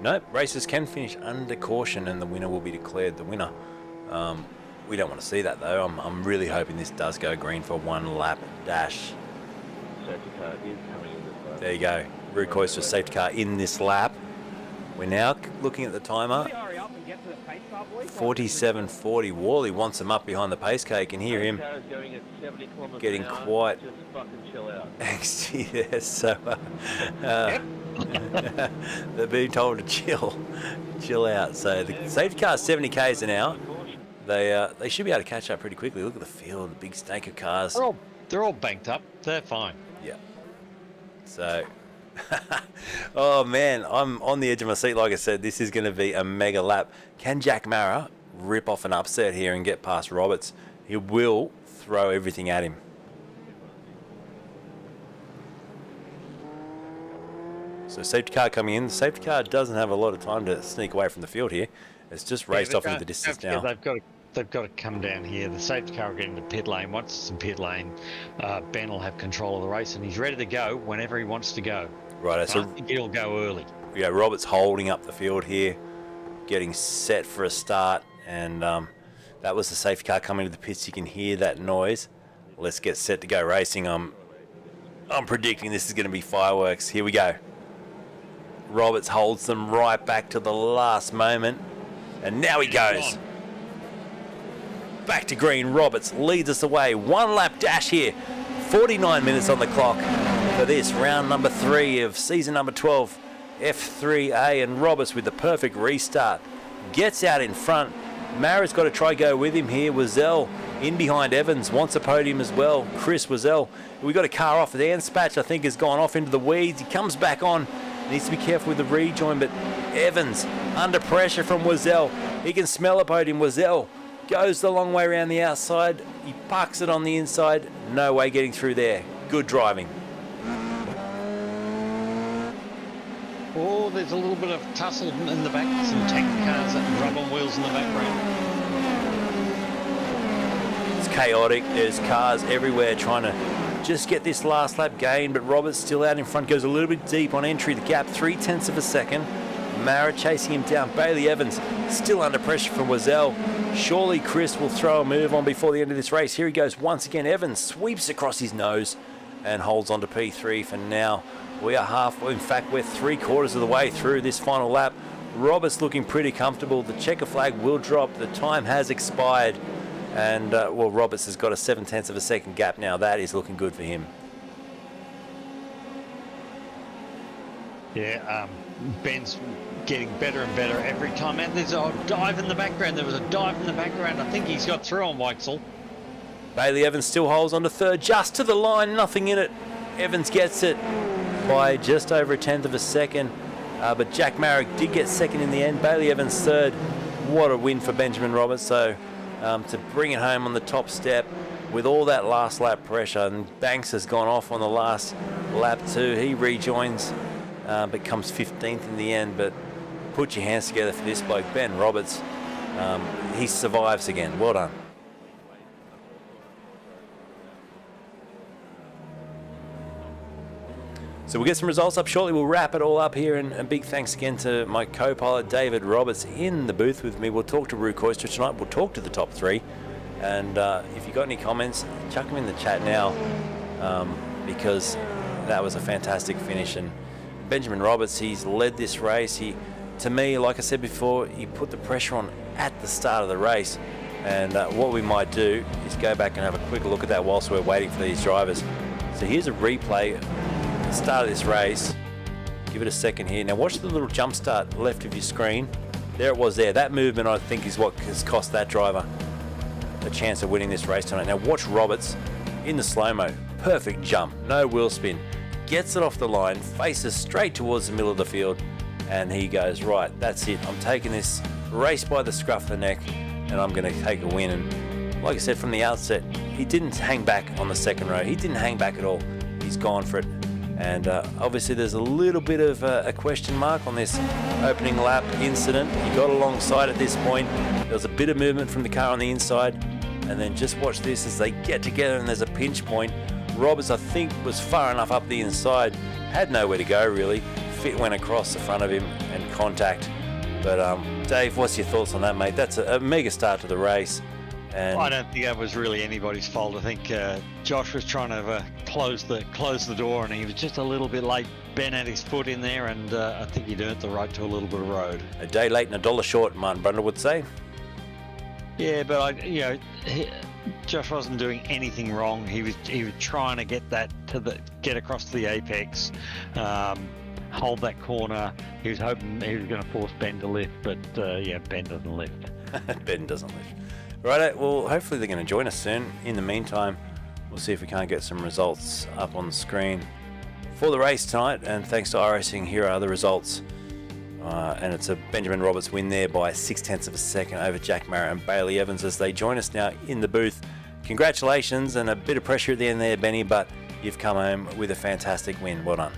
Nope, races can finish under caution and the winner will be declared the winner. We don't want to see that though. I'm really hoping this does go green for 1 lap dash.
Safety car is coming in this lap.
There you go. Rue Coister safety car in this lap. We're now looking at the timer. 47.40. Worley wants him up behind the pace car. You can hear him getting quite angsty there. So they're being told to chill out. So the safety car is 70 k's an hour. They should be able to catch up pretty quickly. Look at the field, the big stake of cars.
They're all banked up. They're fine.
Yeah. So, oh man, I'm on the edge of my seat. Like I said, this is going to be a mega lap. Can Jack Mara rip off an upset here and get past Roberts? He will throw everything at him. So safety car coming in. The safety car doesn't have a lot of time to sneak away from the field here. It's just raced off into the distance now.
They've got to come down here. The safety car will get into pit lane. Once it's in pit lane, Ben will have control of the race, and he's ready to go whenever he wants to go.
Right, so
I think he'll go early.
Yeah, Roberts holding up the field here, getting set for a start, and that was the safety car coming to the pits. You can hear that noise. Let's get set to go racing. I'm predicting this is going to be fireworks. Here we go. Roberts holds them right back to the last moment, and now he goes. Back to green. Roberts leads us away. 1 lap dash here. 49 minutes on the clock for this round number 3 of season number 12 F3A, and Roberts with the perfect restart gets out in front. Mara's got to try go with him here. Wazell in behind Evans, wants a podium as well. Chris Wazell. We got a car off. The Anspatch I think has gone off into the weeds. He comes back on. Needs to be careful with the rejoin, but Evans under pressure from Wazell. He can smell a podium. Wazell goes the long way around the outside. He parks it on the inside. No way getting through there. Good driving.
Oh, there's a little bit of tussle in the back. Some tank cars and rub on wheels in the background.
It's chaotic. There's cars everywhere trying to just get this last lap gain, but Roberts still out in front. Goes a little bit deep on entry. The gap 0.3 of a second. Mara chasing him down. Bailey Evans still under pressure from Wazell. Surely Chris will throw a move on before the end of this race. Here he goes once again. Evans sweeps across his nose and holds on to P3 for now. We are halfway, in fact we're 3/4 of the way through this final lap. Roberts looking pretty comfortable. The checker flag will drop. The time has expired, and well, Roberts has got a 0.7 of a second gap now. That is looking good for him.
Yeah, Ben's getting better and better every time. And there's a dive in the background. There was a dive in the background. I think he's got through on Whitesell.
Bailey Evans still holds on to third, just to the line, nothing in it. Evans gets it by just over a tenth of a second, but Jack Marrick did get second in the end. Bailey Evans third. What a win for Benjamin Roberts. So to bring it home on the top step with all that last lap pressure, and Banks has gone off on the last lap too. He rejoins, but comes 15th in the end. But put your hands together for this bloke, Ben Roberts. He survives again. Well done. So we'll get some results up shortly. We'll wrap it all up here, and a big thanks again to my co-pilot David Roberts in the booth with me. We'll talk to Rue Koister tonight. We'll talk to the top three, and if you got any comments, chuck them in the chat now, because that was a fantastic finish. And Benjamin Roberts, he's led this race. To me, like I said before, he put the pressure on at the start of the race, and what we might do is go back and have a quick look at that whilst we're waiting for these drivers. So here's a replay. Start of this race. Give it a second here. Now watch the little jump start left of your screen. There it was there. That movement, I think, is what has cost that driver a chance of winning this race tonight. Now watch Roberts in the slow-mo. Perfect jump. No wheel spin. Gets it off the line. Faces straight towards the middle of the field. And he goes, right, that's it. I'm taking this race by the scruff of the neck, and I'm going to take a win. And like I said from the outset, he didn't hang back on the second row. He didn't hang back at all. He's gone for it. And obviously there's a little bit of a question mark on this opening lap incident. He got alongside at this point. There was a bit of movement from the car on the inside. And then just watch this as they get together and there's a pinch point. Roberts, I think, was far enough up the inside. Had nowhere to go, really. Fit went across the front of him and contact. But Dave, what's your thoughts on that, mate? That's a mega start to the race. And
I don't think that was really anybody's fault. I think Josh was trying to close the door, and he was just a little bit late. Ben had his foot in there, and I think he'd earned the right to a little bit of road.
A day late and a dollar short, Martin Brundle would say.
Yeah, but Josh wasn't doing anything wrong. He was trying to get that get across to the apex, hold that corner. He was hoping he was going to force Ben to lift, but Ben doesn't lift.
Ben doesn't lift. Right, well, hopefully they're going to join us soon. In the meantime, we'll see if we can't get some results up on the screen for the race tonight. And thanks to iRacing, here are the results. And it's a Benjamin Roberts win there by 0.6 of a second over Jack Marriott and Bailey Evans as they join us now in the booth. Congratulations, and a bit of pressure at the end there, Benny, but you've come home with a fantastic win. Well done.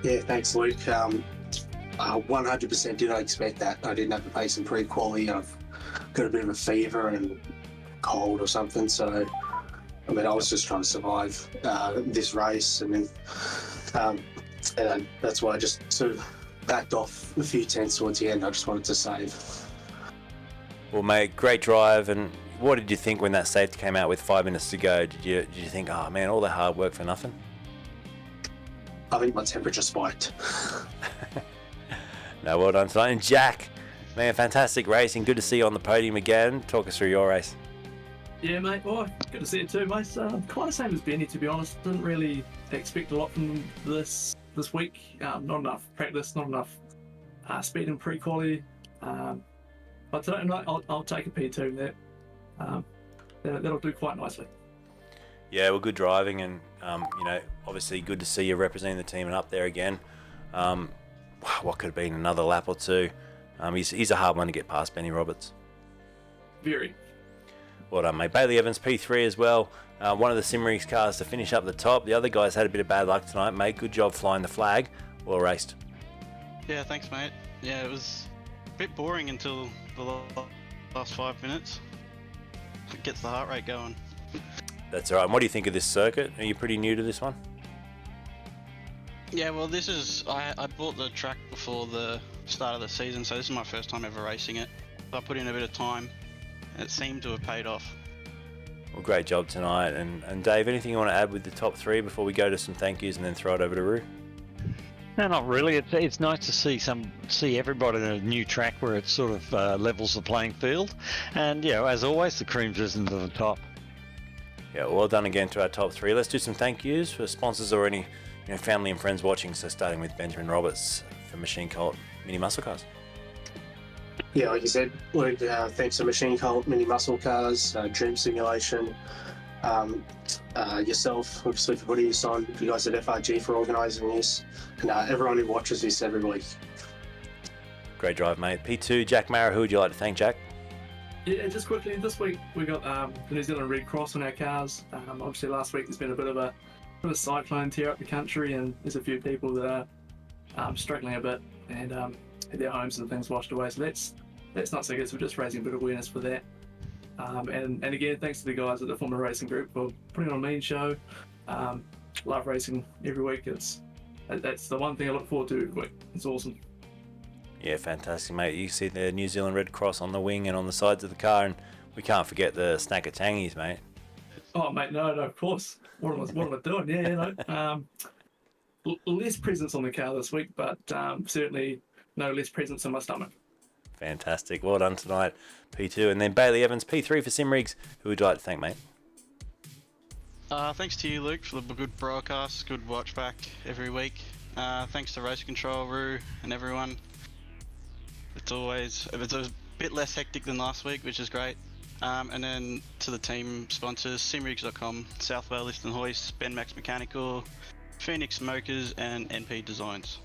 Yeah, thanks, Luke. 100% did not expect that. I didn't have to pace in pre-quali. I've got a bit of a fever and cold or something, so I was just trying to survive this race, and then that's why I just sort of backed off a few tenths towards the end. I just wanted to save.
Well, mate, great drive. And what did you think when that safety came out with 5 minutes to go? Did you think, oh man, all the hard work for nothing?
I think my temperature spiked.
No, well done tonight. And Jack, man, fantastic racing. Good to see you on the podium again. Talk us through your race.
Yeah, mate. Well, good to see you too, mate. Kind of same as Benny, to be honest. Didn't really expect a lot from this week. Not enough practice, not enough speed in pre-quali. But today night, I'll take a P2 there. That'll do quite nicely.
Yeah, well, good driving, and obviously good to see you representing the team and up there again. What could have been another lap or two. He's a hard one to get past, Benny Roberts.
Very.
Well done, mate. Bailey Evans, P3 as well. One of the Simmerix cars to finish up the top. The other guys had a bit of bad luck tonight, mate. Good job flying the flag. Well raced.
Yeah, thanks, mate. Yeah, it was a bit boring until the last 5 minutes. It gets the heart rate going.
That's all right. And what do you think of this circuit? Are you pretty new to this one?
Yeah, well, this is... I bought the track before the start of the season, so this is my first time ever racing it. I put in a bit of time, and it seemed to have paid off.
Well, great job tonight. And Dave, anything you want to add with the top three before we go to some thank yous and then throw it over to Rue?
No, not really. It's nice to see everybody in a new track where it sort of levels the playing field. And, as always, the cream's risen to the top.
Yeah, well done again to our top three. Let's do some thank yous for sponsors or any family and friends watching. So starting with Benjamin Roberts for Machine Cult Mini Muscle Cars.
Yeah, like you said, Luke, thanks to Machine Cult, Mini Muscle Cars, Dream Simulation, yourself, obviously, for putting this on, you guys at FRG for organising this, and everyone who watches this every week.
Great drive, mate. P2, Jack Mara, who would you like to thank, Jack?
Yeah, just quickly, this week we got the New Zealand Red Cross on our cars. Obviously last week there's been a bit of a cyclone tear up the country, and there's a few people that are struggling a bit and had their homes and things washed away, so that's not so good. So we're just raising a bit of awareness for that. And again, thanks to the guys at the Formula Racing Group for putting on a mean show. Love racing every week. That's the one thing I look forward to every week. It's awesome.
Yeah, fantastic, mate. You see the New Zealand Red Cross on the wing and on the sides of the car, and we can't forget the snack of tangies, mate.
Oh, mate, no, of course. What am I doing? Yeah, less presents on the car this week, but certainly no less presents in my stomach.
Fantastic. Well done tonight, P2. And then Bailey Evans, P3 for Simrigs. Who would you like to thank, mate?
Thanks to you, Luke, for the good broadcast, good watch back every week. Thanks to Race Control, Roo, and everyone. It's a bit less hectic than last week, which is great. And then to the team sponsors, simrigs.com, South Wales Lift and Hoist, Ben Max Mechanical, Phoenix Smokers, and NP Designs.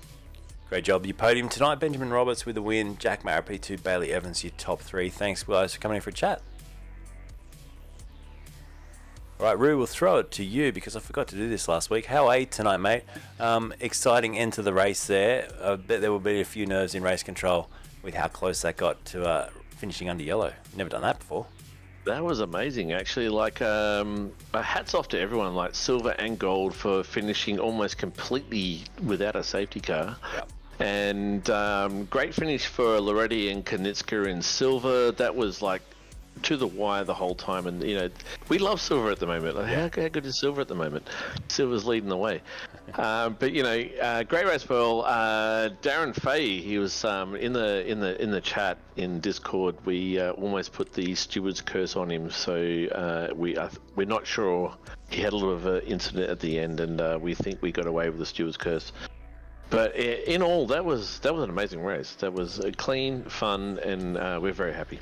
Great job. Your podium tonight, Benjamin Roberts with the win, Jack Mara, P2, Bailey Evans, your top three. Thanks, guys, for coming in for a chat. All right, Roo, we'll throw it to you because I forgot to do this last week. How are you tonight, mate? Exciting end to the race there. I bet there will be a few nerves in race control with how close that got to finishing under yellow. Never done that before.
That was amazing, actually. Like, hats off to everyone, like silver and gold, for finishing almost completely without a safety car.
Yep.
And great finish for Loretti and Konitska in silver. That was like to the wire the whole time, and we love silver at the moment. Like, how good is silver at the moment? Silver's leading the way. But great race, Pearl. Darren Fay, he was in the chat in Discord. We almost put the steward's curse on him, so we're not sure. He had a little of an incident at the end, and we think we got away with the steward's curse. But in all, that was an amazing race. That was clean, fun, and we're very happy.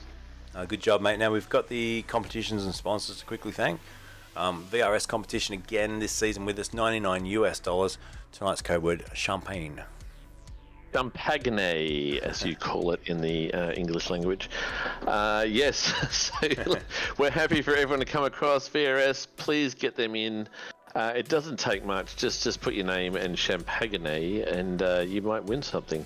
Good job, mate. Now we've got the competitions and sponsors to quickly thank. VRS competition again this season with us, $99. Tonight's code word, champagne.
Champagne, as you call it in the English language. Yes, so we're happy for everyone to come across VRS. Please get them in. It doesn't take much. Just put your name and champagne, and you might win something.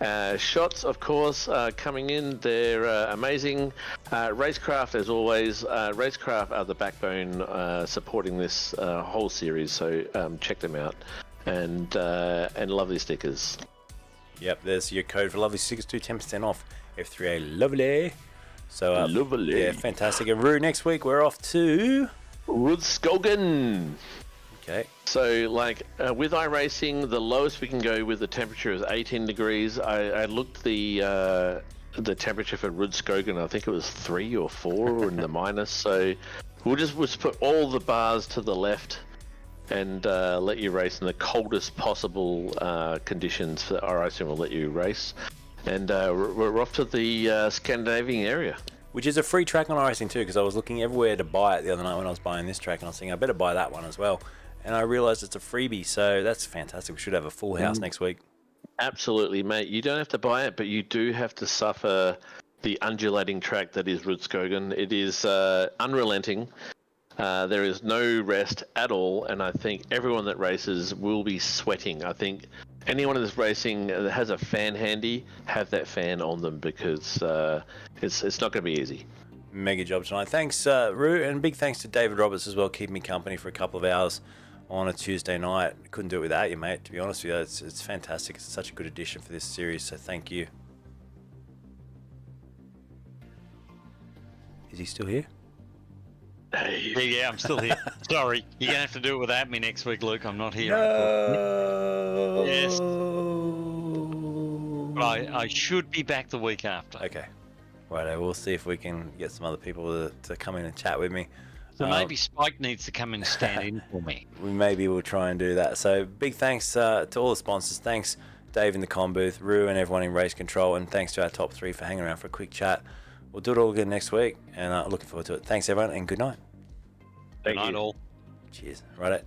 Schots, of course, coming in. They're amazing. Racekraft, as always. Racekraft are the backbone supporting this whole series, so check them out. And lovely stickers.
Yep, there's your code for lovely stickers too, 10% off. F3A, lovely. So
lovely.
Yeah, fantastic. And Roo, next week we're off to
Rudskogen.
Okay.
So, with iRacing, the lowest we can go with the temperature is 18 degrees. I looked the temperature for Rudskogen. I think it was 3 or 4 in the minus. So, we'll just put all the bars to the left and let you race in the coldest possible conditions for iRacing. Will let you race, and we're off to the Scandinavian area.
Which is a free track on iRacing too, because I was looking everywhere to buy it the other night when I was buying this track, and I was thinking I better buy that one as well. And I realised it's a freebie, so that's fantastic. We should have a full house next week.
Absolutely, mate. You don't have to buy it, but you do have to suffer the undulating track that is Rudskogen. It is unrelenting. There is no rest at all, and I think everyone that races will be sweating. I think anyone that's racing that has a fan handy, have that fan on them, because it's not going to be easy.
Mega job tonight. Thanks, Roo, and big thanks to David Roberts as well, keeping me company for a couple of hours on a Tuesday night. Couldn't do it without you, mate, to be honest with you. It's fantastic. It's such a good addition for this series, so thank you. Is he still here?
Yeah, I'm still here. Sorry, you're going to have to do it without me next week, Luke. I'm not here.
No!
Yes. But I should be back the week after.
Okay. Right, we'll see if we can get some other people to come in and chat with me.
So maybe Spike needs to come and stand in for me.
Maybe we'll try and do that. So big thanks to all the sponsors. Thanks, Dave in the comm booth, Rue and everyone in Race Control, and thanks to our top 3 for hanging around for a quick chat. We'll do it all again next week, and looking forward to it. Thanks, everyone, and good night.
Thank
Good night,
you.
all.
Cheers. Right.